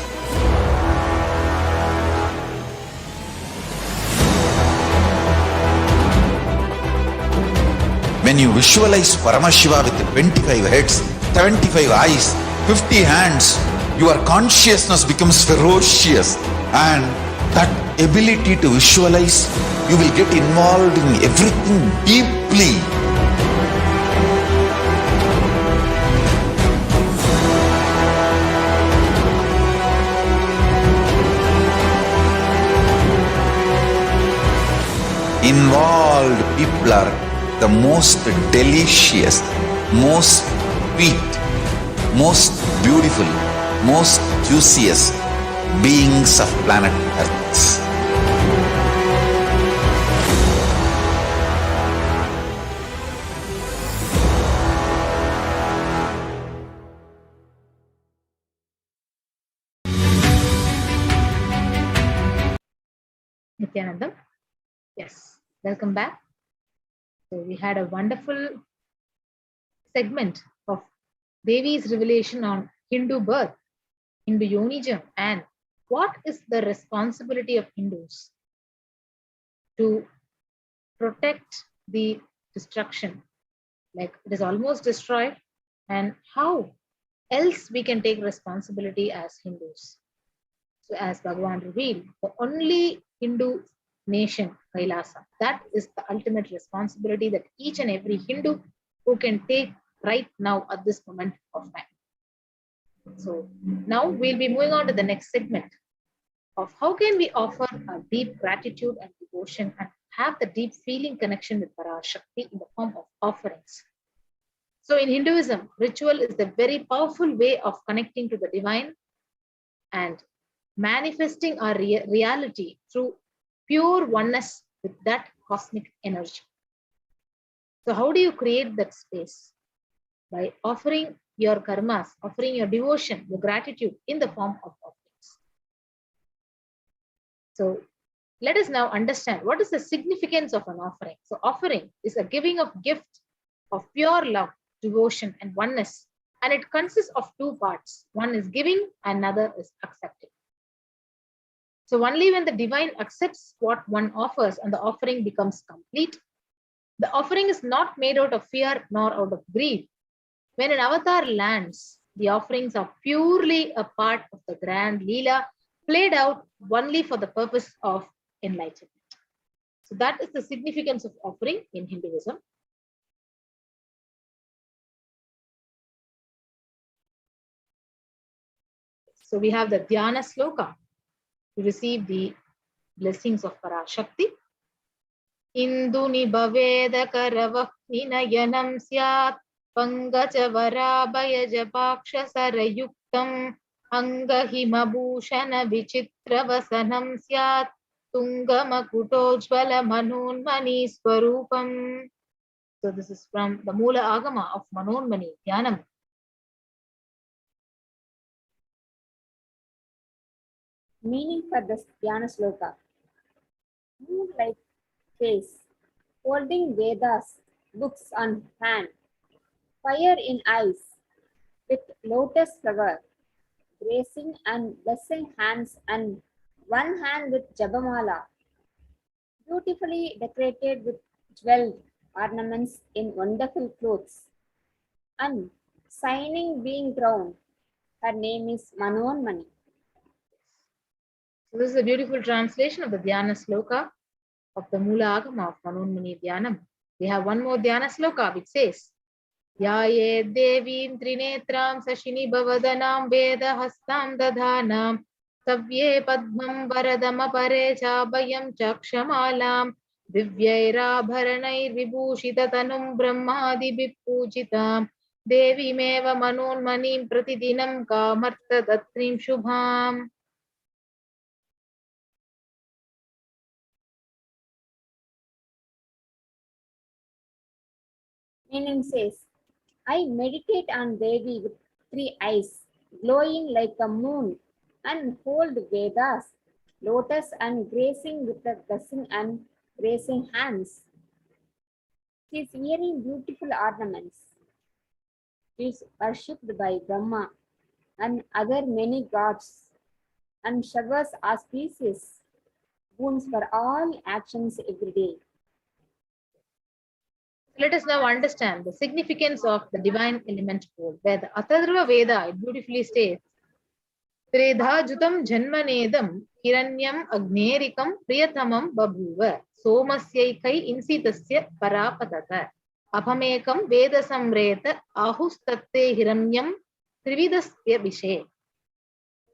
When you visualize Paramashiva with 25 heads, 75 eyes, 50 hands, your consciousness becomes ferocious, and that ability to visualize, you will get involved in everything deeply. Involved people are the most delicious, most sweet, most beautiful, most juiciest beings of planet Earth. Nithyanandam. Yes, welcome back. So we had a wonderful segment of Devi's revelation on Hindu birth, Hindu Yonism, and what is the responsibility of Hindus to protect the destruction, like it is almost destroyed, and how else we can take responsibility as Hindus. So as Bhagavan revealed, the only Hindu nation, KAILASA, that is the ultimate responsibility that each and every Hindu who can take right now at this moment of time. So now we'll be moving on to the next segment of how can we offer a deep gratitude and devotion and have the deep feeling connection with Parashakti in the form of offerings. So in Hinduism, ritual is a very powerful way of connecting to the divine and manifesting our reality through pure oneness with that cosmic energy. So how do you create that space? By offering your karmas, offering your devotion, your gratitude in the form of offerings. So let us now understand what is the significance of an offering. So offering is a giving of gift of pure love, devotion, and oneness. And it consists of two parts. One is giving, another is accepting. So only when the divine accepts what one offers and the offering becomes complete. The offering is not made out of fear nor out of greed. When an avatar lands, the offerings are purely a part of the grand Leela played out only for the purpose of enlightenment. So that is the significance of offering in Hinduism. So we have the Dhyana Sloka to receive the blessings of Parashakti. Induni bhaveda karavakni nayanam syat pangaja varabhaya japaksha sarayuktam angahima bhushana vichitra vasanam syat tungamakutojvala manonmani swarupam. So this is from the Mula Agama of Manonmani Dhyanam. Meaning for the Dhyana Sloka. Moon-like face, holding Vedas, books on hand, fire in eyes, with lotus flower, gracing and blessing hands and one hand with Jabamala, beautifully decorated with jeweled ornaments in wonderful clothes, and shining being crowned. Her name is Manonmani. So this is a beautiful translation of the Dhyana Sloka of the Mula Agama of Manonmani Dhyanam. We have one more Dhyana Sloka which says, Yaye Devim Trinetram Sashini Bhavadanam Veda Hastam Dadhanam Savye Padmam Varadama Pare Chabayam Chakshamalam Divyaira Bharanair Vibhushita Tanum Brahmadi Vipujitam Devi Meva Manonmanim Pratidinam Kamarta Datrim Shubham. Meaning says, I meditate on Devi with three eyes, glowing like a moon, and hold Vedas, lotus, and gracing with the blessing and gracing hands. She is wearing beautiful ornaments. She is worshipped by Brahma and other many gods, and showers auspicious boons for all actions every day. Let us now understand the significance of the divine element gold, where the Atharva Veda it beautifully states, Tredha Jutam Janmanedam Hiranyam Agnerikam Priyatamam Babhuva Somasyaikai Insitasya Parapadata Apamekam Veda Samreta Ahustatte Hiranyam Trividasya Vishe.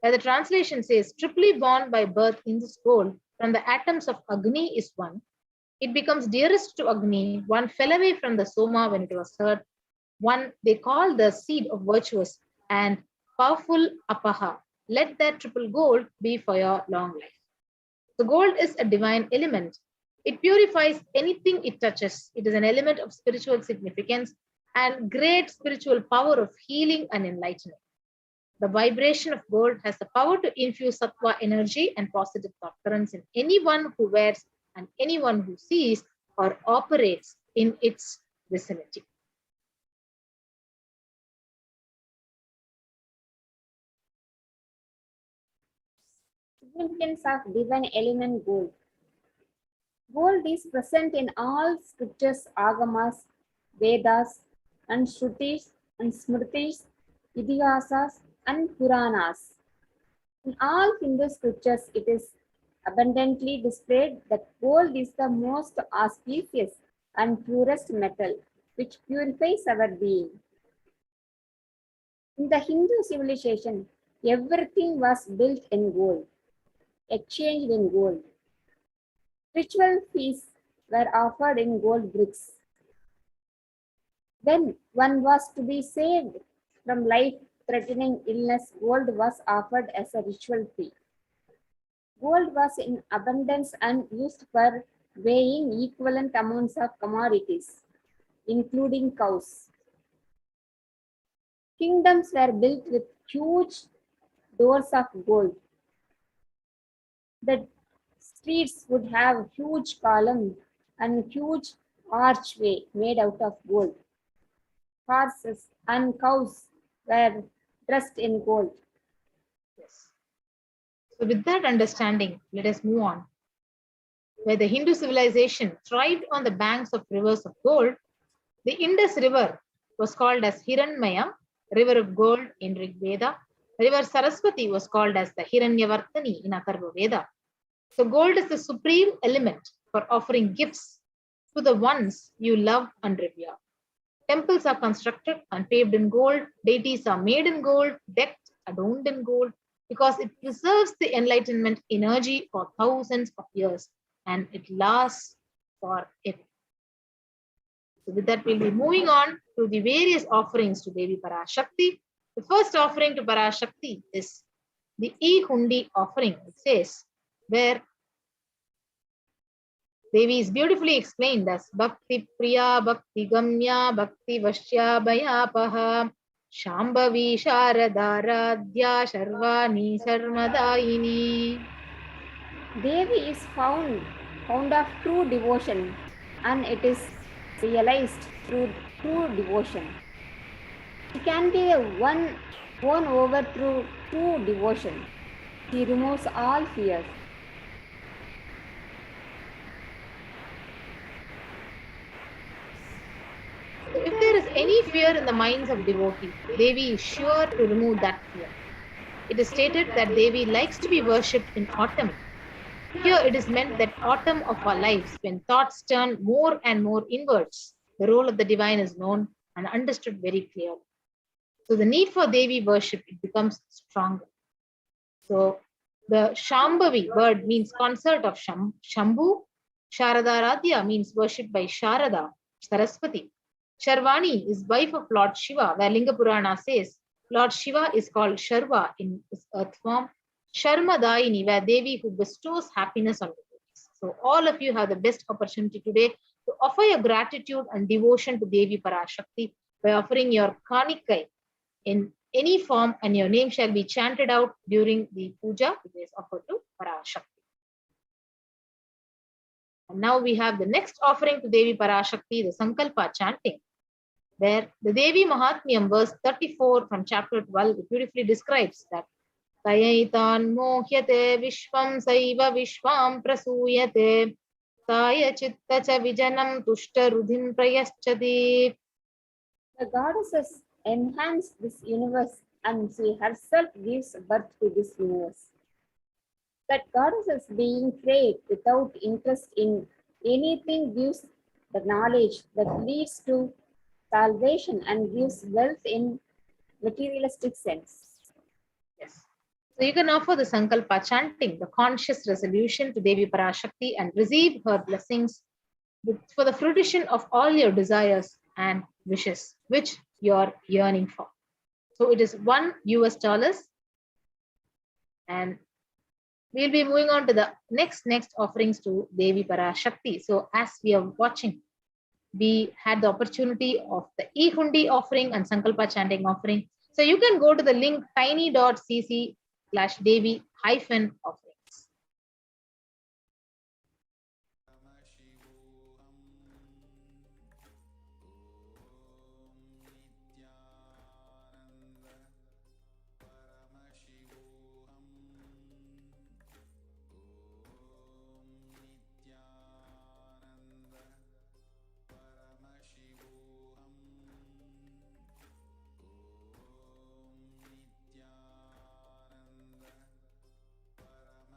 Where the translation says, triply born by birth in this gold, from the atoms of Agni is one. It becomes dearest to Agni. One fell away from the Soma when it was heard. One they call the seed of virtuous and powerful Apaha. Let that triple gold be for your long life. The gold is a divine element. It purifies anything it touches. It is an element of spiritual significance and great spiritual power of healing and enlightenment. The vibration of gold has the power to infuse sattva energy and positive thought currents in anyone who wears and anyone who sees or operates in its vicinity. Significance of divine element gold. Gold is present in all scriptures, agamas, Vedas, and Shrutis, and Smritis, Idihasas, and Puranas. In all Hindu scriptures, it is abundantly displayed that gold is the most auspicious and purest metal which purifies our being. In the Hindu civilization, everything was built in gold, exchanged in gold. Ritual feasts were offered in gold bricks. When one was to be saved from life-threatening illness, gold was offered as a ritual fee. Gold was in abundance and used for weighing equivalent amounts of commodities, including cows. Kingdoms were built with huge doors of gold. The streets would have huge columns and huge archway made out of gold. Horses and cows were dressed in gold. Yes. So with that understanding, let us move on. Where the Hindu civilization thrived on the banks of rivers of gold, the Indus River was called as Hiranmaya, river of gold in Rig Veda. River Saraswati was called as the Hiranyavartani in Atharva Veda. So gold is the supreme element for offering gifts to the ones you love and revere. Temples are constructed and paved in gold. Deities are made in gold, decked, adorned in gold, because it preserves the enlightenment energy for thousands of years and it lasts forever. So with that, we'll be moving on to the various offerings to Devi Parashakti. The first offering to Parashakti is the E-Hundi offering, it says, where Devi is beautifully explained as Bhakti Priya, Bhakti Gamya, Bhakti Vashya Bhayapaha, Shambhavi Sharadaradhya Sharvani Sarmadayini. Devi is found of true devotion, and it is realized through true devotion. She can be won over through true devotion. She removes all fears. If there is any fear in the minds of devotees, Devi is sure to remove that fear. It is stated that Devi likes to be worshipped in autumn. Here it is meant that autumn of our lives, when thoughts turn more and more inwards, the role of the divine is known and understood very clearly. So the need for Devi worship, it becomes stronger. So the Shambhavi word means consort of Shambhu. Sharadaradhya means worship by Sharada, Saraswati. Sharvani is wife of Lord Shiva, where Linga Purana says Lord Shiva is called Sharva in his earth form. Sharmadayini, where Devi who bestows happiness on devotees. So all of you have the best opportunity today to offer your gratitude and devotion to Devi Parashakti by offering your Kanikai in any form, and your name shall be chanted out during the puja which is offered to Parashakti. And now we have the next offering to Devi Parashakti, the Sankalpa chanting, where the Devi Mahatmyam verse 34 from chapter 12 it beautifully describes that Tayaitan mohyate vishvam saiva vishvam prasuyate Taya chitta cha vijanam tushta rudhim prayaschati. The goddesses enhance this universe, and she herself gives birth to this universe. That goddesses being prayed without interest in anything gives the knowledge that leads to salvation and gives wealth in materialistic sense. Yes. So you can offer the Sankalpa chanting, the conscious resolution to Devi Parashakti and receive her blessings for the fruition of all your desires and wishes, which you're yearning for. So it is $1 and we'll be moving on to the next offerings to Devi Parashakti. So as we are watching, we had the opportunity of the E-Hundi offering and Sankalpa chanting offering. So you can go to the link tiny.cc/Devi-offerings. Nithyananda Paramashivoham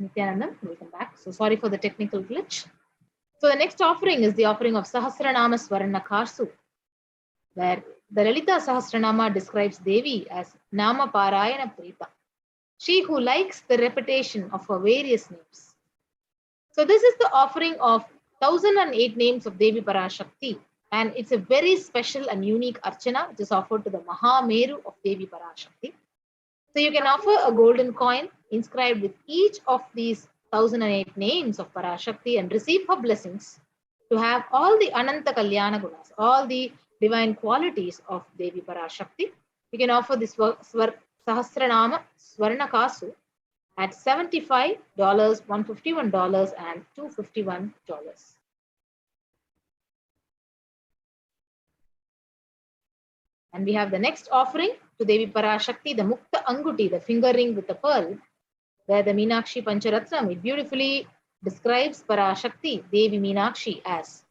Nithyanandam. Welcome back. So sorry for the technical glitch. So the next offering is the offering of Sahasranama Swarna Karsu, where the Lalita Sahasranama describes Devi as Nama Parayana Prita, she who likes the repetition of her various names. So this is the offering of 1008 names of Devi Parashakti, and it's a very special and unique archana which is offered to the Mahameru of Devi Parashakti. So you can offer a golden coin inscribed with each of these 1008 names of Parashakti and receive her blessings to have all the Ananta Kalyana Gunas, all the divine qualities of Devi Parashakti. You can offer this Sahasranama Swarna Kasu at $75, $151, and $251. And we have the next offering to Devi Parashakti, the Mukta Anguti, the finger ring with the pearl, where the Meenakshi Pancharatnam, it beautifully describes Parashakti, Devi Meenakshi, as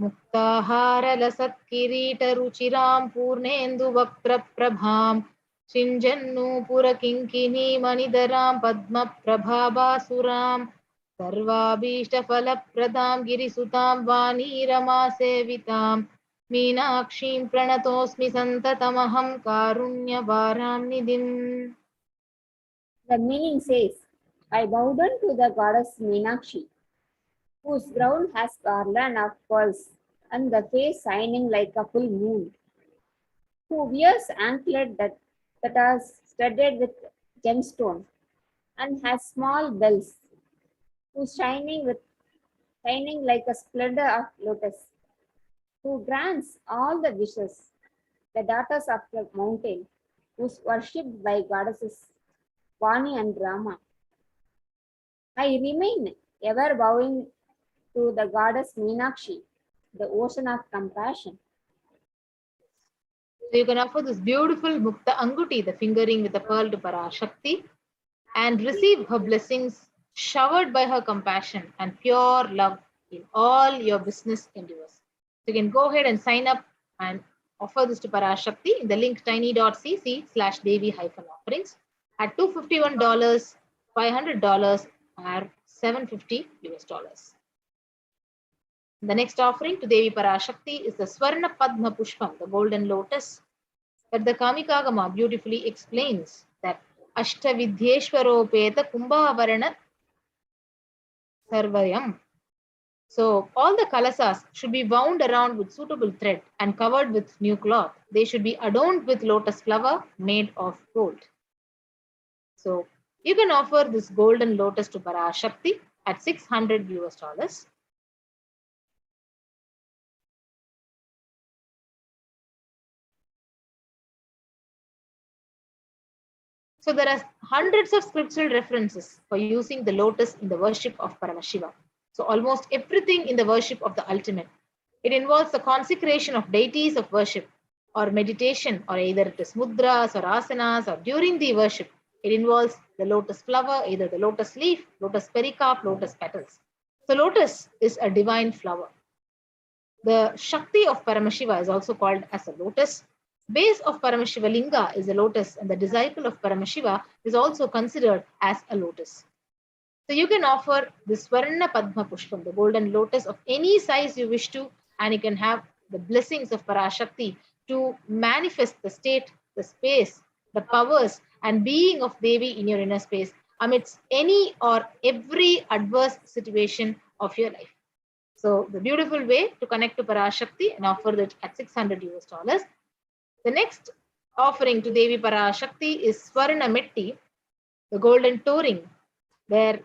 Muktahara Lasat Kirita Ruchiram Purnendu Vaktra Prabham Shinjannu Pura Kinkini Manidaram Padma Prabhaba Suram Sarvabhishta Phala Pradam Girisutam Vani Rama Sevitam Meenakshim Pranatosmi Santatamaham Karunya Varam Nidhim. The meaning says, I bow down to the goddess Meenakshi, whose crown has garland of pearls and the face shining like a full moon, who wears anklet that are studded with gemstone and has small bells, who's shining like a splendor of lotus, who grants all the wishes, the daughters of the mountain, who's worshipped by goddesses Vani and Rama. I remain ever bowing to the goddess Meenakshi, the ocean of compassion. So you can offer this beautiful Mukta Anguti, the fingering with the pearl, to Parashakti, and receive her blessings showered by her compassion and pure love in all your business endeavors. So you can go ahead and sign up and offer this to Parashakti in the link tiny.cc/Devi-offerings at $251, $500, or $750. The next offering to Devi Parashakti is the Swarna Padma Pushpam, the golden lotus, that the Kamikagama beautifully explains that Ashtavidhyeshwaropeta Kumbhavarana Sarvayam. So all the kalasas should be wound around with suitable thread and covered with new cloth. They should be adorned with lotus flower made of gold. So you can offer this golden lotus to Parashakti at $600. So there are hundreds of scriptural references for using the lotus in the worship of Paramashiva. So almost everything in the worship of the ultimate. It involves the consecration of deities of worship or meditation, or either it is mudras or asanas, or during the worship, it involves the lotus flower, either the lotus leaf, lotus pericarp, lotus petals. So lotus is a divine flower. The Shakti of Paramashiva is also called as a lotus. Base of Paramashiva Linga is a lotus, and the disciple of Paramashiva is also considered as a lotus. So you can offer the Swarna Padma Pushpam, the golden lotus of any size you wish to, and you can have the blessings of Parashakti to manifest the state, the space, the powers, and being of Devi in your inner space amidst any or every adverse situation of your life. So the beautiful way to connect to Parashakti and offer it at $600. The next offering to Devi Parashakti is Swarna Metti, the golden touring, where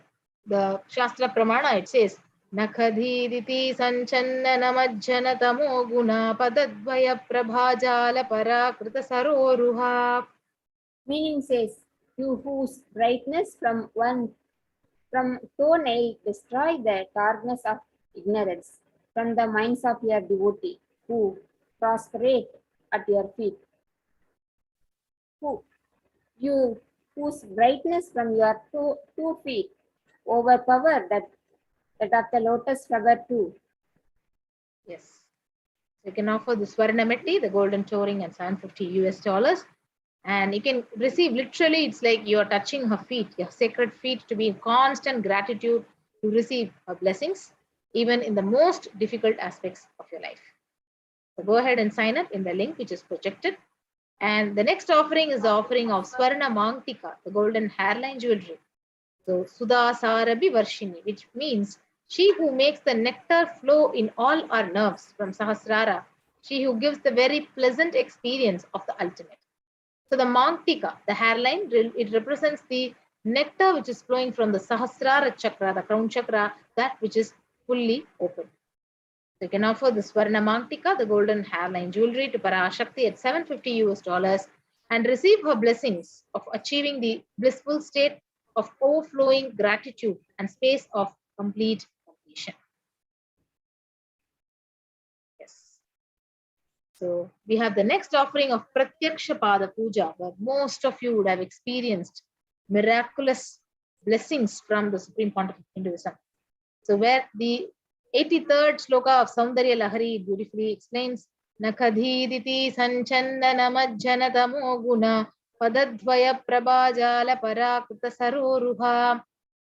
the Shastra Pramana, it says, Nakhadhiditi Sanchanna Namajjana Tamo Guna Padadvaya Prabhajala Parakrita Saroruha. Meaning says, you whose brightness from toenail destroy the darkness of ignorance from the minds of your devotee, who prostrate at your feet. Whose brightness from your two feet overpower that of the lotus flower too. Yes. You can offer the Swarna Metti, the golden touring, at $750. And you can receive, literally, it's like you're touching her feet, your sacred feet, to be in constant gratitude to receive her blessings, even in the most difficult aspects of your life. So go ahead and sign up in the link which is projected. And the next offering is the offering of Swarna Mangtika, the golden hairline jewelry. So Sudha Sarabi Varshini, which means she who makes the nectar flow in all our nerves from Sahasrara, she who gives the very pleasant experience of the ultimate. So the Mangtika, the hairline, it represents the nectar which is flowing from the Sahasrara chakra, the crown chakra, that which is fully open. So you can offer the Swarna Mangtika, the golden hairline jewelry, to Parashakti at $750 and receive her blessings of achieving the blissful state of overflowing gratitude and space of complete completion. Yes. So we have the next offering of Pratyaksha Pada Puja, where most of you would have experienced miraculous blessings from the Supreme Pontiff of Hinduism. So where the 83rd sloka of Saundarya Lahari beautifully explains, Nakadhiditi Sanchandana Majjanatamo Guna Padadvaya Prabhajala Parakuta Saroruha.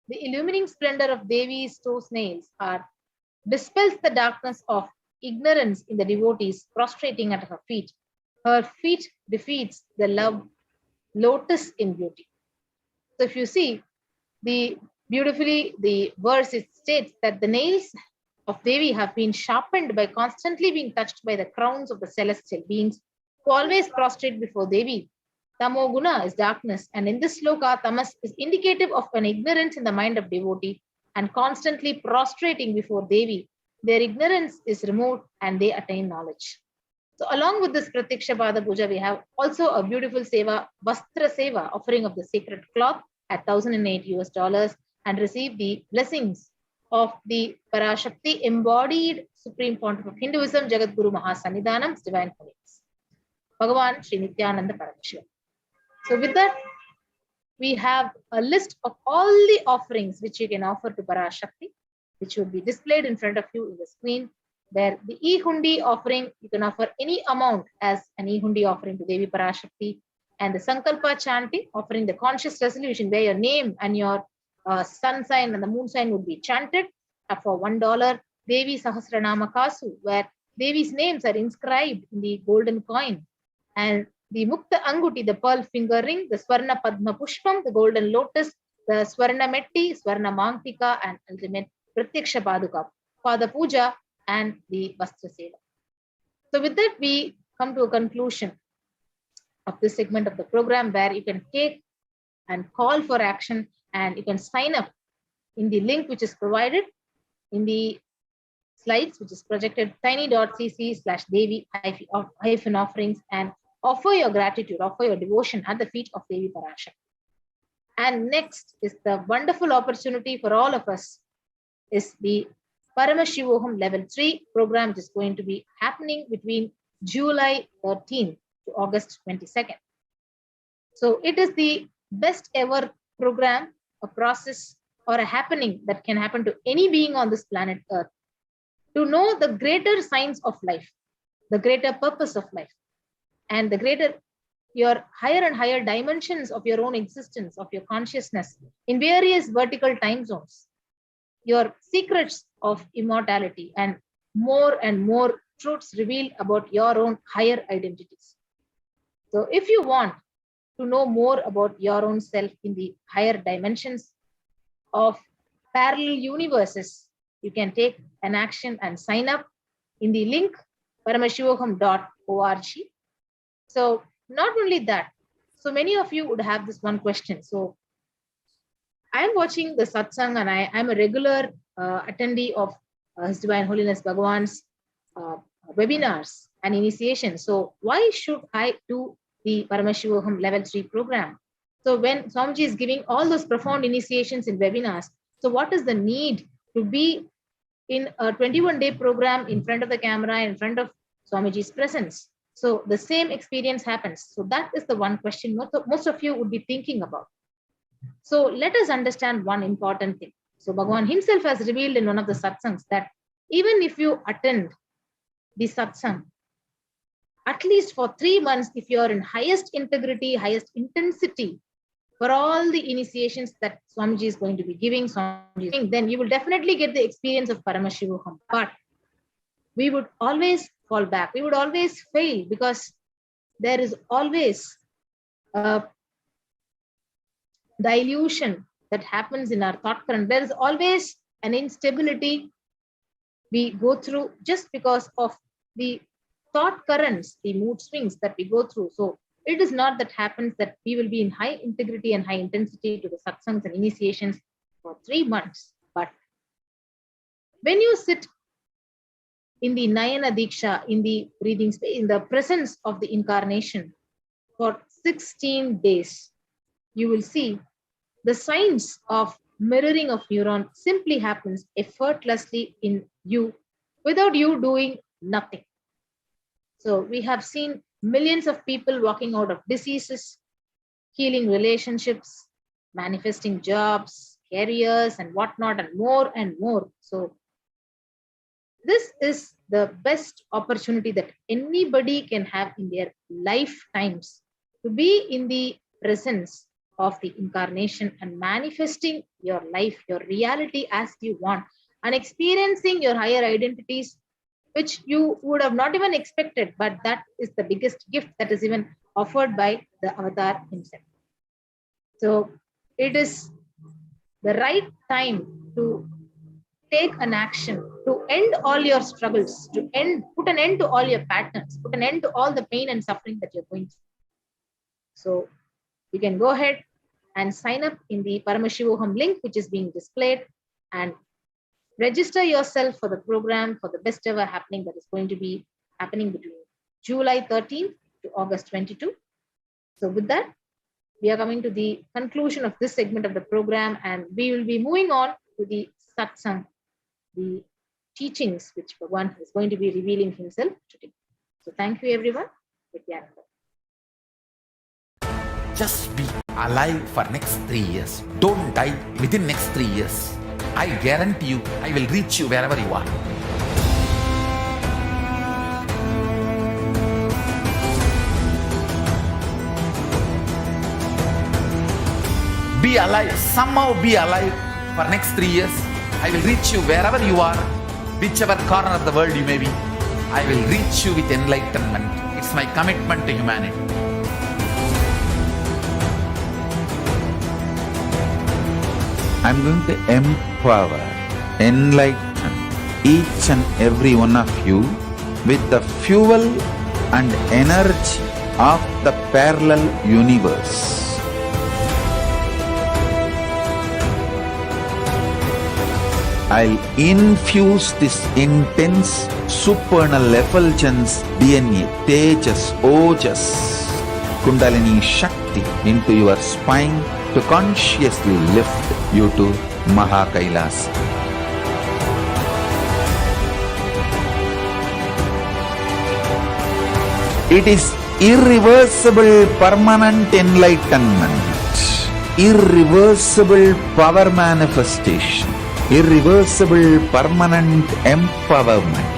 The illumining splendor of Devi's toe snails dispels the darkness of ignorance in the devotees prostrating at her feet. Her feet defeats the love lotus in beauty. So if you see the verse, it states that the nails of Devi have been sharpened by constantly being touched by the crowns of the celestial beings who always prostrate before Devi. Tamoguna is darkness, and in this sloka, tamas is indicative of an ignorance in the mind of devotee, and constantly prostrating before Devi, their ignorance is removed and they attain knowledge. So along with this Pratyaksha Pada Puja, we have also a beautiful seva, Vastra Seva, offering of the sacred cloth at $1,008 and receive the blessings of the Parashakti embodied Supreme Pontiff of Hinduism, Jagadguru Mahasannidhanam's divine holiness, Bhagavan Sri Nithyananda Paramashivam. So with that, we have a list of all the offerings which you can offer to Parashakti, which will be displayed in front of you in the screen. Where the E-Hundi offering, you can offer any amount as an E-Hundi offering to Devi Parashakti, and the Sankalpa chanting, offering the conscious resolution where your name and your sun sign and the moon sign would be chanted for $1. Devi Sahasranama Kasu, where Devi's names are inscribed in the golden coin, and the Mukta Anguti, the pearl finger ring, the Swarna Padma Pushpam, the golden lotus, the Swarna Metti, Swarna Mangtika, and ultimate Pratyaksha Paduka, Pada Puja, and the Vastra Seva. So with that, we come to a conclusion of this segment of the program, where you can take and call for action, and you can sign up in the link which is provided in the slides, which is projected, tiny.cc/Devi-offerings, and offer your gratitude, offer your devotion at the feet of Devi Parashakti. And next is the wonderful opportunity for all of us is the Paramashivoham Level 3 program, which is going to be happening between July 13th to August 22nd. So it is the best ever program, a process, or a happening that can happen to any being on this planet Earth, to know the greater signs of life, the greater purpose of life, and the greater, your higher and higher dimensions of your own existence, of your consciousness in various vertical time zones, your secrets of immortality, and more truths revealed about your own higher identities. So if you want to know more about your own self in the higher dimensions of parallel universes, you can take an action and sign up in the link paramashivoham.org. So not only that, so many of you would have this one question. So I'm watching the satsang, and I'm a regular attendee of His Divine Holiness Bhagavan's webinars and initiation. So why should I do the Paramashivoham Level 3 program? So when Swamiji is giving all those profound initiations in webinars, so what is the need to be in a 21-day program in front of the camera, in front of Swamiji's presence? So the same experience happens. So that is the one question most of you would be thinking about. So let us understand one important thing. So Bhagavan himself has revealed in one of the satsangs that even if you attend the satsang at least for 3 months, if you are in highest integrity, highest intensity for all the initiations that Swamiji is going to be giving, then you will definitely get the experience of Paramashivoham. But we would always fall back. We would always fail because there is always a dilution that happens in our thought current. There is always an instability we go through just because of the thought currents, the mood swings that we go through. So it is not that happens that we will be in high integrity and high intensity to the satsangs and initiations for 3 months. But when you sit in the Nayana Diksha, in the breathing space, in the presence of the incarnation for 16 days, you will see the signs of mirroring of neuron simply happens effortlessly in you without you doing nothing. So we have seen millions of people walking out of diseases, healing relationships, manifesting jobs, careers, and whatnot, and more and more. So this is the best opportunity that anybody can have in their lifetimes, to be in the presence of the incarnation and manifesting your life, your reality as you want, and experiencing your higher identities, which you would have not even expected, but that is the biggest gift that is even offered by the avatar himself. So it is the right time to take an action, to end all your struggles, to put an end to all your patterns, put an end to all the pain and suffering that you're going through. So you can go ahead and sign up in the Paramashivoham link, which is being displayed, and register yourself for the program, for the best ever happening that is going to be happening between July 13th to August 22. So with that, we are coming to the conclusion of this segment of the program, and we will be moving on to the satsang, the teachings which Bhagwan is going to be revealing himself today. So thank you everyone. Nithyananda. Just be alive for next 3 years. Don't die within next 3 years. I guarantee you, I will reach you wherever you are. Be alive, somehow be alive for next 3 years. I will reach you wherever you are, whichever corner of the world you may be. I will reach you with enlightenment. It's my commitment to humanity. I'm going to empower, enlighten each and every one of you with the fuel and energy of the parallel universe. I'll infuse this intense supernal effulgence DNA, Tejas, Ojas, Kundalini Shakti into your spine to consciously lift you to KAILASA. It is irreversible permanent enlightenment, irreversible power manifestation, irreversible permanent empowerment.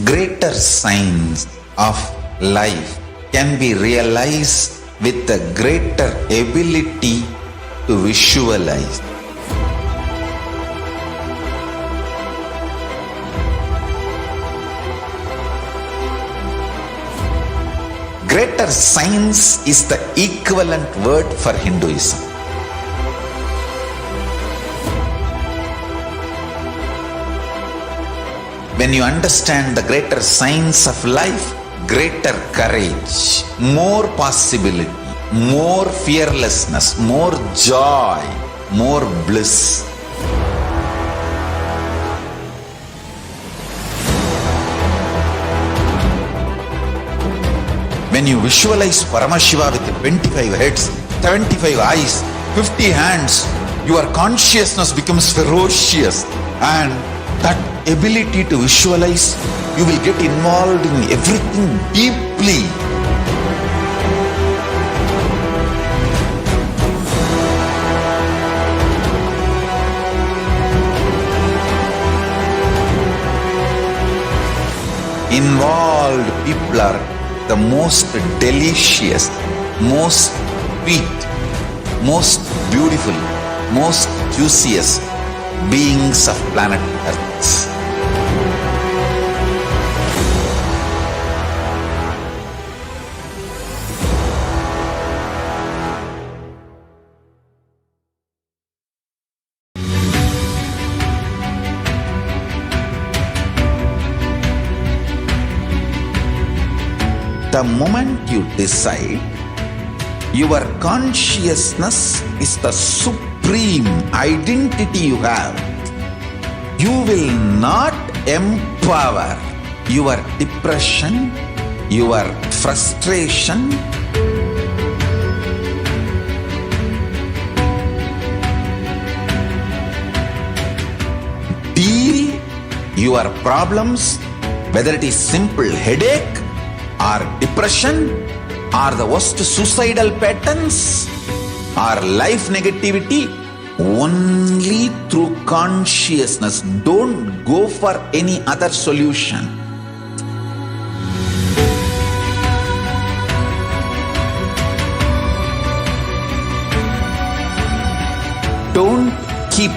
Greater signs of life can be realized with a greater ability to visualize. Greater science is the equivalent word for Hinduism. When you understand the greater science of life, greater courage, more possibility, more fearlessness, more joy, more bliss. When you visualize Paramashiva with 25 heads, 75 eyes, 50 hands, your consciousness becomes ferocious and that ability to visualize, you will get involved in everything deeply. Involved people are the most delicious, most sweet, most beautiful, most juiciest beings of planet Earth. The moment you decide, your consciousness is the supreme identity you have. You will not empower your depression, your frustration, deal your problems, whether it is simple headache or depression or the worst suicidal patterns or life negativity, only through consciousness. Don't go for any other solution. Don't keep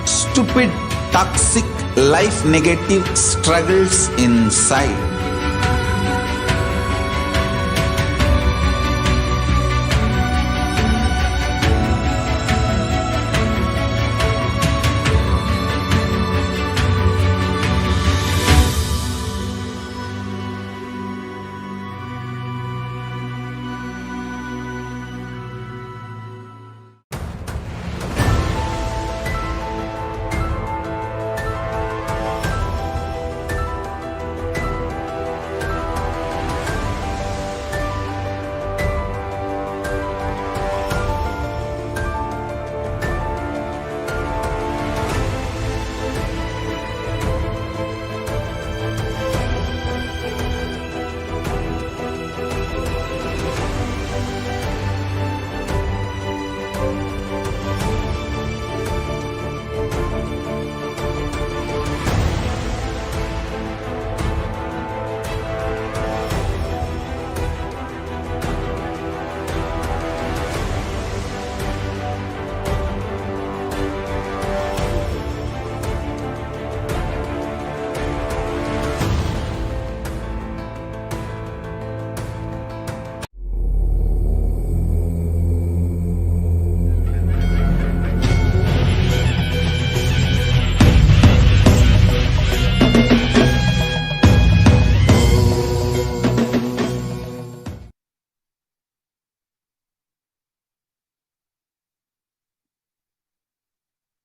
stupid, toxic, life negative struggles inside.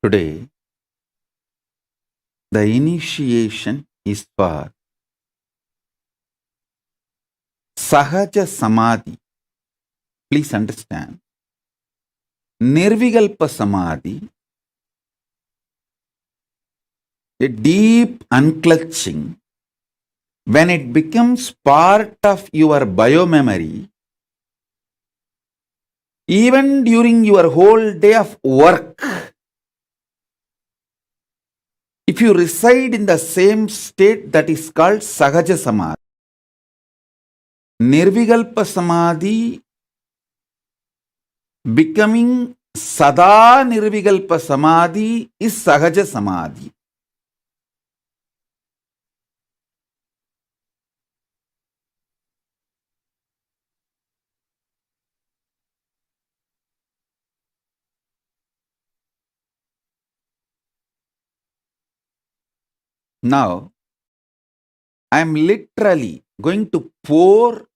Today, the initiation is for Sahaja Samadhi. Please understand. Nirvikalpa Samadhi, a deep unclutching, when it becomes part of your biomemory, even during your whole day of work, if you reside in the same state, that is called Sahaja Samadhi. Nirvikalpa Samadhi becoming Sada Nirvikalpa Samadhi is Sahaja Samadhi. Now, I am literally going to pour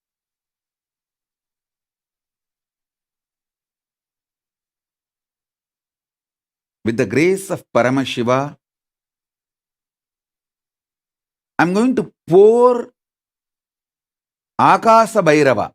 with the grace of Paramashiva. I am going to pour Akasa Bhairava.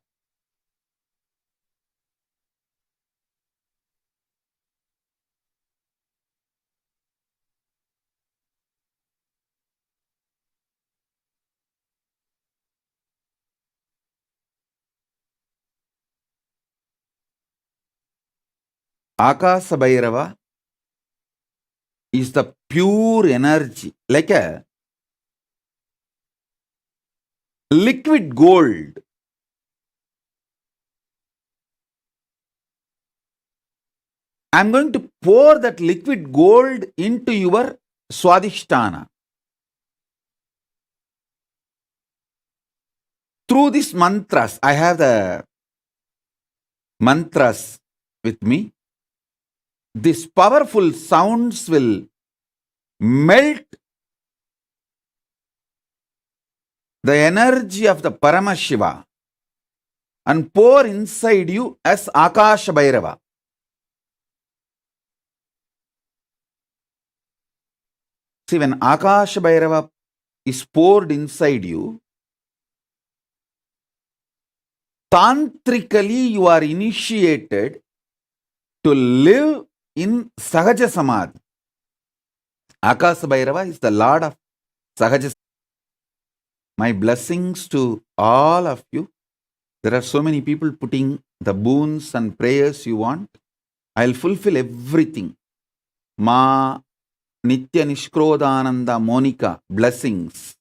Akasa Bhairava is the pure energy, like a liquid gold. I'm going to pour that liquid gold into your Swadhisthana. Through these mantras, I have the mantras with me. These powerful sounds will melt the energy of the Paramashiva and pour inside you as Akasha Bhairava. See, when Akasha Bhairava is poured inside you, tantrically you are initiated to live in Sahaja Samadhi. Akasha Bhairava is the Lord of Sahaja. My blessings to all of you. There are so many people putting the boons and prayers you want. I'll fulfill everything. Ma Nitya Nishkrodananda Monica, blessings.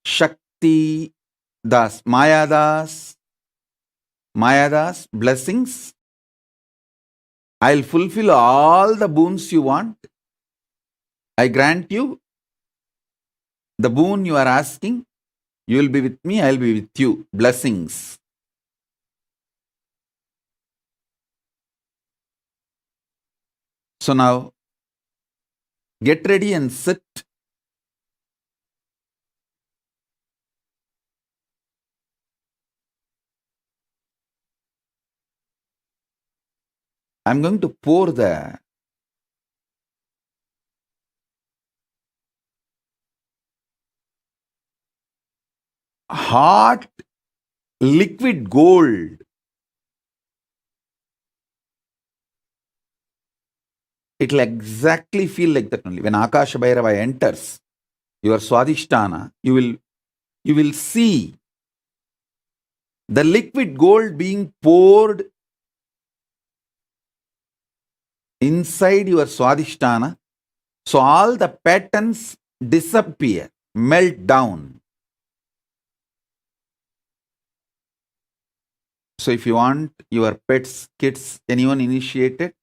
Shakti Das, Mayadas, blessings. I'll fulfill all the boons you want. I grant you the boon you are asking. You will be with me, I'll be with you. Blessings. So now, get ready and sit. I'm going to pour the hot liquid gold. It'll exactly feel like that only. When Akasha Bhairava enters your Swadhisthana, you will see the liquid gold being poured inside your Swadhisthana. So all the patterns disappear, melt down. So if you want your pets, kids, anyone initiated,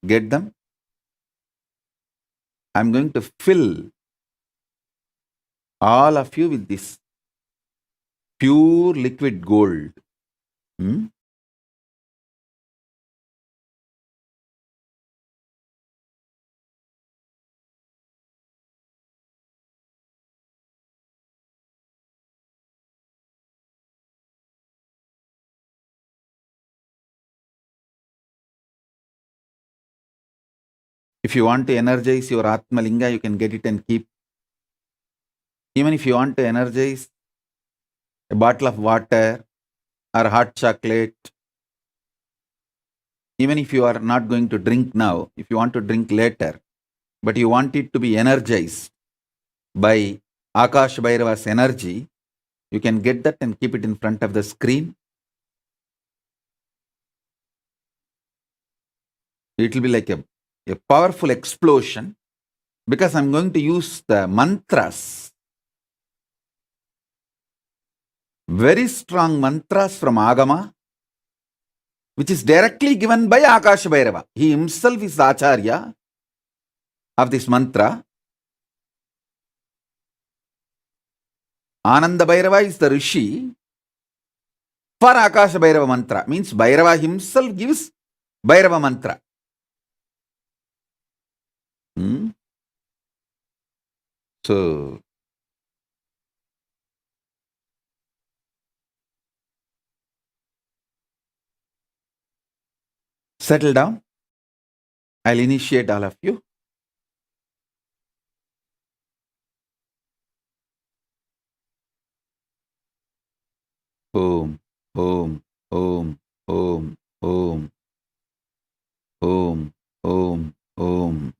get them. I'm going to fill all of you with this pure liquid gold. If you want to energize your Atmalinga, you can get it and keep. Even if you want to energize a bottle of water or hot chocolate, even if you are not going to drink now, if you want to drink later, but you want it to be energized by Akash Bhairava's energy, you can get that and keep it in front of the screen. It will be like a powerful explosion because I'm going to use the mantras. Very strong mantras from Agama, which is directly given by Akasha Bhairava. He himself is the Acharya of this mantra. Ananda Bhairava is the Rishi for Akasha Bhairava mantra. Means Bhairava himself gives Bhairava mantra. So, settle down. I'll initiate all of you. Om, Om, Om, Om, Om, Om, Om, Om.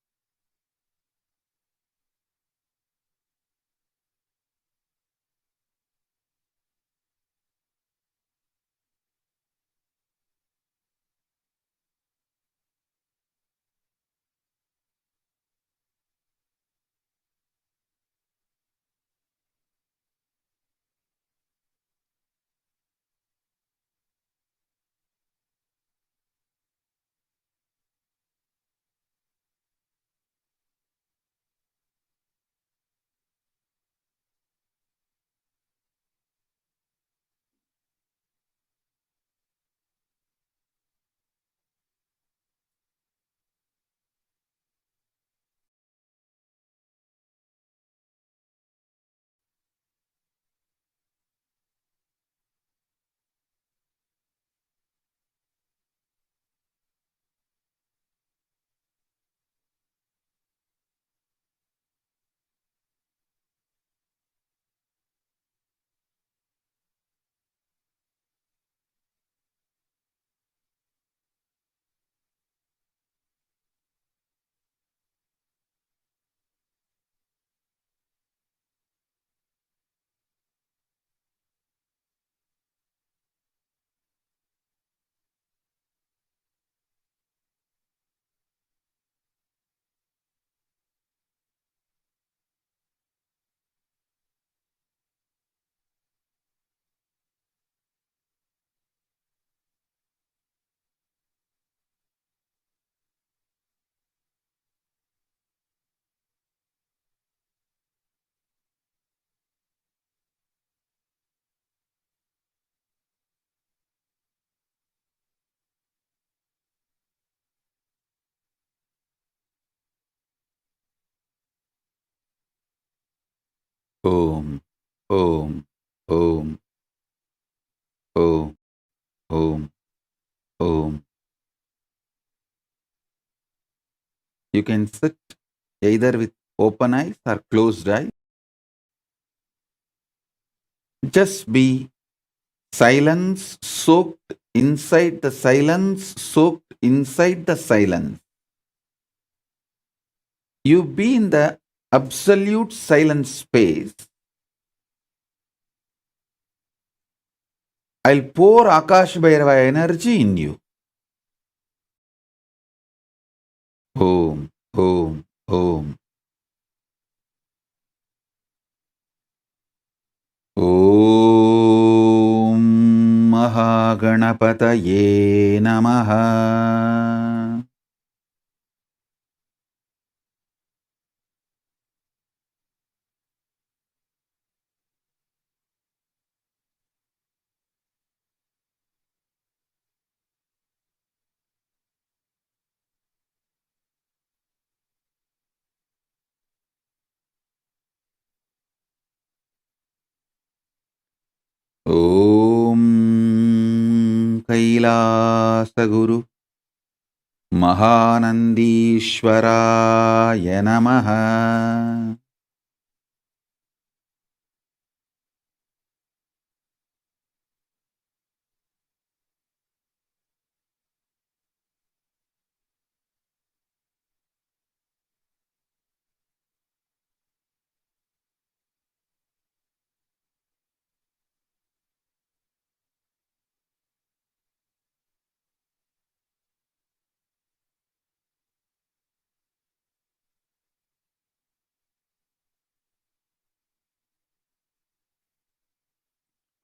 Om, Om, Om, Om, Om, Om. You can sit either with open eyes or closed eyes. Just be silence soaked inside the silence, soaked inside the silence. You be in the absolute silent space. I'll pour Akash Bhairava energy in you. Om, Om, Om. Om Mahaganapataye Namaha. Om Kailasa Guru Mahanandishwaraya Namaha.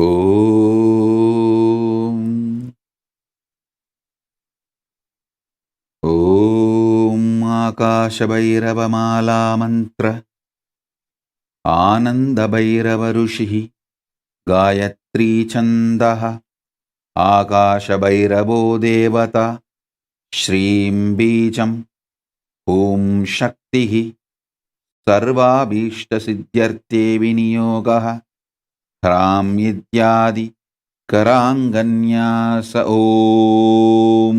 Om Om Akasha Bhairava Mala Mantra Ananda Bhairava Rushihi Gayatri Chandaha Akasha Bhairavo Devata Shrim Bijam Om Shaktihi Sarvabhishta Siddhyarte Viniyogah Hram Yidyadi Karanganyasa Om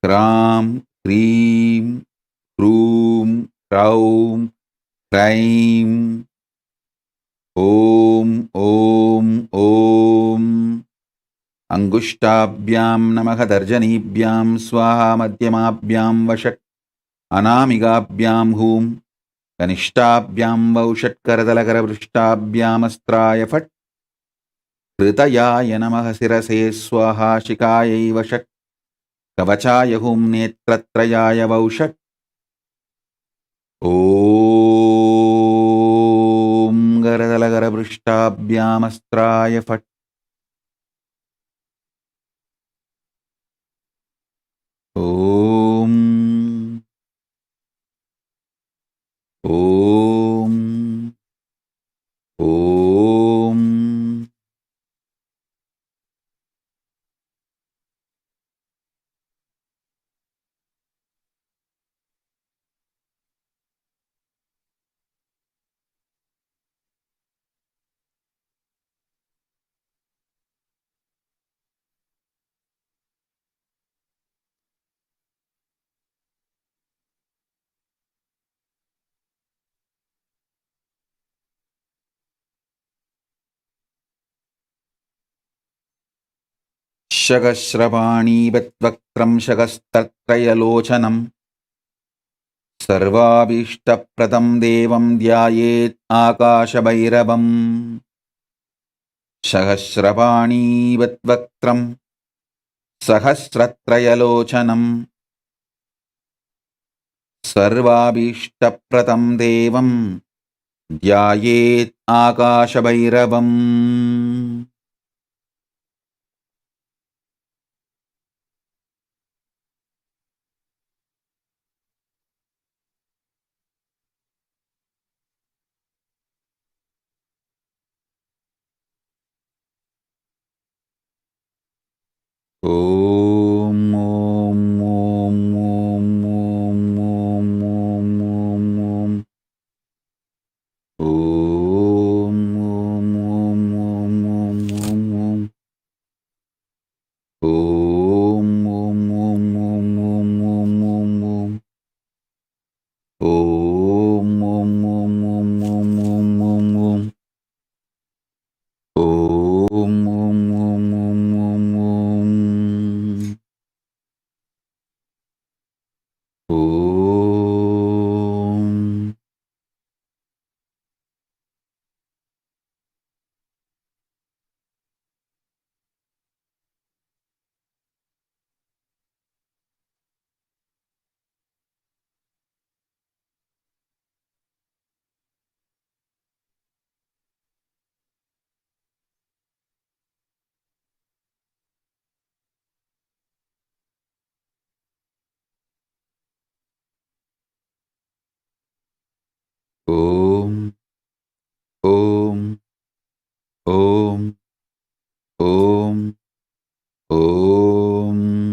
Kram Krim Krum Kraum Kraim Om Om Om Angushtabhyam Namaha Darjanibhyam Swaha Madhyamabhyam Vashak Anamigabhyam Hum Kanishtabhyam Vaushat Karadalakaravrishtabhyam Astraya Fat Kritayaya Namaha Sirase Swaha Shikayai Vashak Kavachaya Hum Netratrayaya Vaushat Om Garadalakaravrishtabhyam Astraya Fat Om Om Om Shagashravani Vatvakram Shagastatrayalocanam Sarvabhishtapratam Devam Dhyayet Akashabhairavam Shagashravani Vatvakram Sahasratrayalocanam Sarvabhishtapratam Devam Dhyayet Akashabhairavam Om Om Om Om Om Om Om Om Om. Om. Om. Om. Om.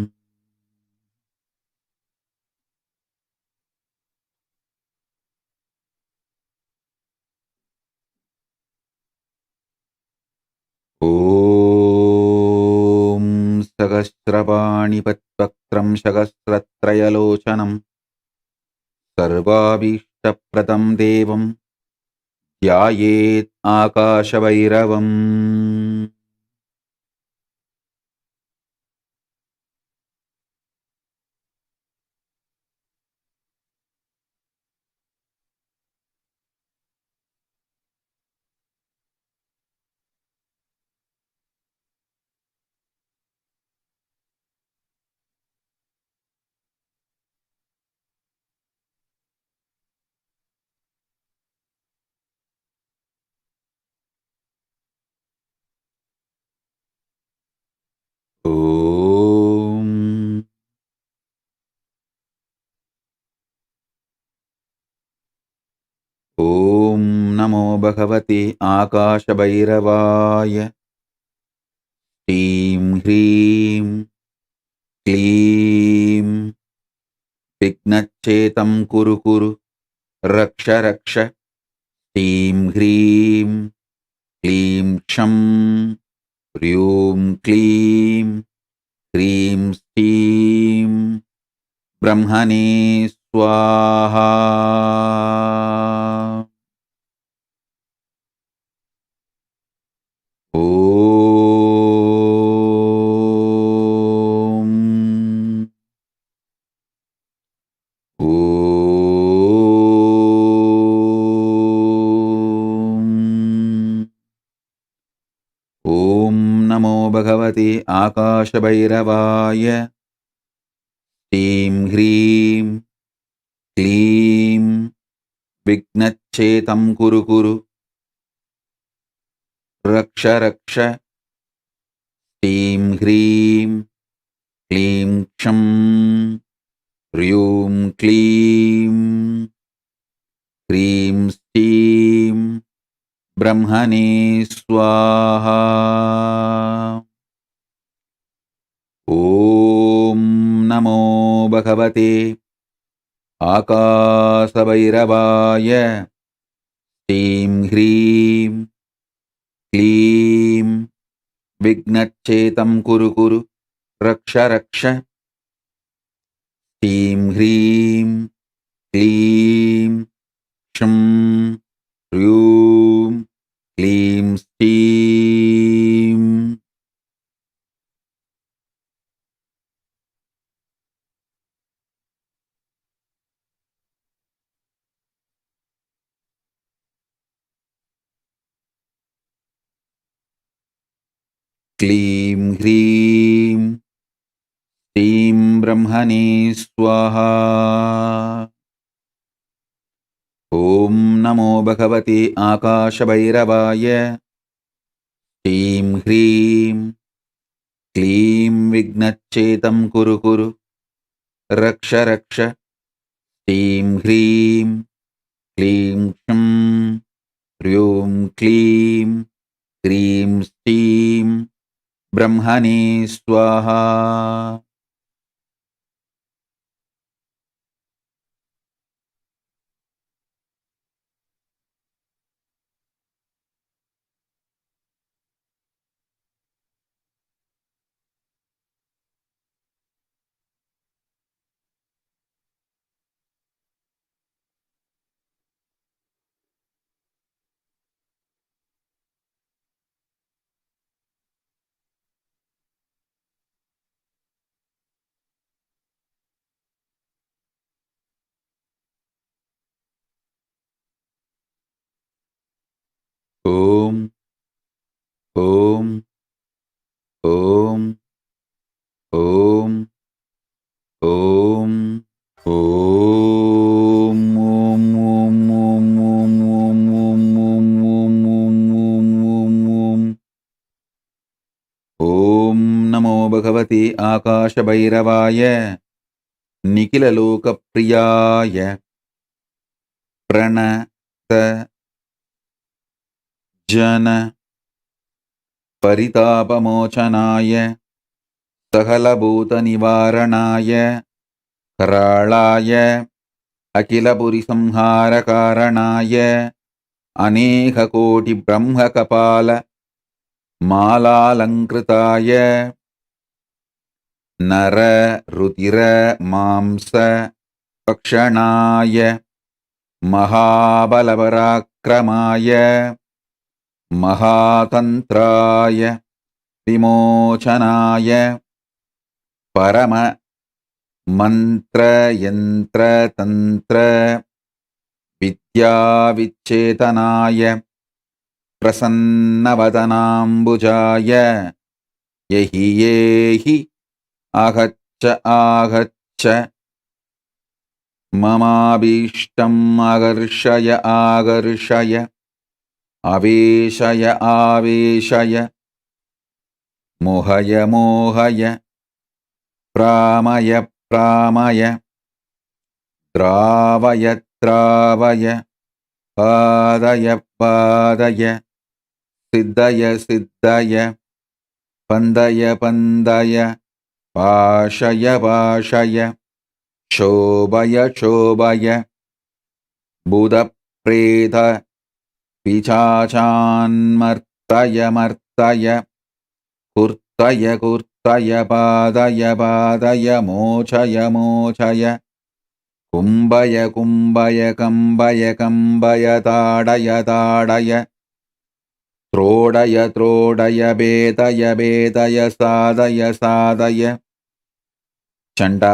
ॐ सहस्रपाणिपद्वक्त्रं सहस्रत्रयलोचनं सर्वाभीष्टप्रदं देवं ध्यायेत् आकाशभैरवम् ॐ ॐ नमो भगवते आकाशभैरवाय ह्रीं ह्रीं क्लीं विघ्नच्छेदं कुरु कुरु रक्ष रक्ष ह्रीं ह्रीं क्लीं क्षं ह्रीं क्लीं ह्रीं श्रीं ब्रह्मणे स्वाहा ॐ ॐ नमो भगवते आकाशभैरवाय ह्रीं ह्रीं क्लीं विघ्नच्छेदं कुरु कुरु रक्ष रक्ष ह्रीं ह्रीं क्लीं क्षं ह्रीं क्लीं ह्रीं श्रीं ब्रह्मणे स्वाहा ॐ नमो भगवते आकाशभैरवाय ह्रीं ह्रीं क्लीं विघ्नच्छेदं कुरु कुरु रक्ष रक्ष ह्रीं ह्रीं क्लीं क्षं ह्रीं क्लीं श्रीं क्लीं ह्रीं श्रीं ब्रह्मणे स्वाहा ॐ नमो भगवते आकाशभैरवाय ह्रीं ह्रीं क्लीं विघ्नच्छेदं कुरु कुरु रक्ष रक्ष ह्रीं ह्रीं क्लीं क्षं ह्रीं क्लीं ह्रीं श्रीं ब्रह्मणे स्वाहा ॐ ॐ ॐ ॐ ॐ ॐ ॐ नमो भगवते आकाशभैरवाय निखिललोकप्रियाय प्रण जन परितापमोचनाय सकलभूतनिवारणाय कराळाय अखिलपुरिसंहारकारणाय अनेककोटिब्रह्मकपाल मालालङ्कृताय नर रुधिर मांस भक्षणाय महाबलपराक्रमाय महातन्त्राय विमोचनाय परम मंत्र यंत्र तंत्र विद्या विच्छेतनाय प्रसन्नवदनाम्बुजाय यहि येहि आगच्छ आगच्छ ममाभीष्टम् आकर्षय आकर्षय आवेशय आवेशय मोहय मोहय प्रामय प्रामय द्रावय द्रावय पादय पादय सिद्धय सिद्धय पन्दय पन्दय पाशय पाशय शोभय शोभय बुधप्रेत पिशाचान्मर्तय मर्तय कुर्तय कुर्तय पादय पादय मोचय मोचय कुम्भय कुम्भय कम्बय कम्बय ताडय ताडय त्रोडय त्रोडय भेदय भेदय साधय साधय चण्डवादातिवेगाय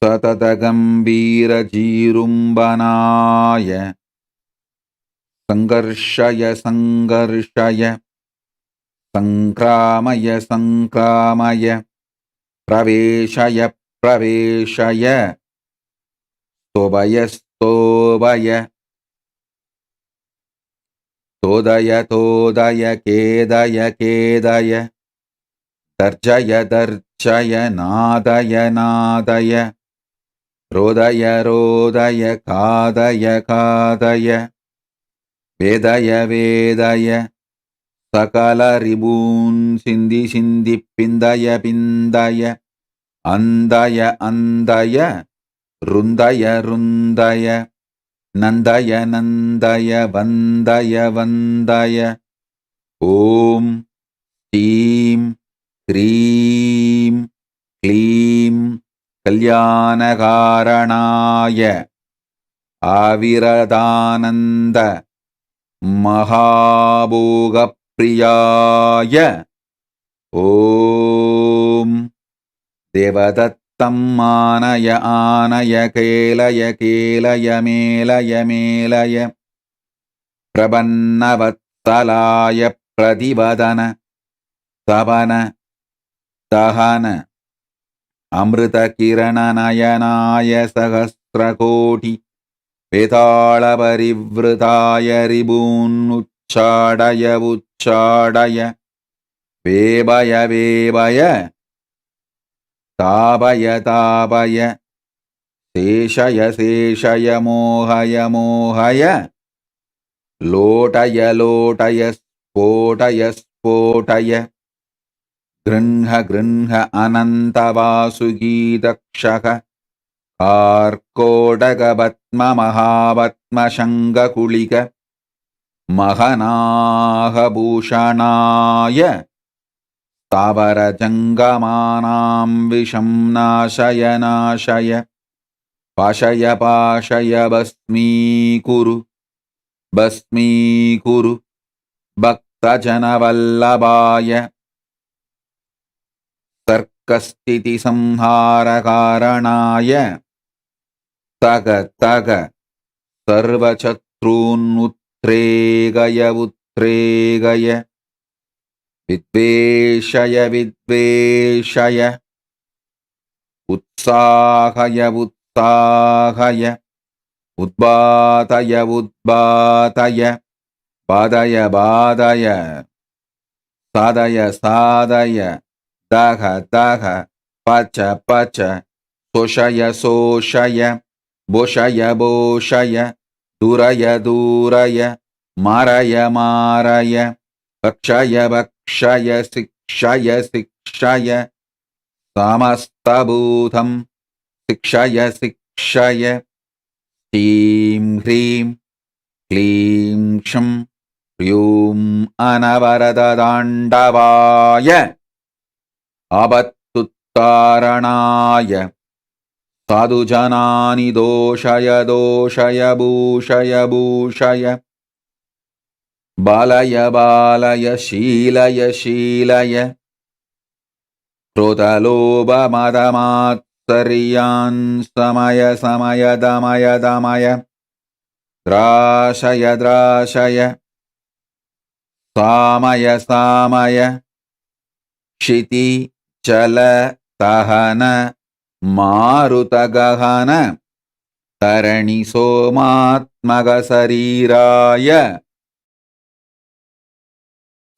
सततगम्भीरजीरुम्बनाय संघर्षय संघर्षय संक्रामय संक्रामय प्रवेशय प्रवेशय स्तोभय स्तोभय तोदय तोदय केदय केदय दर्जय दर्जय नादय नादय रोदय रोदय खादय खादय वेदय वेदय सकल रिबून् सिन्धि सिन्धि पिन्दय पिन्दय अन्दय अन्दय रुन्दय रुन्दय नन्दय नन्दय वन्दय वन्दय ॐ श्रीं ह्रीं क्लीं कल्याणकारणाय आविरदानन्द महाभोगप्रियाय ॐ देवदत्तं आनय आनय केलय केलय मेलय मेलय प्रपन्नवत्सलाय प्रतिवदन सवन दहन अमृतकिरणनयनाय सहस्रकोटि वेतालपरिवृताय रिबून्नुच्चाडय उच्चाडय वेबय वेबय तापय तापय शेषय शेषय मोहय मोहय लोटय लोटय स्फोटय स्फोटय गृह्ण गृह्ण अनन्तवासुगीतक्षक कार्कोटकपद्ममहापद्मशङ्खकुलिक महनाहभूषणाय स्थावरजङ्गमानां विषं नाशय नाशय पाशय पाशय भस्मीकुरु भस्मीकुरु भक्तजनवल्लभाय तर्कस्थितिसंहारकारणाय तग तग सर्वशत्रून्नुत्रेगय उत्रेगय विद्वेषय विद्वेषय उत्साहय उत्साहय उद्बातय उद्बातय बाधय बाधय साधय साधय दह दह पच पच Soshaya soshaya, boshaya boshaya, duraya duraya, maraya maraya, bakshaya bakshaya, sikshaya sikshaya, samastabhutam, sikshaya sikshaya, Steem Hreem Kleem Ksham Ryum Anavaradadandavaya Abattutaranaya Sadhujanani doshaya doshaya bhushaya bhushaya Balaya balaya shilaya shilaya Krodaloba madamatsaryan samaya samaya damaya damaya Drashaya drashaya Samaya samaya Shiti chala tahana Marutagahana Tarani somatmaga sariraya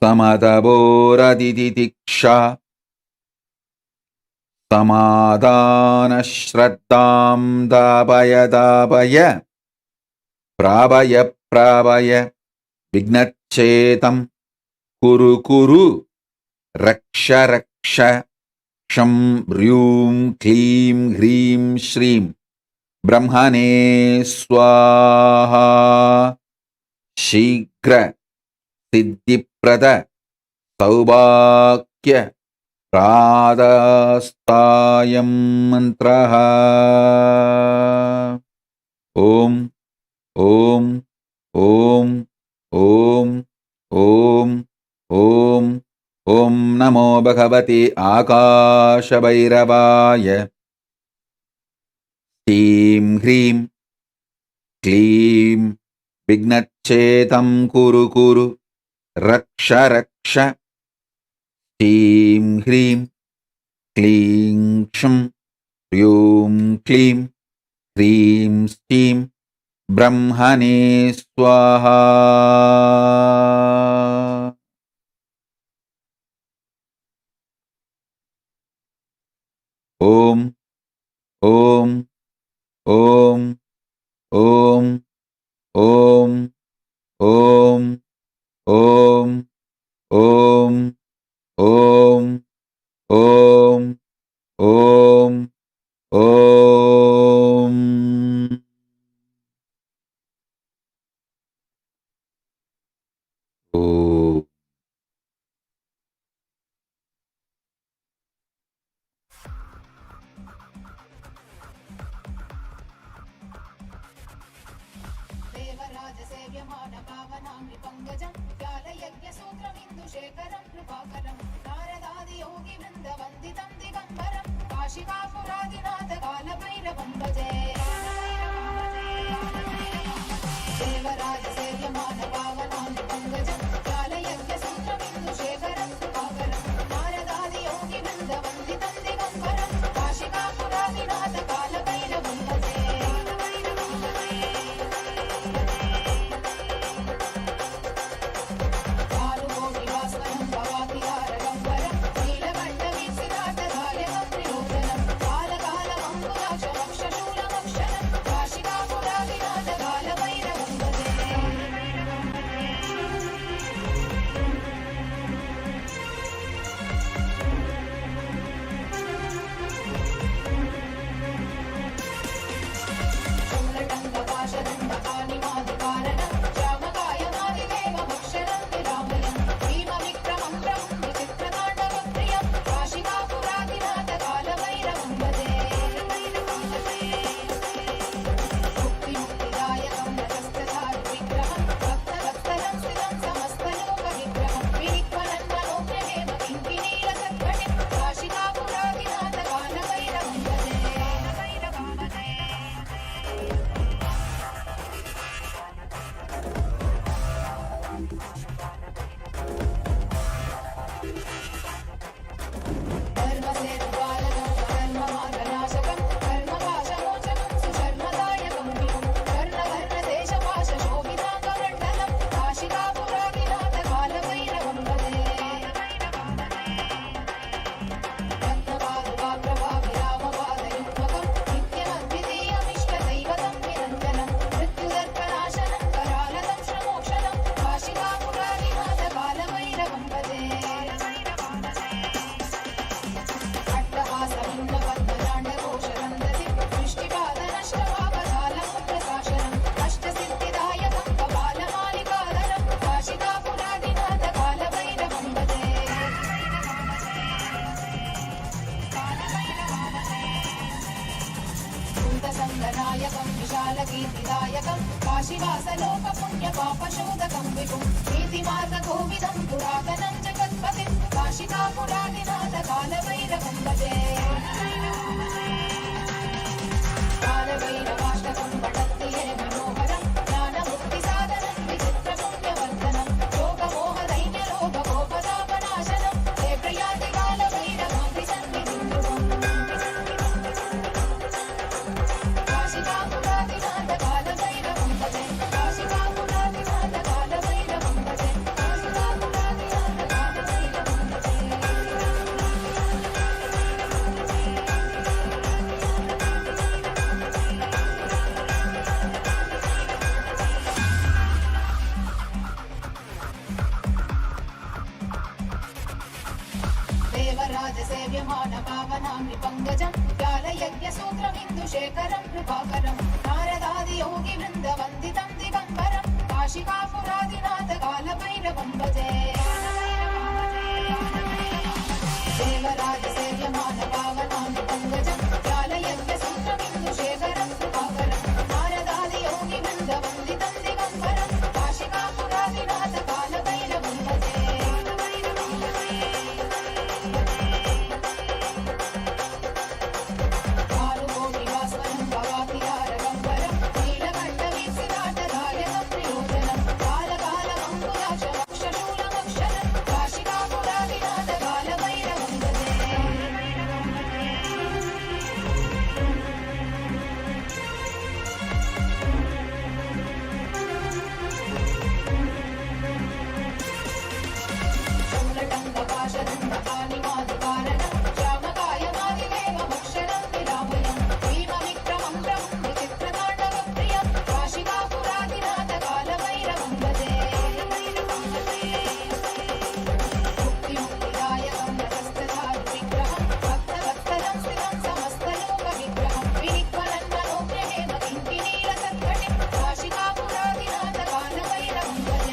Samadabora diditiksha Samadana shraddam dabaya dabaya Prabaya prabaya Vignachetam Kuru kuru Raksha raksha Sham Ryum Klim Hrim Shrim Brahmane Swaha Shigra Siddhiprada Saubhakya Pradastayam Mantraha Om Om Om Om Om Om Om Namo Bhagavate Akashabhairavaya Steem Hreem Kleem Vignachetam Kuru Kuru Raksha Raksha Steem Hreem Kleem Ksham Ryum Kleem Hreem Steem Brahmane Swaha Om Om Om Om Om Om Om Om Om Om Om Om Om देवराजसेव्यमान पावनामि पङ्कजं व्यालयज्ञसूत्रमिन्दुशेखरं कृपाकरं नारदादियोगिवृन्दवन्दितं दिगम्बरं काशिकापुरादिनाथ कालभैरवं भजे देवराजसेव्यमान पावनामि पङ्कजं व्यालयज्ञसूत्रमिन्दुशेखरं कृपाकरं नारदादियोगिवृन्दवन्दितं दिगम्बरं काशिकापुरादिनाथ कालभैरवं भजे कालकीर्तिदायकं काशीवासलोकपुण्यपापशोधकं विभुं नीतिमार्गकोविदं पुरातनं जगत्पतिं काशिकापुरादिनाथ कालभैरवं भजे कालभैरवाष्टकं पठन्ति ये मनोहरं ज्ञानमुक्तिसाधनं विचित्रपुण्यवर्धनं लोकमोहदैन्यलोकगोपदापनाशनं हे प्रयाति कालभैरवाङ्घ्रि सन्निधिं ध्रुवम् काशिकापुरादिनाथ कालभैरवं भजे काशिकापुरादिनाथ कालभैरवं भजे काशिकापुरादिनाथ कालभैरवं भजे देवराजसेव्यमान पावनामि पङ्कजं ज्ञानयज्ञसूत्रमिन्दुशेखरं कृपाकरं नारदादियोगिवृन्दवन्दितं दिगम्बरं काशिकापुरादिनाथ कालभैरवं भजे देवराजसेव्यमान पावनामि पङ्कजं ज्ञानयज्ञसूत्रमिन्दुशेखरं कृपाकरं नारदादियोगिवृन्दवन्दितं दिगम्बरं काशिकापुरादिनाथ कालभैरवं भजे कारुकोटिवास्वनं भवातिहारगम्बरं नीलकण्ठवीक्षिताटधायकं प्रयोजनं कालकालमङ्कुलाक्षमक्षशूलमक्षरं काशिकापुरादिनाथ कालभैरवं भजे शूलटङ्कपाशदण्डपाणिमादिकारणं श्यामकायमादिदेवमक्षरं विरामयं भीमविक्रमं प्रभुं विचित्रताण्डवप्रियं काशिकापुरादिनाथ कालभैरवं भजे मुक्तिमुक्तिदायकं रथस्थधारुविग्रहं भक्तवत्सलं स्थितं समस्तलोकविग्रहं विनिक्वलन्मनोग्रहेम किङ्किणीलसत्कटिं काशिकापुरादिनाथ कालभैरवं भजे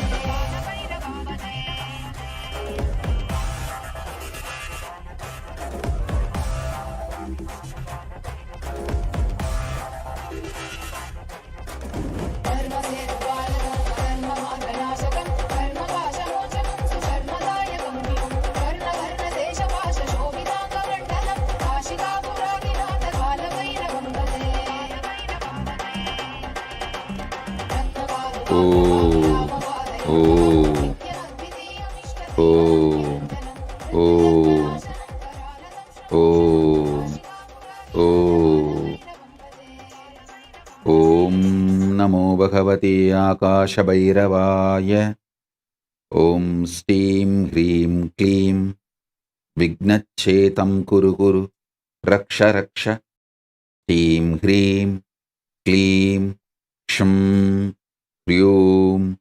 धर्मसेतुपालकं धर्मपाशमोचकं सुशर्मदायकं विभुं कर्णकर्णदेशपाशशोभिताङ्गमण्डलं काशिकापुरादिनाथ कालभैरवं भजे ॐ नमो भगवते आकाशभैरवाय ॐ स्टीं ह्रीं क्लीं विघ्नच्छेतं कुरु कुरु रक्ष रक्ष स्टीं ह्रीं क्लीं क्षं ह्रीं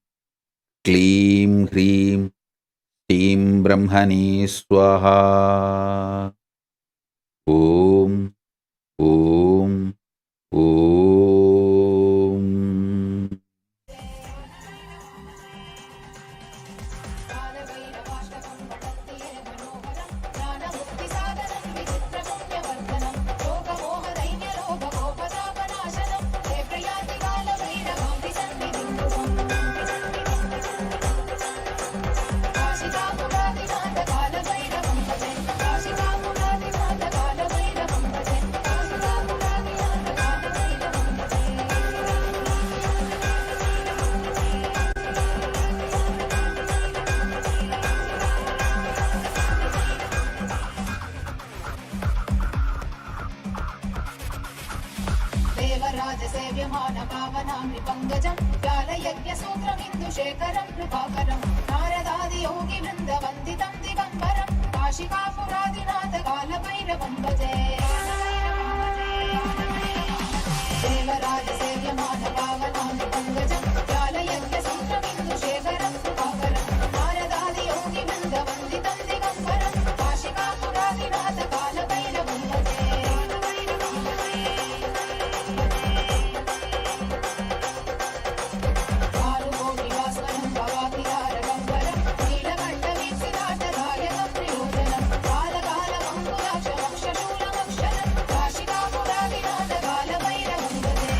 क्लीं ह्रीं स्टीं ब्रह्मणे स्वाहा ॐ ॐ ॐ कालभैरवाष्टकं पठन्ति ये मनोहरं ज्ञानमुक्तिसाधनं विचित्रपुण्यवर्धनं लोकमोहदैन्यलोकगोपदापनाशनं हे प्रयाति कालभैरवाङ्घ्रि सन्निधिं ध्रुवम् काशिकापुरादिनाथ कालभैरवं भजे काशिकापुरादिनाथ कालभैरवं भजे काशिकापुरादिनाथ कालभैरवं भजे देवराजसेव्यमान पावनामि पङ्कजं ज्ञानयज्ञसूत्रमिन्दुशेखरं कृपाकरं नारदादियोगिवृन्दवन्दितं दिगम्बरं काशिकापुरादिनाथ कालभैरवं भजे देवराजसेव्यमान पावनामि पङ्कजं ज्ञानयज्ञसूत्रमिन्दुशेखरं कृपाकरं नारदादियोगिवृन्दवन्दितं दिगम्बरं काशिकापुरादिनाथ कालभैरवं भजे कारुकोटिवास्वनं भवातिहारगम्बरं नीलकण्ठवीक्षिताटधायकं प्रयोजनं कालकालमङ्कुलाक्षमक्षशूलमक्षरं काशिकापुरादिनाथ कालभैरवं भजे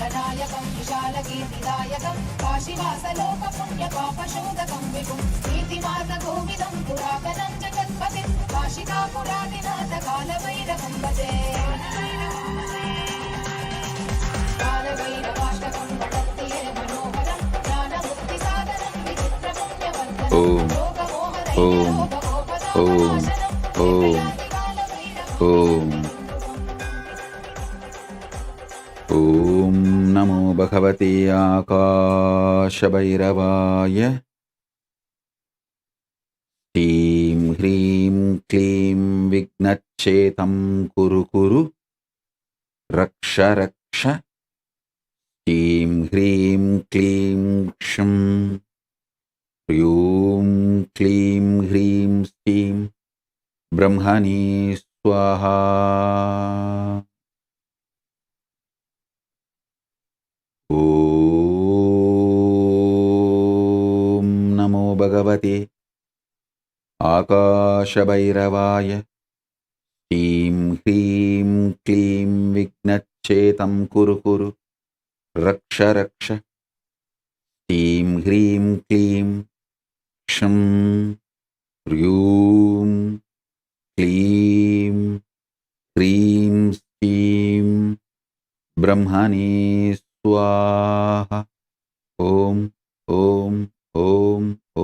कुन्दसङ्गनायकं विशालकीर्तिदायकं काशीवासलोकपुण्यपापशोधकं विभुं नीतिमार्गगोविदं पुरातनं जगत्पतिं काशिकापुरादिनाथ कालभैरवं भजे कालभैरवाष्टकं पठत्ये मनोहरं ज्ञानमुक्तिसाधनं विचित्रपुण्यवर्धनं ॐ नमो भगवते आकाशभैरवाय। ह्रीं ह्रीं क्लीं विघ्नच्छेदं कुरु कुरु रक्ष रक्ष। ह्रीं ह्रीं क्लीं क्षं ह्रीं क्लीं ह्रीं श्रीं ब्रह्मणे स्वाहा। ॐ नमो भगवते आकाशभैरवाय। ह्रीं ह्रीं क्लीं विघ्नच्छेदं कुरु कुरु रक्ष रक्ष। ह्रीं ह्रीं क्लीं क्षं ह्रीं क्लीं ह्रीं श्रीं ब्रह्मणे स्वाहा। ॐ ॐ ॐ ॐ।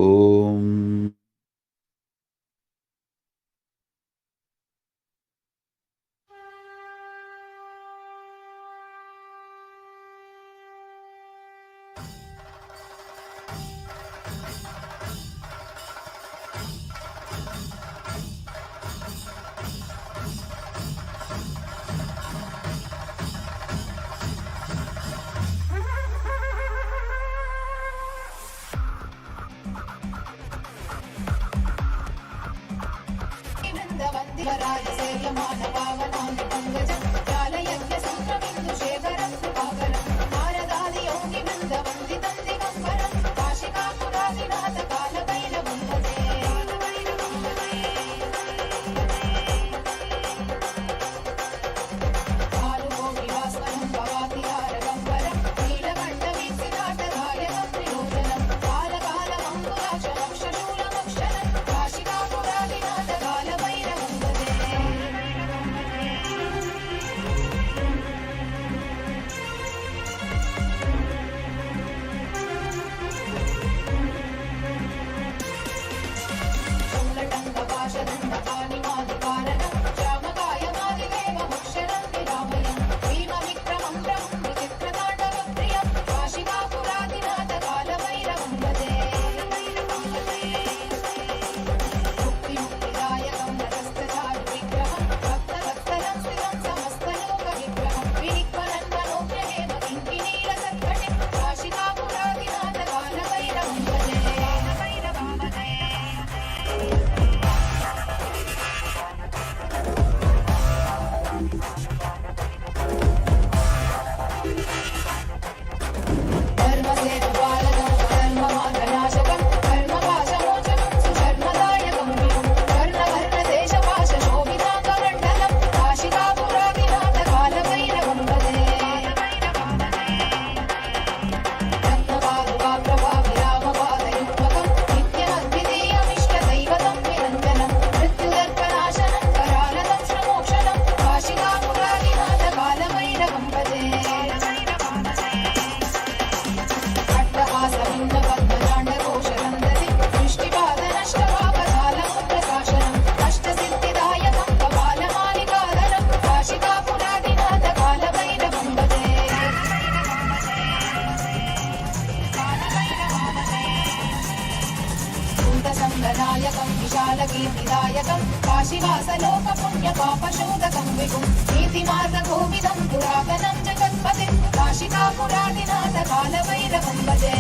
कुन्दसङ्गनायकं विशालकीर्तिदायकं काशीवासलोकपुण्यपापशोधकं विभुं नीतिमार्गगोविदं पुरातनं जगत्पतिं काशिकापुरादिनाथ कालभैरवं भजे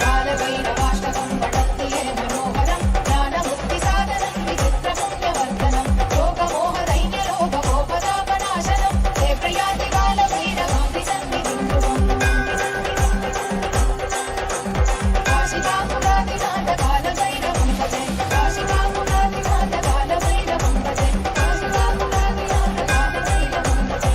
कालभैरवाष्टकं पठत्ये मनोहरं ज्ञानमुक्तिसाधनं विचित्रपुण्यवर्धनं योगमोहदैन्यलोभगोपदापनाशनं हे प्रयाति कालभैरवामृतन्निधिं काशिकापुरादिनाथ कालभैरवं भजे काशिकापुरादिनाथ कालभैरवं भजे काशिकापुरादिनाथ कालभैरवं भजे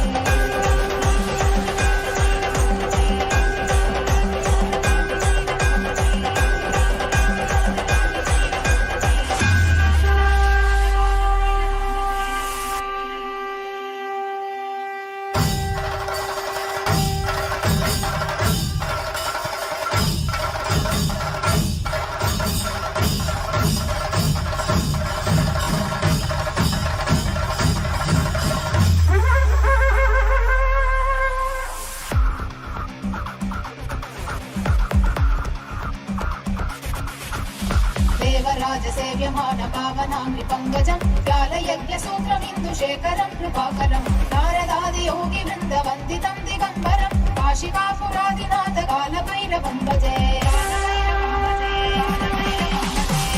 పావనామి పంకజం జ్ఞానయజ్ఞసూత్రమిందుశేఖరం కృపాకరం నారదాది యోగి వృంద వందితం దిగంబరం కాశికాపురాదినాథ కాలభైరవం భజే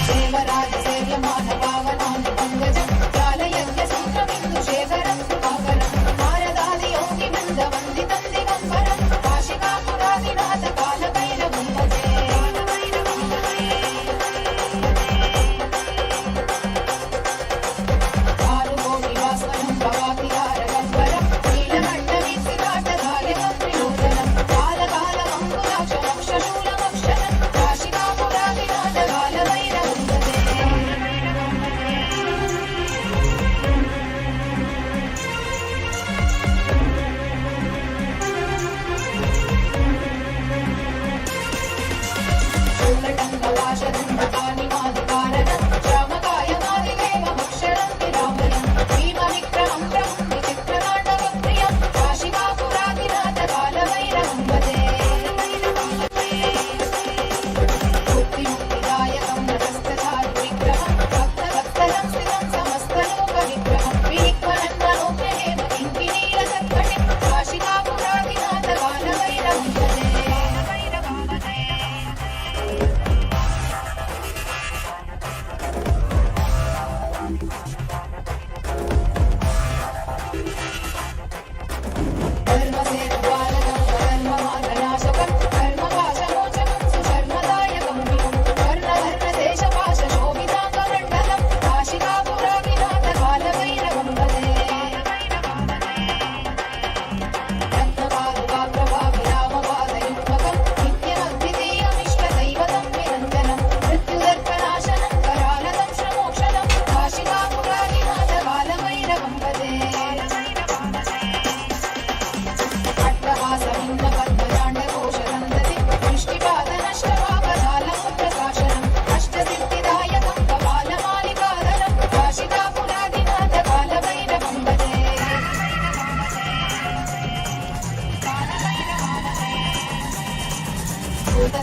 దేవరాజ సేవ్యమాన పావనామి పంకజం జ్ఞానయజ్ఞసూత్రమిందుశేఖరం కృపాకరం నారదాది యోగి వృంద వందితం దిగంబరం కాశికాపురాదినాథ కాలభైరవం భజే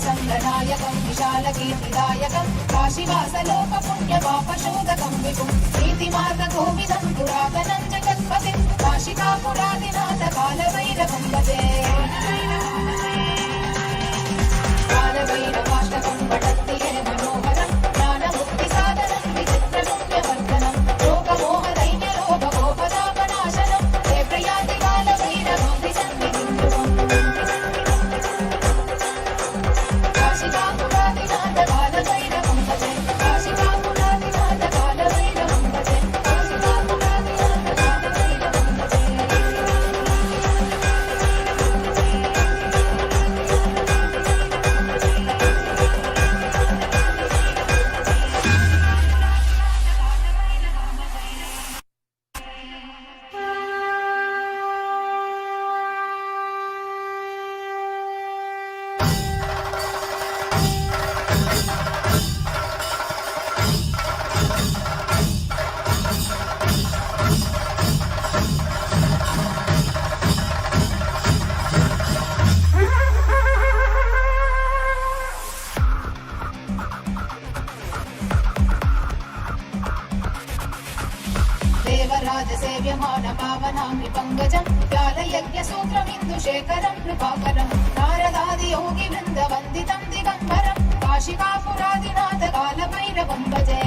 సంగనాయకం విశాలకీర్తిదాయకం కాశీవాసలోక పుణ్యపాపశోధకం విపుం నీతిమార్గకోవిదం పురాతనం జగత్పతిం కాశికాపురాదినాథ కాలభైరవం భజే కాలభైరవాష్టకం పఠత్తి హే మనోహరం జ్ఞానముక్తి సాధనం విచిత్ర పుణ్యవర్ధనం లోకమోహదైన్యలోభగోపదాపనాశనం హే ప్రయాతి కాలభైరవం విసన్నిధిం సేవ్యమాన పావనామి పంకజం జ్ఞానయజ్ఞసూత్రమిందుశేఖరం కృపాకరం నారదాది యోగి వృంద వందితం దిగంబరం కాశికాపురాదినాథ కాలభైరవం భజే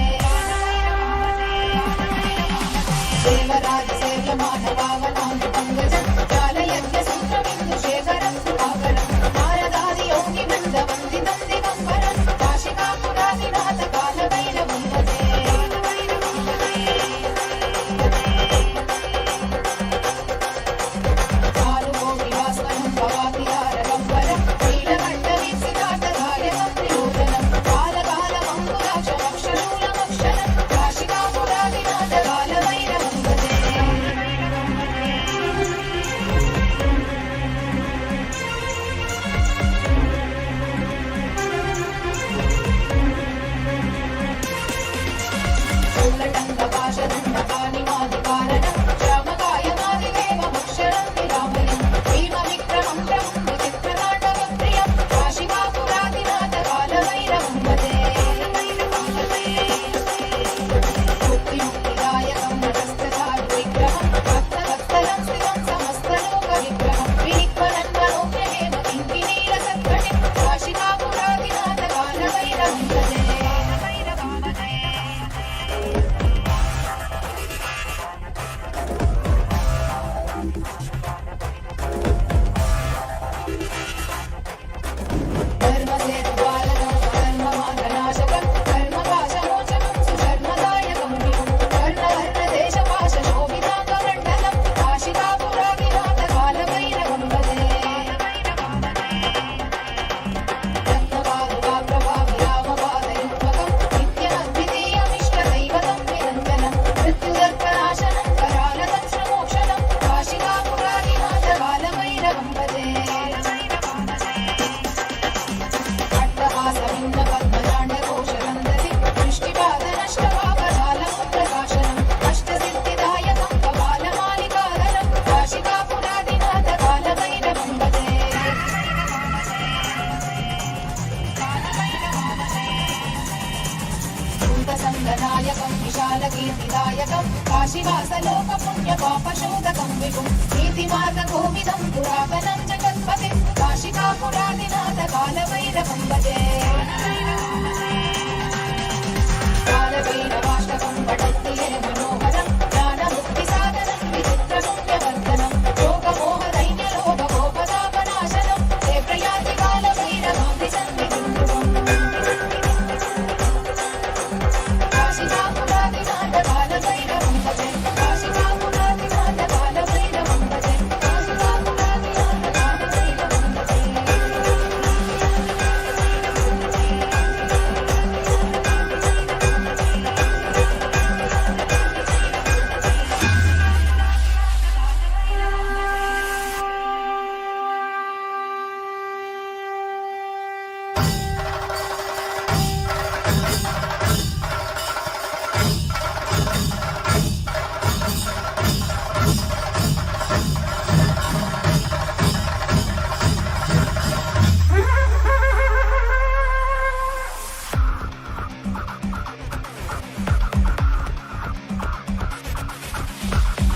దేవరాజ సేవ్యమాన పావనామి పంకజం జ్ఞానయజ్ఞసూత్రమిందుశేఖరం కృపాకరం నారదాది యోగి వృంద వందితం దిగంబరం కాశికాపురాదినాథ కాలభైరవం భజే కాశికాపురాదినాథ కాలభైరవం భజే विशालकीर्तिदायकं काशीवासलोकपुण्यपापशोधकं विभुं नीतिमार्गकोविदं पुरातनं जगत्पतिं काशिकापुरादिनाथकालभैरवं भजे कालभैरवाष्टकं पठन्ति ये मनोहरं ज्ञानमुक्तिसाधनं विचित्रपुण्यवर्धनं योगमोहदैन्यलोभगोपतापनाशनं ते प्रयाति कालभैरवां विसन्निधिं ध्रुवम् काशिकापुरादिनाथकालभैरवं भजे काशिकापुरादिनाथकालभैरवं भजे काशिकापुरादिनाथकालभैरवं भजे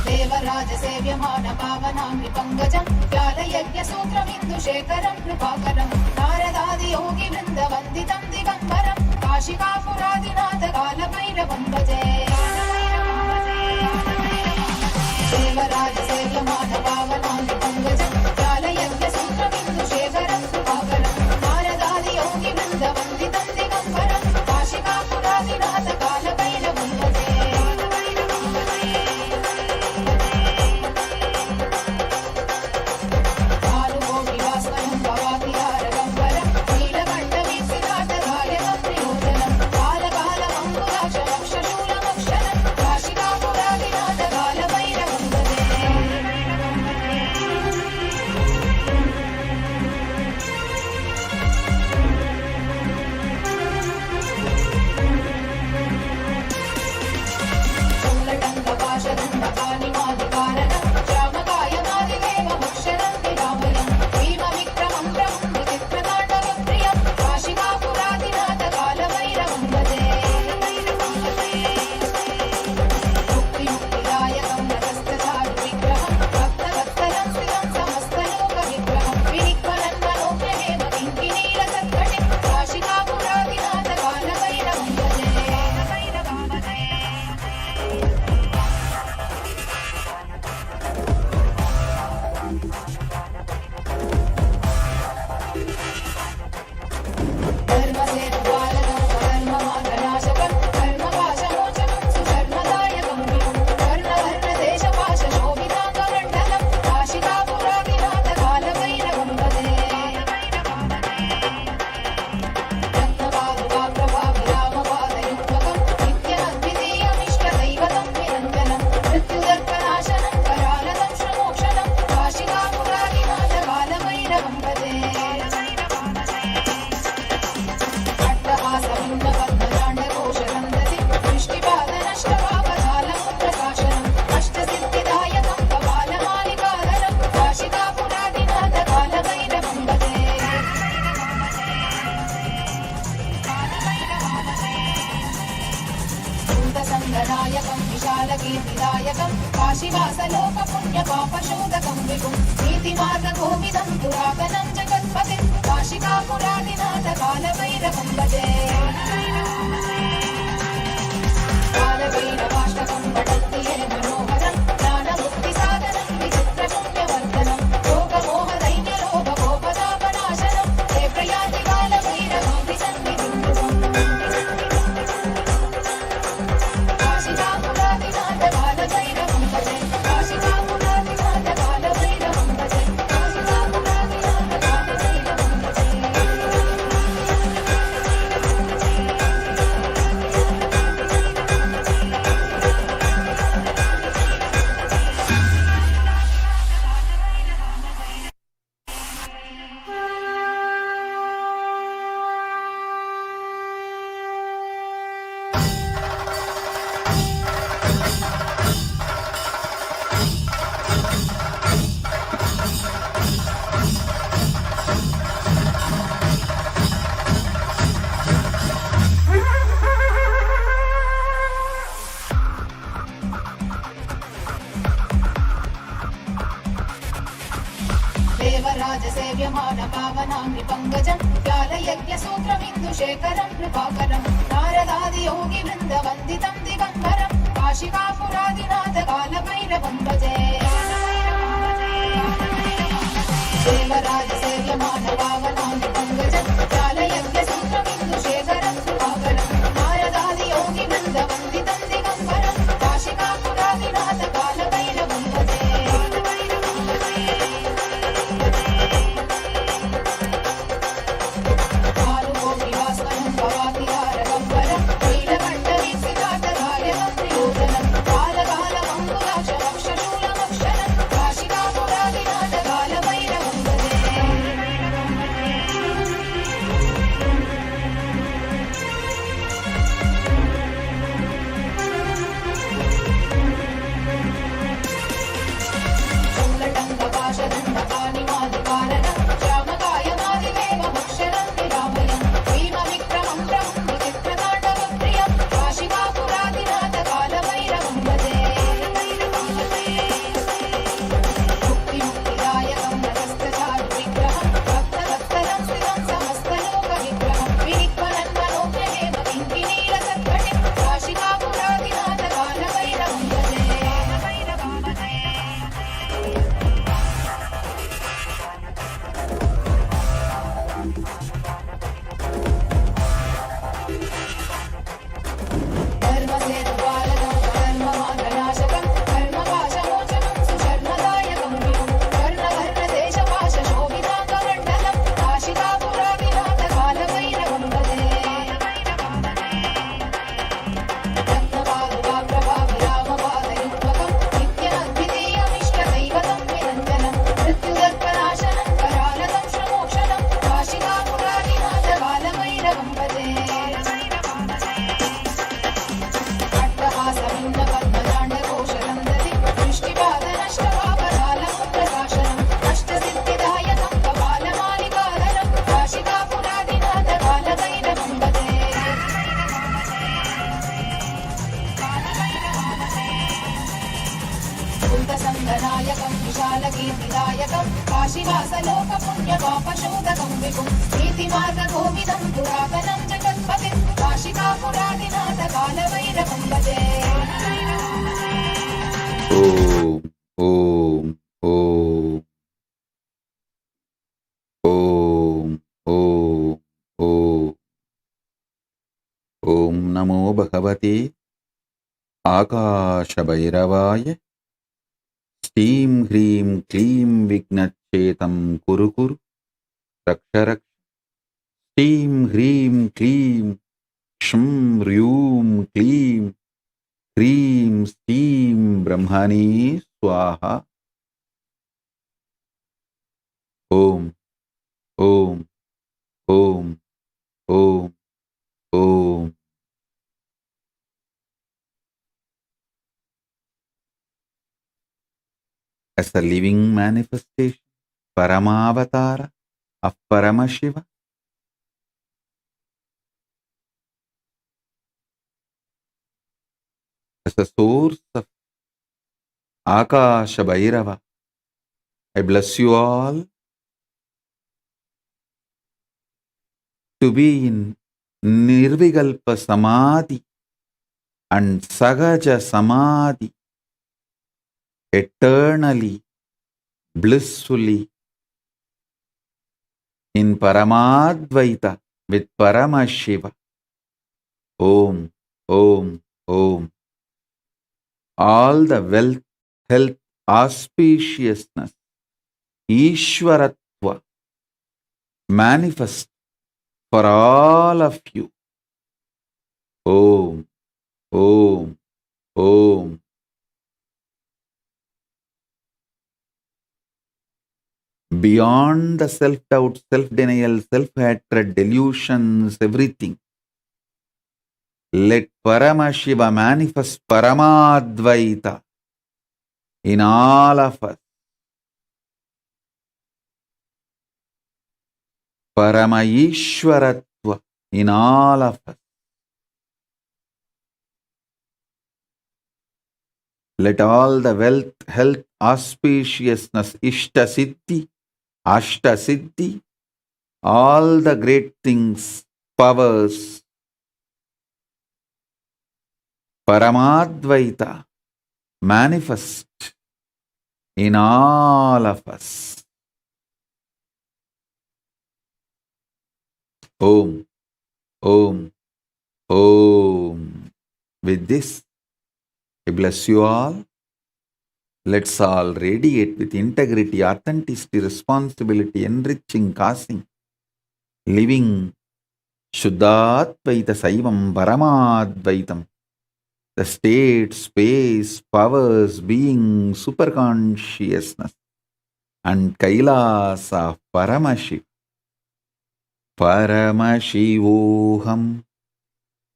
देवराजसेव्यमान पावनामि पङ्कजं व्यालयज्ञसूत्रमिन्दुशेखरं कृपाकरं नारदादियोगिवृन्दवन्दितं दिगम्बरं काशिकापुरादिनाथकालभैरवं भजे देवराजसेव्यमान पावनामि पङ्कजं व्यालयज्ञसूत्रमिन्दुशेखरं कृपाकरं नारदादियोगिवृन्दवन्दितं दिगम्बरं काशिकापुरादिनाथकालभैरवं भजे संगनायकं विशालकीर्तिदायकं काशीवासलोकपुण्यपापशोधकं विभुं नीतिमार्गकोविदं पुरातनं जगत्पतिं काशिकापुरादिनाथकालभैरवं भजे कालभैरवाष्टकं पठन्ति ये मनोहरं ज्ञानमुक्तिसाधनं विचित्रपुण्यवर्धनं योगमोहदैन्यलोभगोपतापनाशनं ते प्रयाति कालभैरवां विसन्निधिं ध्रुवम् काशिकापुरादिनाथकालभैरवं भजे काशिकापुरादिनाथकालभैरवं भजे काशिकापुरादिनाथकालभैरवं भजे देवराजसेव्यमान पावनाङ्घ्रिपङ्कजं व्यालयज्ञसूत्रमिन्दुशेखरं कृपाकरं नारदादियोगिवृन्दवन्दितं दिगम्बरं काशिकापुरादिनाथ कालभैरवं भजे देवराजसेव्यमान पावनाङ्घ्रिपङ्कजं व्यालयज्ञसूत्रमिन्दुशेखरं कृपाकरं नारदादियोगिवृन्दवन्दितं दिगम्बरं काशिकापुरादिनाथ कालभैरवं भजे संगनायकं विशालकीर्तिदायकं काशीवासलोकपुण्यपापशोधकं विपुं नीतिमार्गकोविदं पुरातनं जगत्पतिं काशिकापुरादिनाथ कालभैरवं भजे ఓం ఓం ఓం ఓం ఓం ఓం నమో భగవతే ఆకాశభైరవాయ శ్రీం హ్రీం క్లీం విఘ్నచ్చేతం కురు కురు రక్ష రక్ష శ్రీం హ్రీం క్లీం క్షం హ్రూం క్లీం హ్రీం శ్రీం బ్రహ్మణే స్వాహ ఓం ఓం ఓం ఓం ఓం as a living manifestation, Paramavatara of Paramashiva, as a source of Akasha Bhairava. I bless you all to be in Nirvikalpa Samadhi and Sagaja Samadhi, eternally, blissfully, in Paramadvaita with Paramashiva. Om, Om, Om. All the wealth, health, auspiciousness, Ishwaratva manifest for all of you. Om, Om, Om. Beyond the self-doubt, self-denial, self-hatred, delusions, everything, let Paramashiva manifest Paramadvaita in all of us. Paramayishwaratva in all of us. Let all the wealth, health, auspiciousness, Ishta Siddhi Ashta Siddhi, all the great things, powers, Paramadvaita manifest in all of us. Om, Om, Om. With this, I bless you all. Let's all radiate with integrity, authenticity, responsibility, enriching, causing, living Shuddhadvaita Saivam Paramadvaitam. The state, space, powers, being, superconsciousness, and Kailasa of Paramashivoham.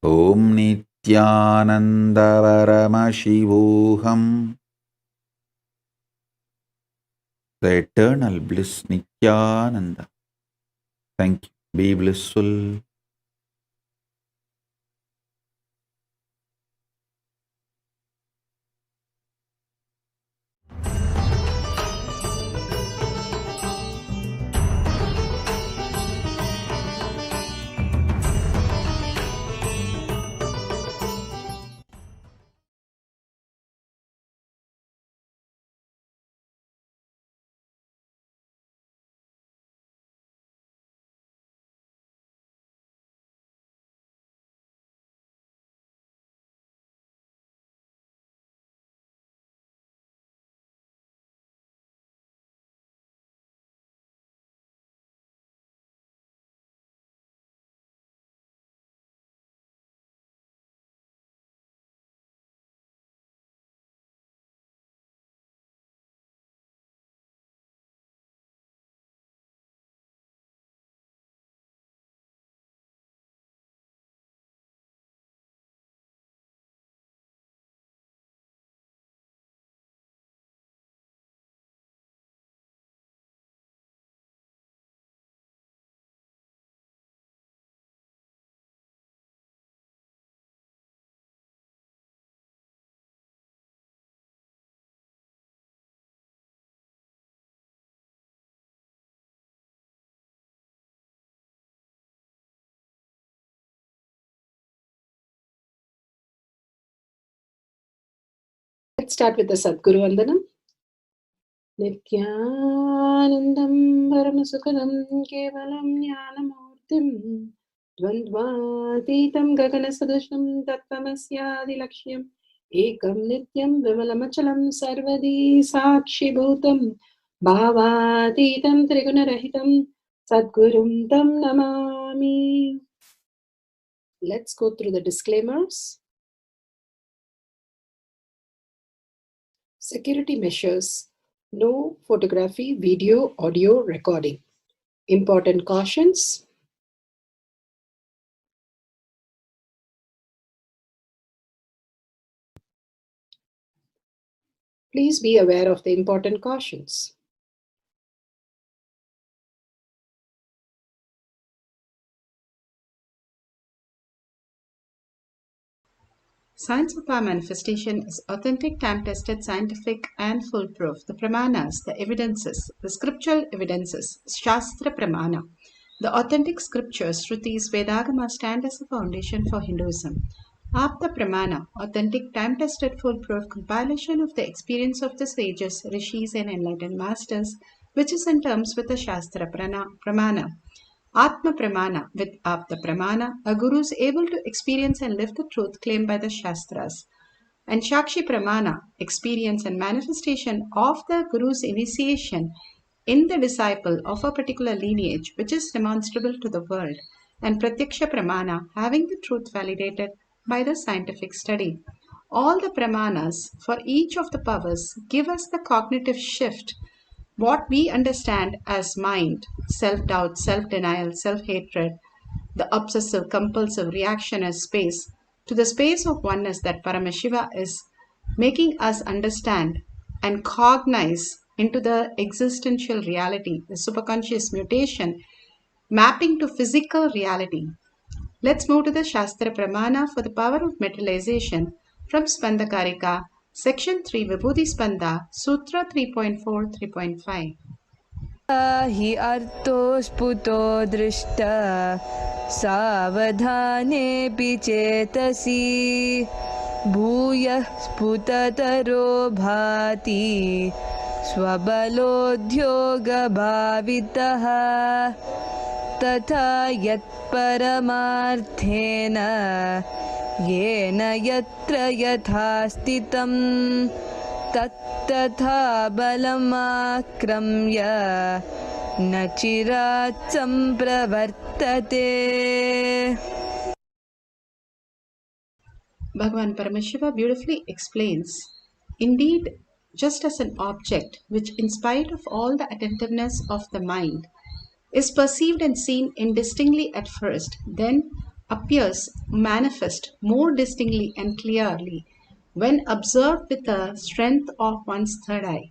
Om Nithyananda Paramashivoham. The eternal bliss Nithyananda. Thank you. Be blissful. Let's start with the Sadguru Vandanam. Nithyanandam Paramasukadam Kevalam Jnanamurtim Dvandvatitam Gaganasadusham Tattvamasyaadilakshya Ekam Nityam Vimalamachalam Sarvadi Sakshi Bhutam Bhavatitam Trigunarahitam Sadgurum Tam Namami. Let's go through the disclaimers. Security measures. No photography, video, audio recording. Important cautions. Please be aware of the important cautions. Science of our manifestation is authentic, time-tested, scientific, and foolproof. The pramanas, the evidences, the scriptural evidences, Shastra Pramana, the authentic scriptures, Shrutis, Vedagama stand as a foundation for Hinduism. Apta Pramana, authentic, time-tested, foolproof compilation of the experience of the sages, rishis, and enlightened masters, which is in terms with the Shastra Pramana. Atma Pramana, with Apta Pramana, a guru is able to experience and live the truth claimed by the Shastras. And Shakshi Pramana, experience and manifestation of the guru's initiation in the disciple of a particular lineage, which is demonstrable to the world. And Pratyaksha Pramana, having the truth validated by the scientific study. All the Pramanas for each of the powers give us the cognitive shift. What we understand as mind, self-doubt, self-denial, self-hatred, the obsessive, compulsive reaction as space, to the space of oneness that Paramashiva is making us understand and cognize into the existential reality, the superconscious mutation, mapping to physical reality. Let's move to the Shastra Pramana for the power of materialization from Spandakarika, Section 3, Vibhuti Spanda, Sutra 3.4, 3.5. हि अर्थो स्फुतो दृष्ट सावधानेऽपि चेतसि भूयः स्फुटतरो भाति स्वबलोद्योगभावितः तथा यत्परमार्थेन येन यत्र यथा स्थितं तत्तथा बलमाक्रम्य न चिरात् सम्प्रवर्तते. Bhagavan Paramashiva beautifully explains, indeed, just as an object which, in spite of all the attentiveness of the mind, is perceived and seen indistinctly at first, then appears manifest more distinctly and clearly when observed with the strength of one's third eye.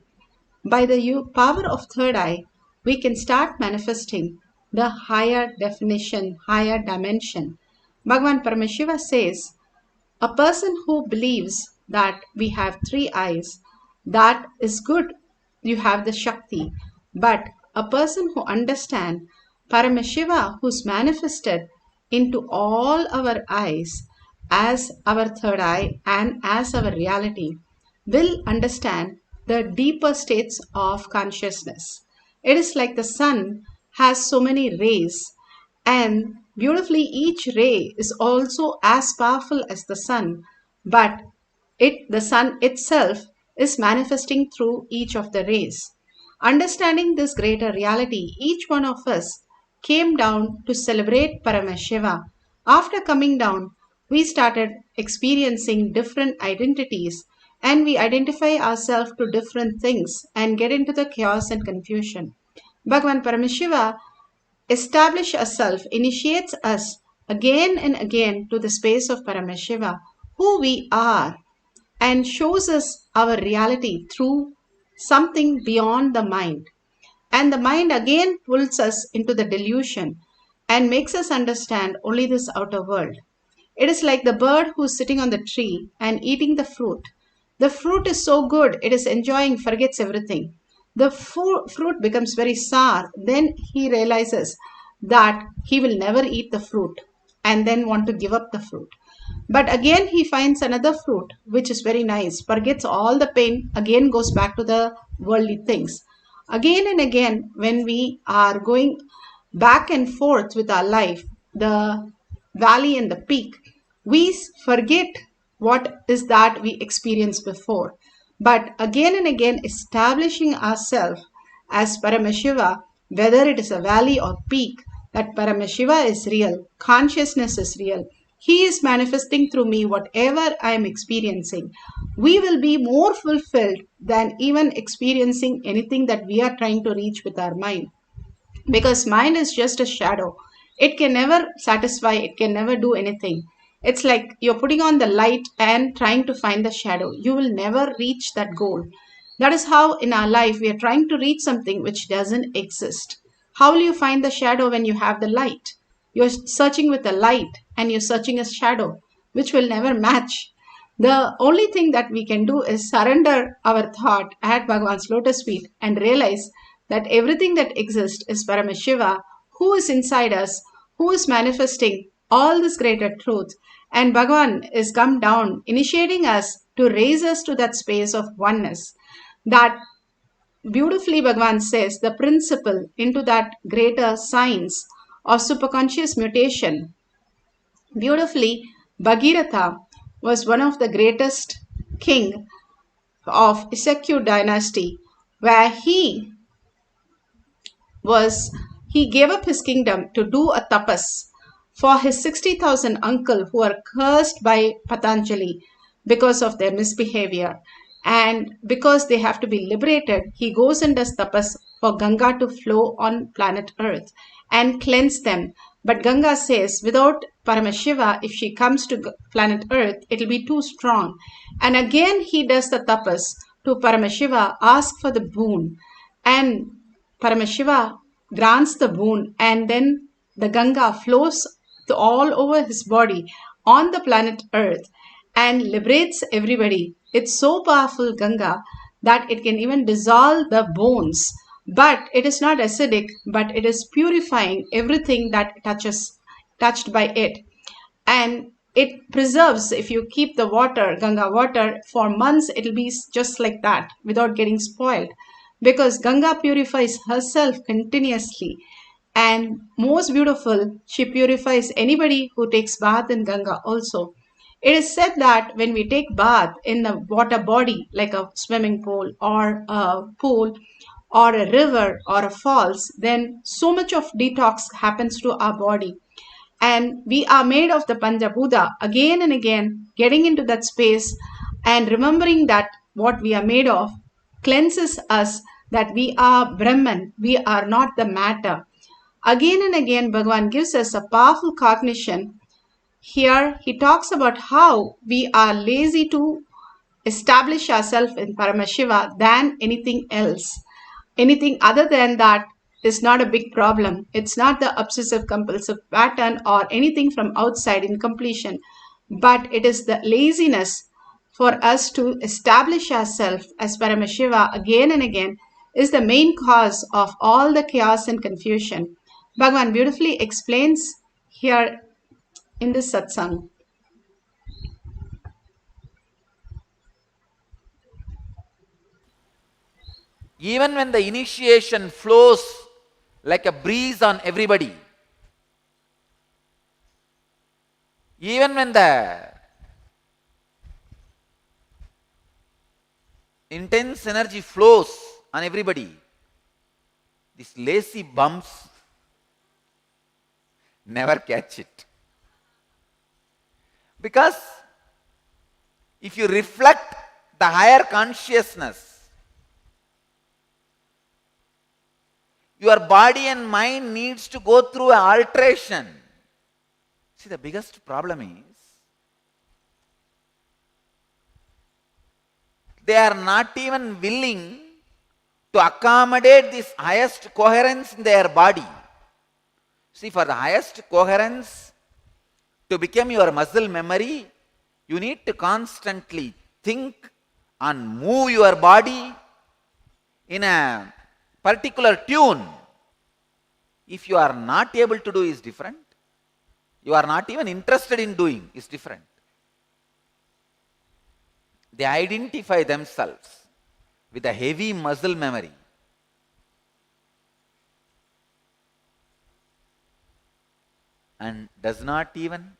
By the power of third eye, we can start manifesting the higher definition, higher dimension. Bhagavan Paramashiva says, a person who believes that we have three eyes, that is good, you have the Shakti. But a person who understands Paramashiva, who's manifested into all our eyes as our third eye and as our reality, will understand the deeper states of consciousness. It is like the sun has so many rays, and beautifully, each ray is also as powerful as the sun, but the sun itself is manifesting through each of the rays. Understanding this greater reality, each one of us came down to celebrate Paramashiva. After coming down, we started experiencing different identities, and we identify ourselves to different things and get into the chaos and confusion. Bhagavan Paramashiva establish ourselves, initiates us again and again to the space of Paramashiva, who we are, and shows us our reality through something beyond the mind. And the mind again pulls us into the delusion and makes us understand only this outer world. It is like the bird who is sitting on the tree and eating the fruit. The fruit is so good, it is enjoying, forgets everything. The fruit becomes very sour. Then he realizes that he will never eat the fruit and then want to give up the fruit. But again he finds another fruit which is very nice, forgets all the pain, again goes back to the worldly things. Again and again, when we are going back and forth with our life, the valley and the peak, we forget what is that we experienced before. But again and again, establishing ourselves as Paramashiva, whether it is a valley or peak, that Paramashiva is real, consciousness is real. He is manifesting through me whatever I am experiencing. We will be more fulfilled than even experiencing anything that we are trying to reach with our mind. Because mind is just a shadow. It can never satisfy, it can never do anything. It's like you're putting on the light and trying to find the shadow. You will never reach that goal. That is how in our life we are trying to reach something which doesn't exist. How will you find the shadow when you have the light? You're searching with the light and you're searching a shadow which will never match. The only thing that we can do is surrender our thought at Bhagavan's lotus feet and realize that everything that exists is Paramashiva, who is inside us, who is manifesting all this greater truth. And Bhagavan is come down, initiating us to raise us to that space of oneness. That beautifully Bhagavan says the principle into that greater science of superconscious mutation. Beautifully, Bhagirath was one of the greatest king of Isakyu dynasty, where he gave up his kingdom to do a tapas for his 60,000 uncle who are cursed by Patanjali because of their misbehavior. And because they have to be liberated, he goes and does tapas for Ganga to flow on planet Earth and cleanse them. But Ganga says, without Paramashiva, if she comes to planet Earth, it will be too strong. And again he does the tapas to Paramashiva, ask for the boon. And Paramashiva grants the boon, and then the Ganga flows all over his body on the planet Earth and liberates everybody. It's so powerful, Ganga, that it can even dissolve the bones but it is not acidic, but it is purifying everything that touched by it. And it preserves, if you keep the water, Ganga water, for months, it'll be just like that without getting spoiled, because Ganga purifies herself continuously. And most beautiful, she purifies anybody who takes bath in Ganga also. It is said that when we take bath in a water body like a swimming pool or a pool or a river or a falls, then so much of detox happens to our body. And we are made of the Panjabhuta again and again, getting into that space and remembering that what we are made of cleanses us, that we are Brahman, we are not the matter. Again and again, Bhagavan gives us a powerful cognition. Here, he talks about how we are lazy to establish ourselves in Paramashiva than anything else. Anything other than that is not a big problem. It's not the obsessive compulsive pattern or anything from outside in completion, but it is the laziness for us to establish ourselves as Paramashiva again and again is the main cause of all the chaos and confusion. Bhagavan beautifully explains here in this satsang. Even when the initiation flows like a breeze on everybody, even when the intense energy flows on everybody, these lazy bumps never catch it. Because if you reflect the higher consciousness, your body and mind needs to go through an alteration. See, the biggest problem is they are not even willing to accommodate this highest coherence in their body. See, for the highest coherence to become your muscle memory, you need to constantly think and move your body in a particular tune. If you are not able to do is different. You are not even interested in doing is different. They identify themselves with a heavy muscle memory. And does not even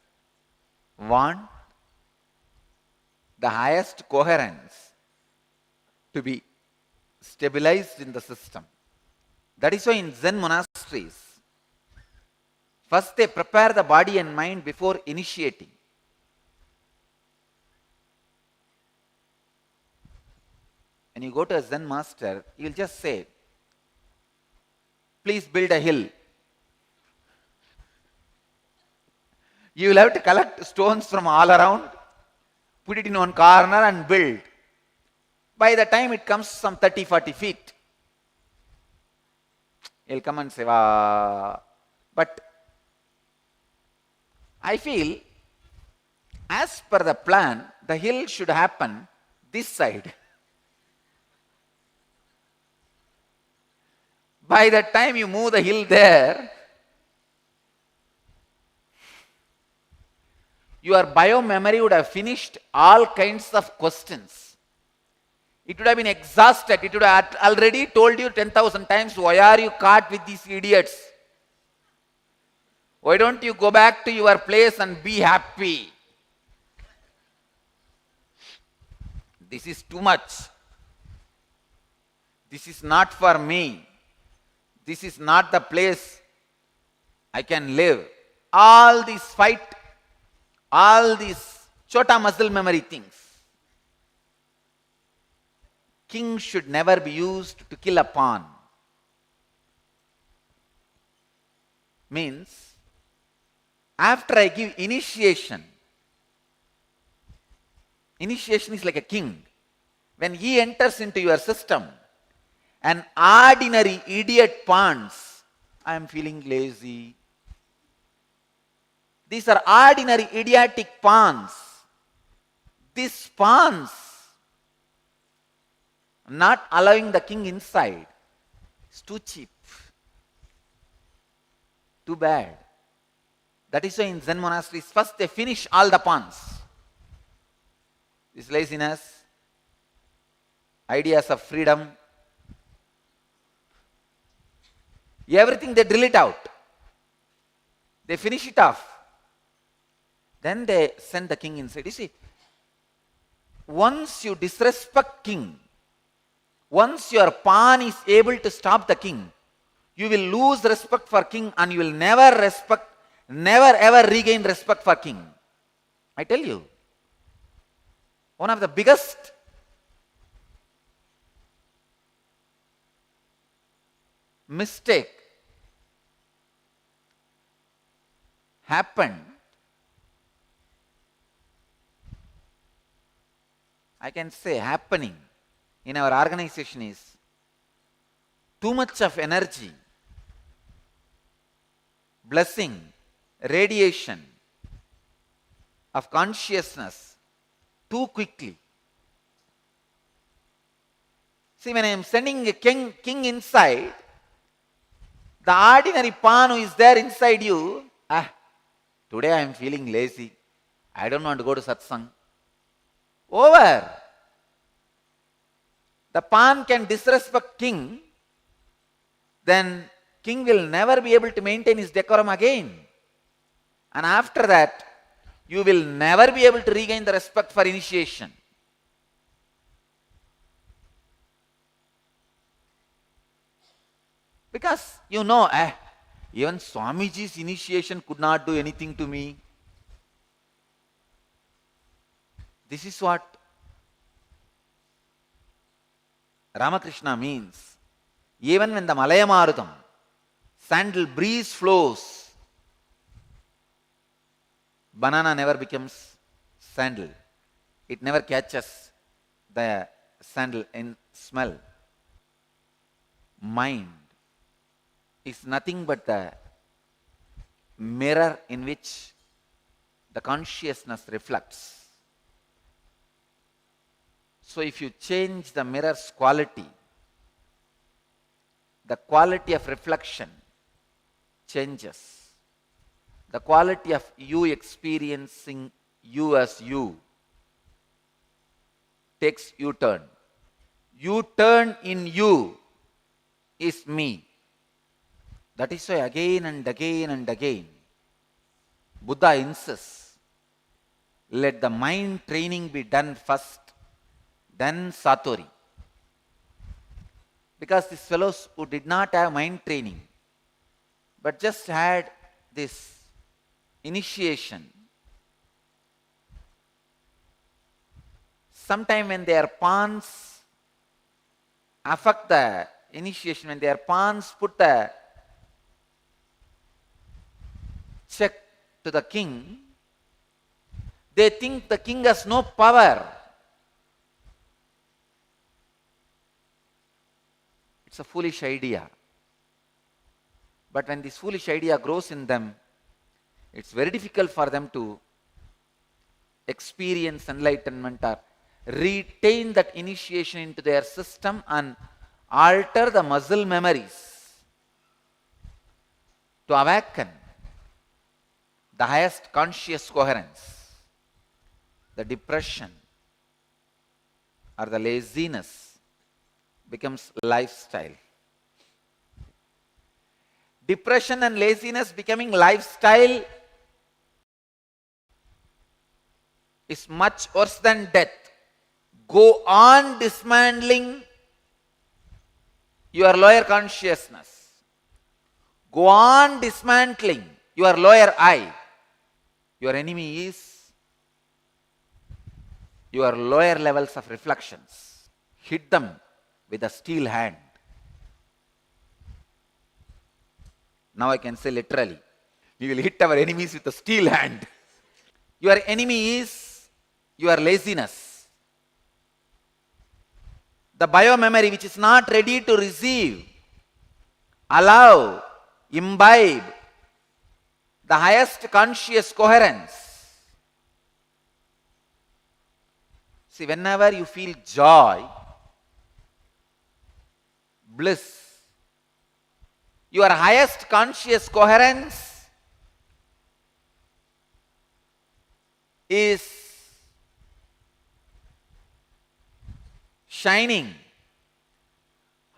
want the highest coherence to be stabilized in the system. That is why in Zen monasteries, first they prepare the body and mind before initiating. When you go to a Zen master, he will just say, please build a hill. You will have to collect stones from all around, put it in one corner and build. By the time it comes some 30-40 feet, he'll come and say, "Wow." But I feel, as per the plan, the hill should happen this side. By the time you move the hill there, your bio-memory would have finished all kinds of questions. It would have been exhausted. It would have already told you 10,000 times, why are you caught with these idiots? Why don't you go back to your place and be happy? This is too much. This is not for me. This is not the place I can live. All these fight, all these chota muscle memory things. King should never be used to kill a pawn. Means, after I give initiation, initiation is like a king. When he enters into your system, an ordinary idiot pawns, I am feeling lazy. These are ordinary idiotic pawns. These pawns not allowing the king inside. It's too cheap. Too bad. That is why in Zen monasteries, first they finish all the pawns. This laziness, ideas of freedom, everything they drill it out. They finish it off. Then they send the king inside. You see, once you disrespect king, once your pawn is able to stop the king, you will lose respect for king and you will never ever regain respect for king. I tell you, one of the biggest mistake happened, I can say happening in our organization is too much of energy, blessing, radiation of consciousness too quickly. See, when I am sending a king inside, the ordinary pawn who is there inside you, today I am feeling lazy, I don't want to go to satsang. Over. The pawn can disrespect king, then king will never be able to maintain his decorum again. And after that, you will never be able to regain the respect for initiation. Because you know, even Swamiji's initiation could not do anything to me. This is what Ramakrishna means. Even when the Malaya Marutam, sandal breeze flows, banana never becomes sandal. It never catches the sandal in smell. Mind is nothing but the mirror in which the consciousness reflects. So if you change the mirror's quality, the quality of reflection changes. The quality of you experiencing you as you takes U-turn. U-turn in you is me. That is why again and again and again, Buddha insists, let the mind training be done first, then Satori. Because these fellows who did not have mind training, but just had this initiation, sometime when their pawns affect the initiation, when their pawns put a check to the king, they think the king has no power. It's a foolish idea. But when this foolish idea grows in them, it's very difficult for them to experience enlightenment or retain that initiation into their system and alter the muscle memories to awaken the highest conscious coherence. The depression or the laziness becomes lifestyle. Depression and laziness becoming lifestyle is much worse than death. Go on dismantling your lower consciousness. Go on dismantling your lower I. Your enemy is your lower levels of reflections. Hit them with a steel hand. Now I can say literally, we will hit our enemies with a steel hand. Your enemy is your laziness. The biomemory which is not ready to receive, allow, imbibe the highest conscious coherence. See, whenever you feel joy, bliss, your highest conscious coherence is shining.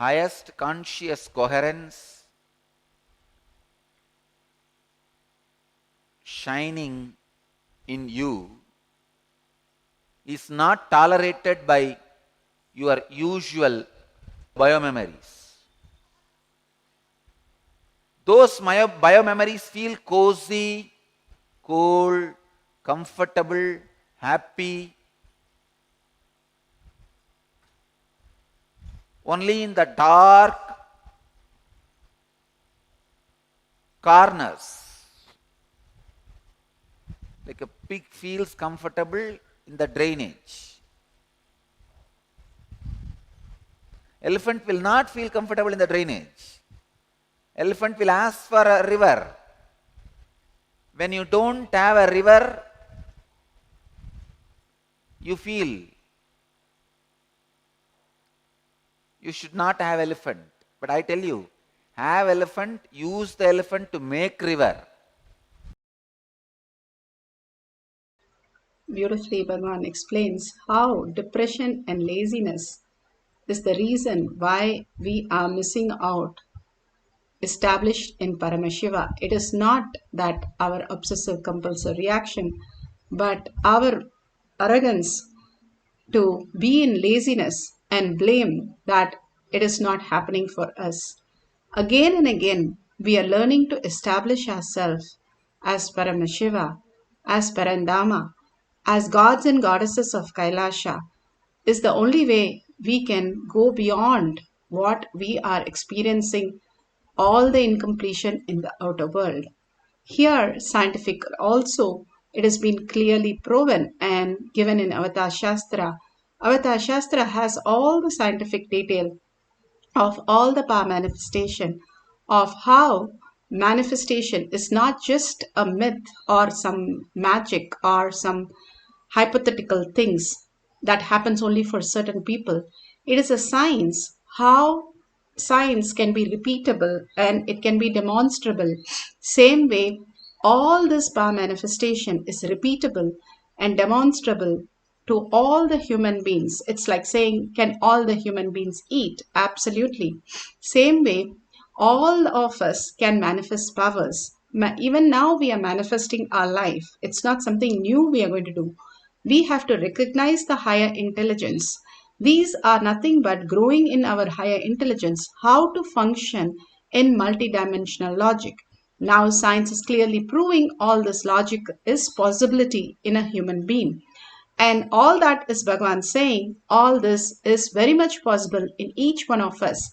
Highest conscious coherence shining in you is not tolerated by your usual biomemories. Those biomemories feel cozy, cool, comfortable, happy. Only in the dark corners, like a pig feels comfortable in the drainage. Elephant will not feel comfortable in the drainage. Elephant will ask for a river. When you don't have a river, you feel you should not have elephant. But I tell you, have elephant, use the elephant to make river. Beautifully, Bhagavan explains how depression and laziness is the reason why we are missing out established in Paramashiva. It is not that our obsessive compulsive reaction, but our arrogance to be in laziness and blame that it is not happening for us. Again and again, we are learning to establish ourselves as Paramashiva, as Parandama, as gods and goddesses of KAILASA is the only way we can go beyond what we are experiencing, all the incompletion in the outer world. Here, scientific also, it has been clearly proven and given in Avatar Shastra. Avatar Shastra has all the scientific detail of all the power manifestation, of how manifestation is not just a myth or some magic or some hypothetical things that happens only for certain people. It is a science, how science can be repeatable and it can be demonstrable. Same way, all this power manifestation is repeatable and demonstrable to all the human beings. It's like saying, can all the human beings eat? Absolutely. Same way, all of us can manifest powers. Even now we are manifesting our life. It's not something new we are going to do. We have to recognize the higher intelligence. These are nothing but growing in our higher intelligence, how to function in multidimensional logic. Now science is clearly proving all this logic is possibility in a human being. And all that is Bhagavan saying, all this is very much possible in each one of us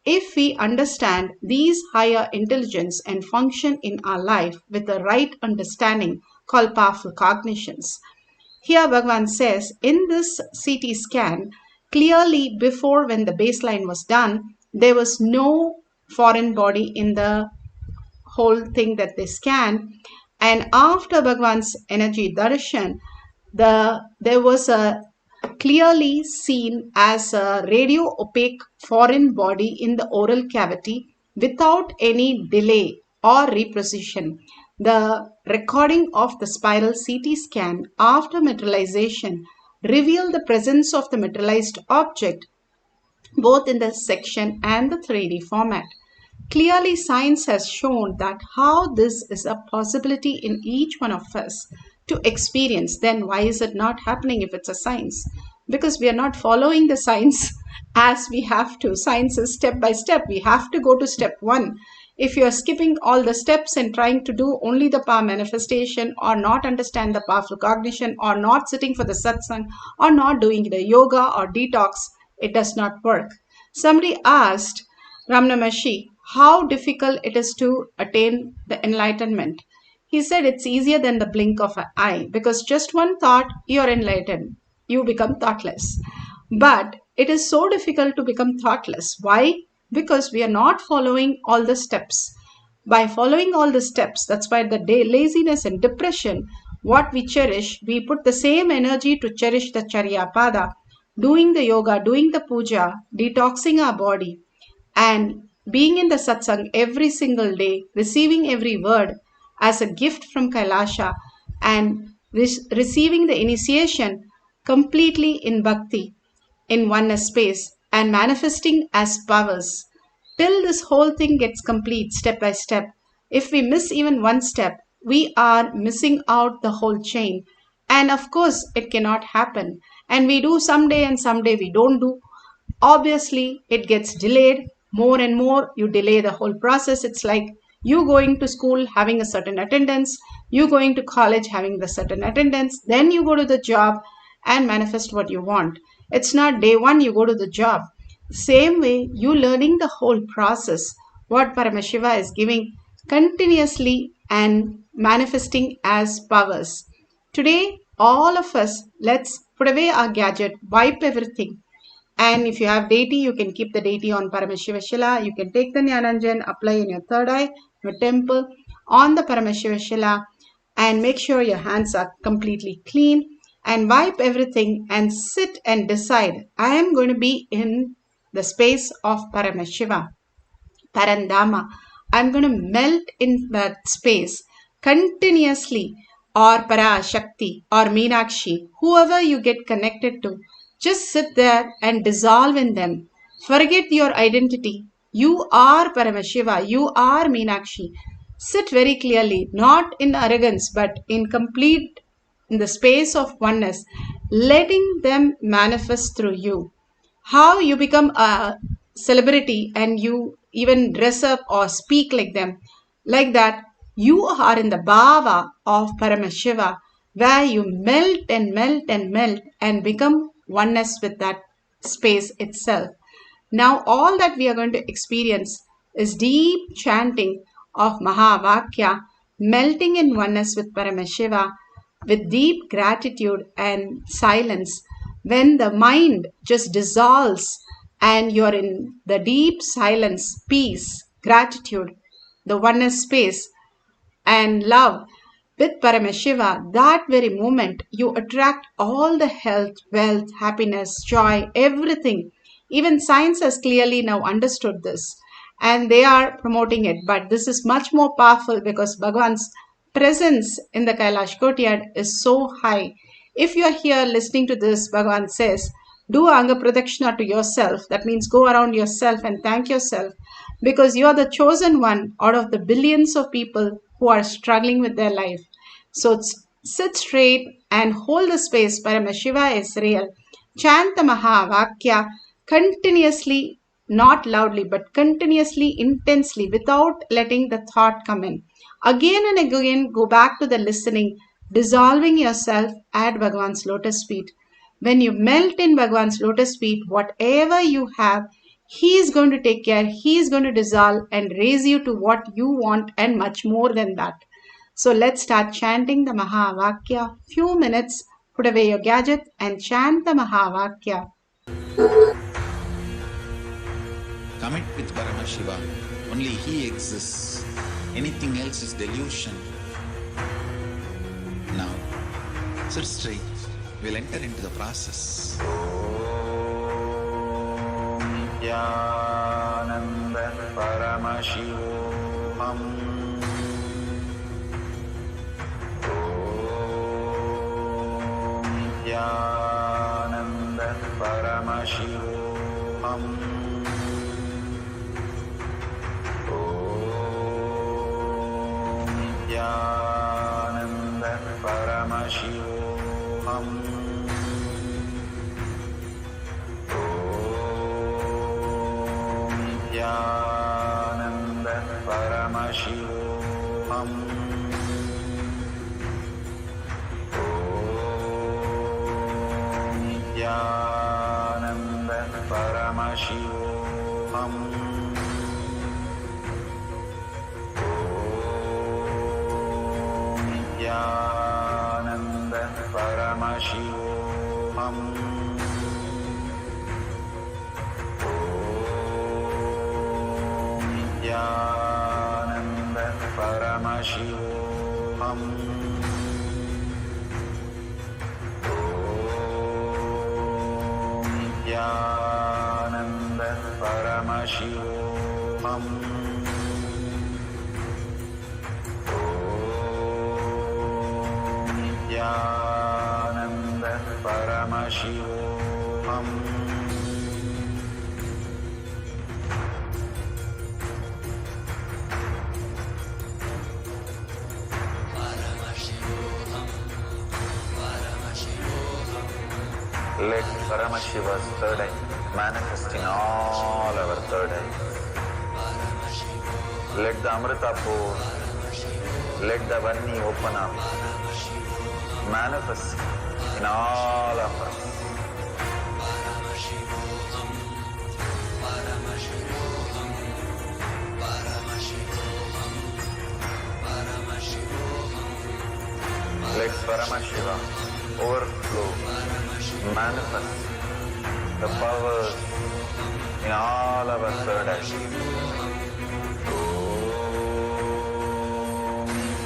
if we understand these higher intelligence and function in our life with the right understanding called powerful cognitions. Here Bhagavan says, in this CT scan, clearly before when the baseline was done, there was no foreign body in the whole thing that they scanned. And after Bhagavan's energy darshan, there was a clearly seen as a radio opaque foreign body in the oral cavity without any delay or reprecision. The recording of the spiral CT scan after materialization revealed the presence of the materialized object both in the section and the 3D format. Clearly, science has shown that how this is a possibility in each one of us to experience. Then why is it not happening if it's a science? Because we are not following the science as we have to. Science is step by step. We have to go to step one. If you are skipping all the steps and trying to do only the power manifestation or not understand the powerful cognition or not sitting for the satsang or not doing the yoga or detox, it does not work. Somebody asked Ramana Maharshi how difficult it is to attain the enlightenment. He said it's easier than the blink of an eye because just one thought, you're enlightened. You become thoughtless. But it is so difficult to become thoughtless. Why? Because we are not following all the steps. By following all the steps, that's why the laziness and depression, what we cherish, we put the same energy to cherish the Charyapada, doing the yoga, doing the puja, detoxing our body, and being in the satsang every single day, receiving every word as a gift from Kailasa, and receiving the initiation completely in bhakti, in oneness space, and manifesting as powers. Till this whole thing gets complete step by step. If we miss even one step, we are missing out the whole chain. And of course, it cannot happen. And we do someday and someday we don't do. Obviously, it gets delayed more and more. You delay the whole process. It's like you going to school having a certain attendance, you going to college having the certain attendance, then you go to the job and manifest what you want. It's not day one you go to the job. Same way, you learning the whole process, what Paramashiva is giving continuously and manifesting as powers. Today, all of us, let's put away our gadget, wipe everything. And if you have deity, you can keep the deity on Paramashiva. You can take the Jnananjan, apply in your third eye, your temple, on the Paramashiva, and make sure your hands are completely clean, and wipe everything and sit and decide, I am going to be in the space of Paramashiva, Parandama. I'm going to melt in that space continuously, or Parashakti, or Meenakshi, whoever you get connected to. Just sit there and dissolve in them. Forget your identity. You are Paramashiva. You are Meenakshi. Sit very clearly, not in arrogance, but in the space of oneness, letting them manifest through you. How you become a celebrity and you even dress up or speak like them. Like that, you are in the bhava of Paramashiva, where you melt and melt and melt and become oneness with that space itself. Now all that we are going to experience is deep chanting of Mahavakya, melting in oneness with Paramashiva, with deep gratitude and silence. When the mind just dissolves and you're in the deep silence, peace, gratitude, the oneness space, and love with Paramashiva, that very moment you attract all the health, wealth, happiness, joy, everything. Even science has clearly now understood this and they are promoting it. But this is much more powerful because Bhagavan's presence in the Kailash courtyard is so high. If you are here listening to this, Bhagavan says, do Anga Pradakshina to yourself. That means go around yourself and thank yourself because you are the chosen one out of the billions of people who are struggling with their life. So sit straight and hold the space. Paramashiva is real. Chant the Mahavakya continuously, not loudly, but continuously, intensely, without letting the thought come in. Again and again, go back to the listening, dissolving yourself at Bhagavan's lotus feet. When you melt in Bhagavan's lotus feet, whatever you have, He is going to take care. He is going to dissolve and raise you to what you want and much more than that. So let's start chanting the Mahavakya. Few minutes, put away your gadget and chant the Mahavakya. Commit with Paramashiva. Only He exists. Anything else is delusion. Now, sit straight. We'll enter into the process. Nithyananda Paramashivoham. Nithyananda Paramashivoham. Nithyananda Paramashivoham. Nithyananda Paramashivoham. Nithyananda Paramashivoham. Nithyananda Paramashivoham. Nithyananda Paramashivoham. Nithyananda Paramashivoham. Nithyananda Paramashivoham. Let Paramashiva's third eye manifest in all our third eyes. Let the Amrita pour, let the Vanni open up, manifest in all of us. Let Paramashiva overflow, manifest the powers in all our third eye.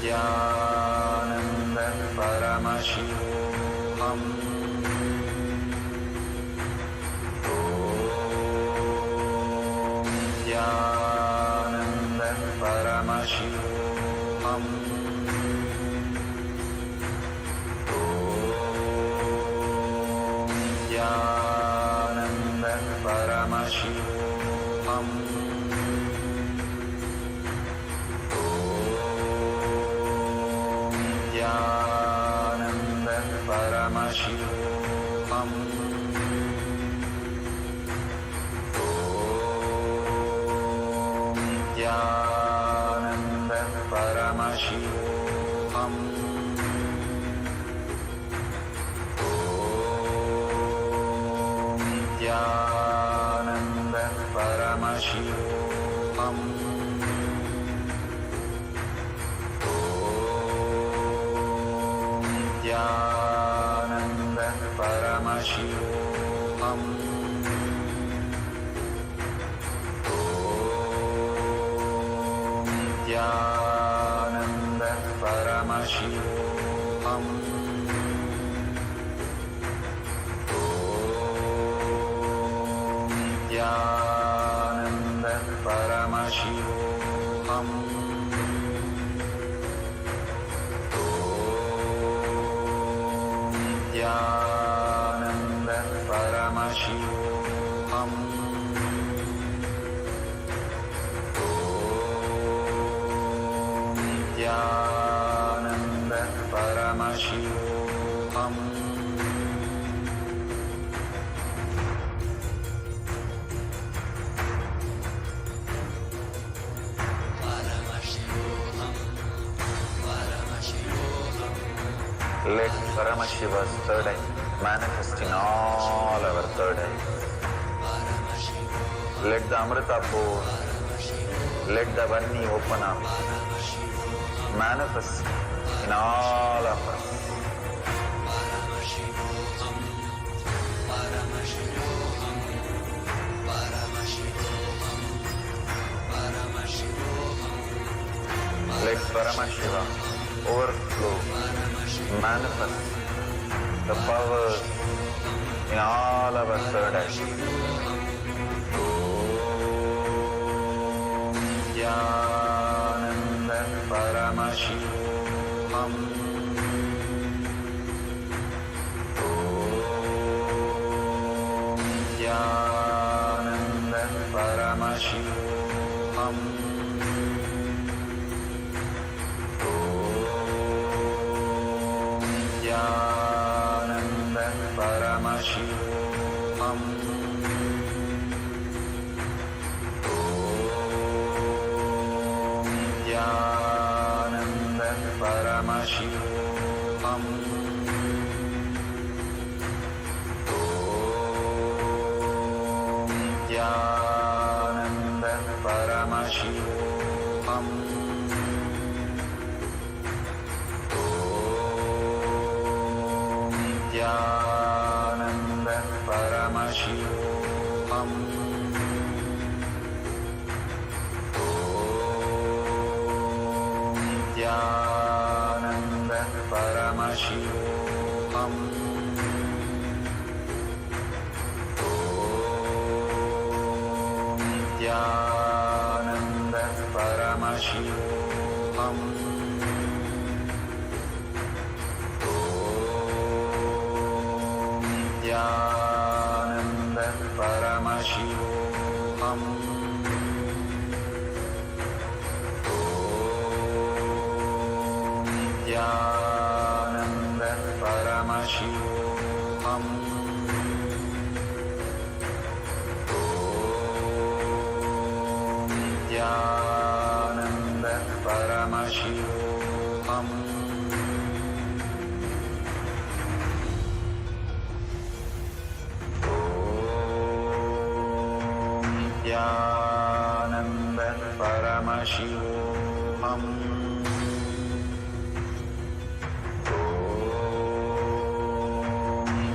Nithyananda Paramashivoham. Nithyananda Paramashivoham. Nithyananda Paramashivoham. Nithyananda Paramashivoham. Nithyananda Paramashivoham. Nithyananda Paramashivoham. Nithyananda Paramashivoham. Nithyananda Paramashivoham. Nithyananda Paramashivoham. Nithyananda Paramashivoham. Nithyananda Paramashivoham. Let Paramashiva's third eye manifest in all our third eyes. Let the Amrita pour, let the Vanni open up, manifest in all of us. Let Paramashiva overflow, manifest the powers in all our third eyes. Nithyananda Paramashivoham. Nithyananda Paramashivoham. Nithyananda Paramashivoham. Nithyananda Paramashivoham. Nithyananda Paramashivoham. Nithyananda Paramashivoham. Nithyananda Paramashivoham. Nithyananda Paramashivoham. Om Nithyananda Paramashivoham. Om Nithyananda Paramashivoham. Nithyananda Paramashivoham. Om Nithyananda Paramashivoham. Om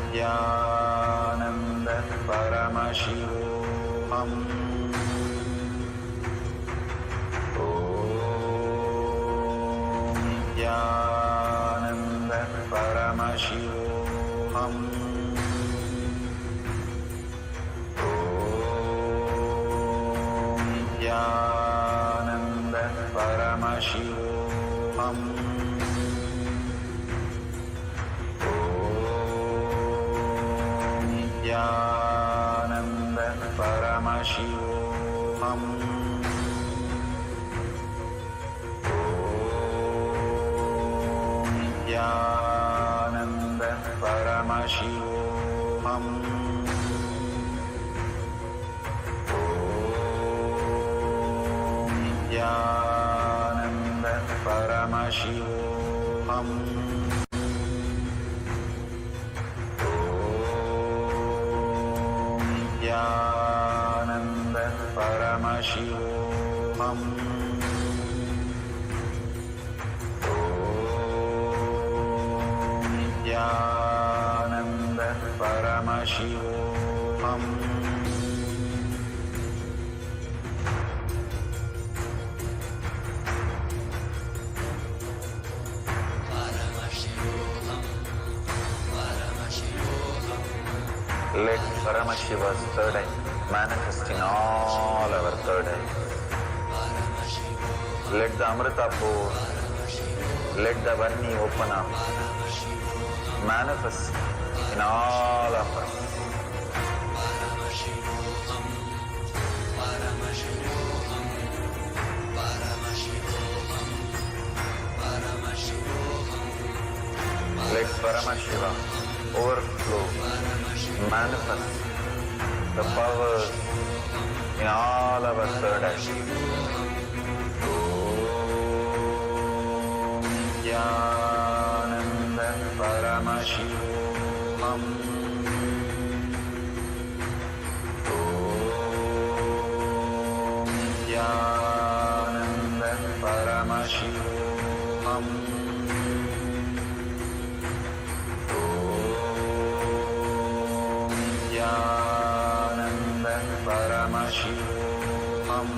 Nithyananda Paramashivoham. Nithyananda Paramashivoham. Om Nithyananda Paramashivoham. Om Nithyananda Paramashivoham. Nithyananda Paramashivoham. Om Nithyananda Paramashivoham. Om Nithyananda Paramashivoham. Nithyananda Paramashivoham. Let Paramashiva's third eye manifest in all our third eyes. Let the Amrita pour, let the Varni open up, manifest in all of us. Let Paramashiva overflow, manifest the powers in all our third eyes. Om Nithyananda Paramashivoham. Om Nithyananda Paramashivoham. Om Nithyananda Paramashivoham. Om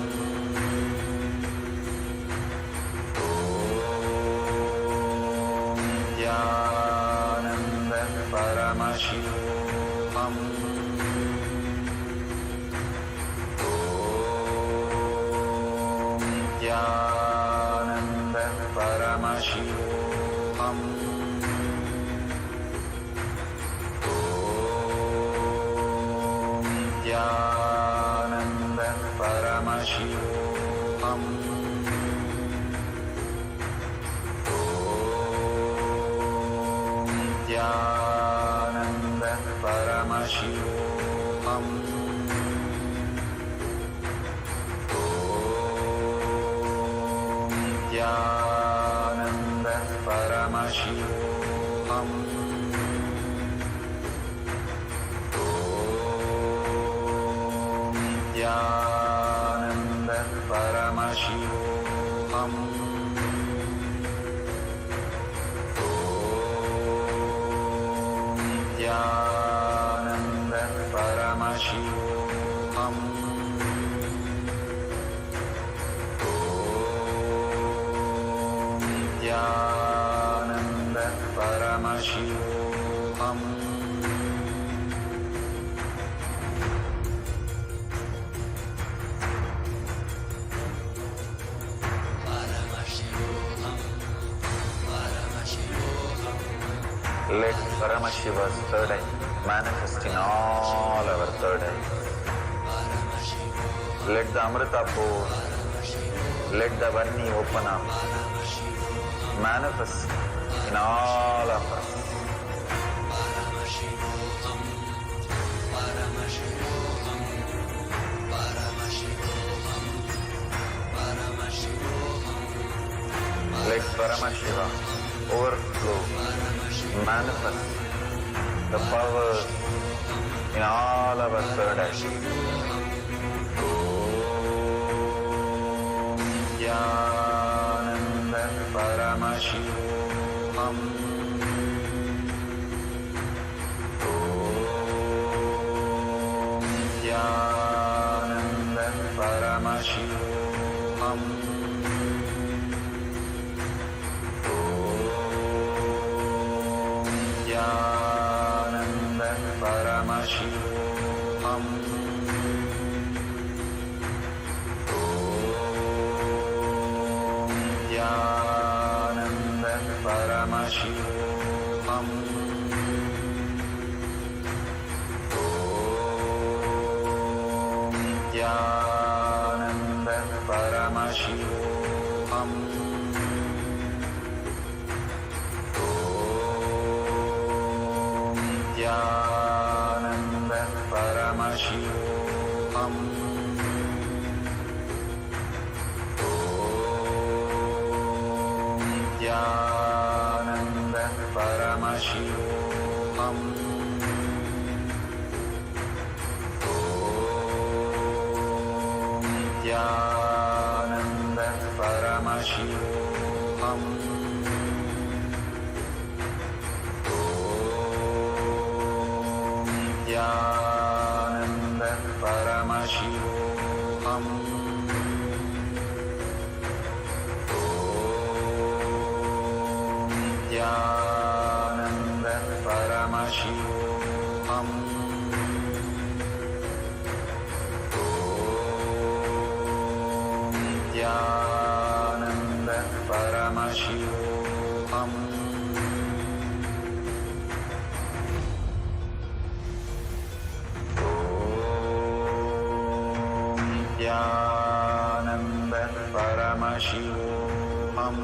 Nithyananda Paramashivoham. Om Nithyananda Paramashivoham. Om Nithyananda Paramashivoham. Om Nithyananda Paramashivoham. Om Nithyananda Paramashivoham. Om Nithyananda Paramashivoham. Om Nithyananda Paramashivoham. Om Nithyananda Paramashivoham. Let Paramashiva's third eye manifest in all our third eyes. Let the Amrita pour, let the Vanni open up, manifest in all of us. Let Paramashiva overflow, manifest the power in all our third eye. Om Nithyananda Paramashivam. Om Nithyananda Paramashivam. Nithyananda Paramashivam. Om Nithyananda Paramashivam. Om Nithyananda Paramashivam. Nithyananda Paramashivam. Om Nithyananda Paramashivam. Om Nithyananda Paramashivam. Nithyananda Paramashivam. Om Nithyananda Paramashivam. Om Nithyananda Paramashivam. Nithyananda Paramashivoham. Om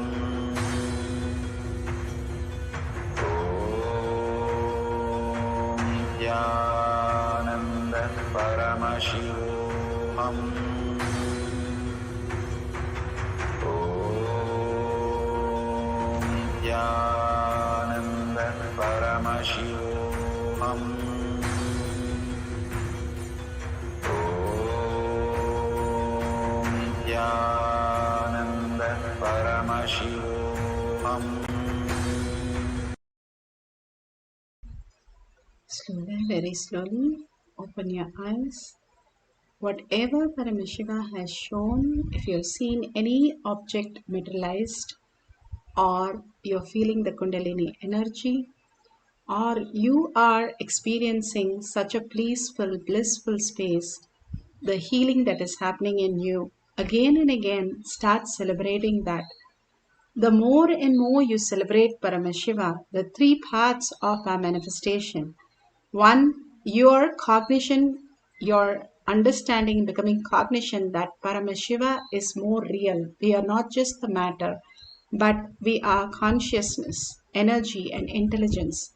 Nithyananda Paramashivoham. Om Nithyananda Paramashivoham. Nithyananda Paramashivoham. Slowly, very slowly, open your eyes. Whatever Paramashiva has shown, if you've seen any object materialized, or you're feeling the Kundalini energy, or you are experiencing such a peaceful, blissful space, the healing that is happening in you, again and again, start celebrating that. The more and more you celebrate Paramashiva, the three paths of our manifestation. One, your cognition, your understanding, becoming cognition that Paramashiva is more real. We are not just the matter, but we are consciousness, energy, and intelligence.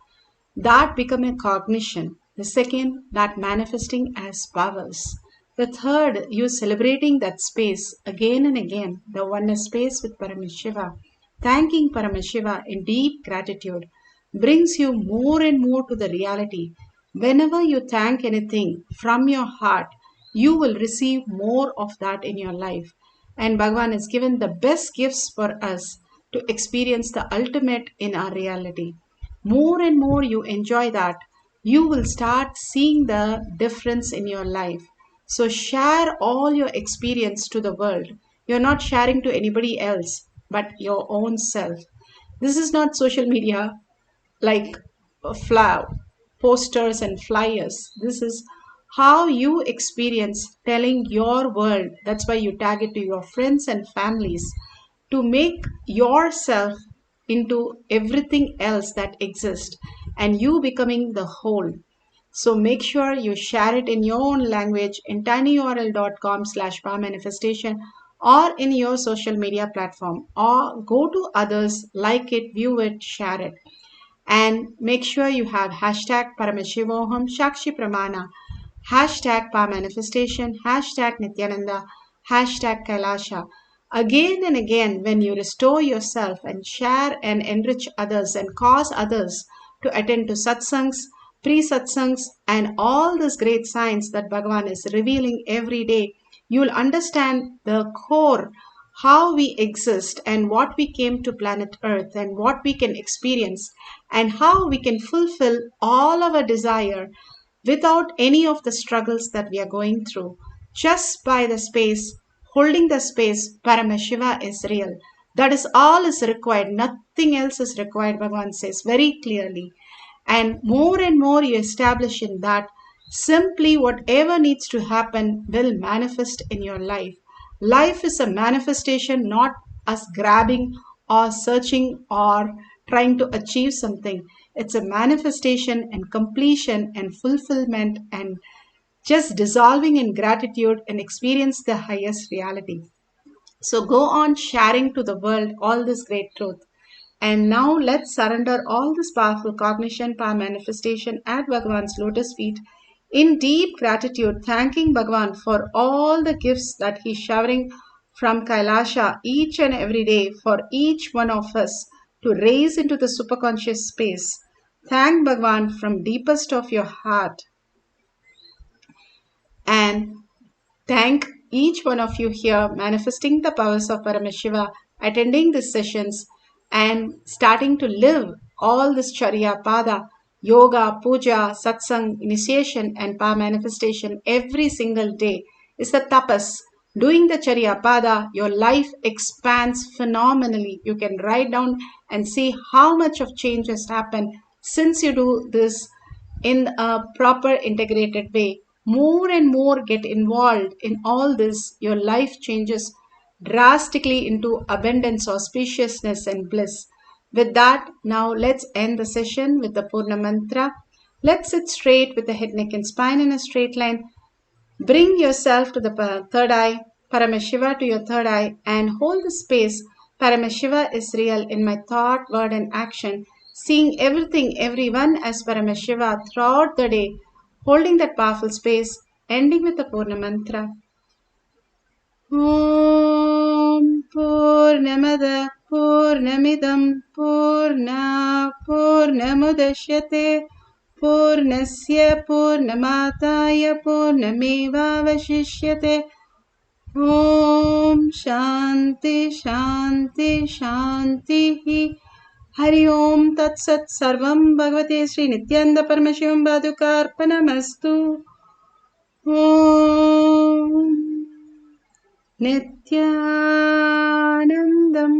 That become a cognition. The second, that manifesting as powers. The third, you celebrating that space again and again, the oneness space with Paramashiva. Thanking Paramashiva in deep gratitude brings you more and more to the reality. Whenever you thank anything from your heart, you will receive more of that in your life. And Bhagavan has given the best gifts for us to experience the ultimate in our reality. More and more you enjoy that, you will start seeing the difference in your life. So share all your experience to the world. You're not sharing to anybody else, but your own self. This is not social media like posters and flyers. This is how you experience telling your world. That's why you tag it to your friends and families to make yourself into everything else that exists and you becoming the whole. So make sure you share it in your own language in tinyurl.com/power-manifestation or in your social media platform, or go to others, like it, view it, share it. And make sure you have hashtag Paramashivoham, Shakshi Pramana, hashtag Power Manifestation, hashtag Nithyananda, hashtag KAILASA. Again and again, when you restore yourself and share and enrich others and cause others to attend to satsangs, pre-satsangs, and all these great signs that Bhagavan is revealing every day, you will understand the core, how we exist and what we came to planet Earth and what we can experience and how we can fulfill all our desire without any of the struggles that we are going through. Just by the space, holding the space, Paramashiva is real. That is all is required. Nothing else is required, Bhagavan says very clearly. And more you establish in that, simply whatever needs to happen will manifest in your life. Life is a manifestation, not us grabbing or searching or trying to achieve something. It's a manifestation and completion and fulfillment and just dissolving in gratitude and experience the highest reality. So go on sharing to the world all this great truth. And now let's surrender all this powerful cognition, power manifestation at Bhagavan's lotus feet in deep gratitude, thanking Bhagavan for all the gifts that he's showering from Kailasha each and every day for each one of us to raise into the superconscious space. Thank Bhagavan from deepest of your heart. And thank each one of you here manifesting the powers of Paramashiva, attending these sessions and starting to live all this Charya Pada, yoga, puja, satsang, initiation and power manifestation every single day is the tapas. Doing the Charya Pada, your life expands phenomenally. You can write down and see how much of change has happened since you do this in a proper integrated way. More and more get involved in all this, your life changes drastically into abundance, auspiciousness and bliss. With that, now let's end the session with the Purna Mantra. Let's sit straight with the head, neck and spine in a straight line. Bring yourself to the third eye, Paramashiva to your third eye, and hold the space. Paramashiva is real in my thought, word and action, seeing everything, everyone as Paramashiva throughout the day, holding that powerful space, ending with the Purna Mantra. Om Purnamada Purnamidam Purna Purnamudashyate Purnasya Purnamataya Purnamevavashishyate. Om Shanti Shanti Shanti. Hari Om Tat Sat Sarvam Bhagavate Sri Nithyananda Paramashivam Padukarpanamastu. Om Nithyanandam.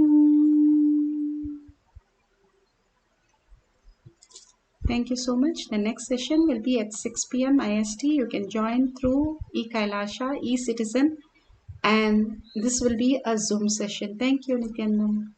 Thank you so much. The next session will be at 6 p.m. IST. You can join through eKailasha, eCitizen, and this will be a Zoom session. Thank you, Nithyanandam.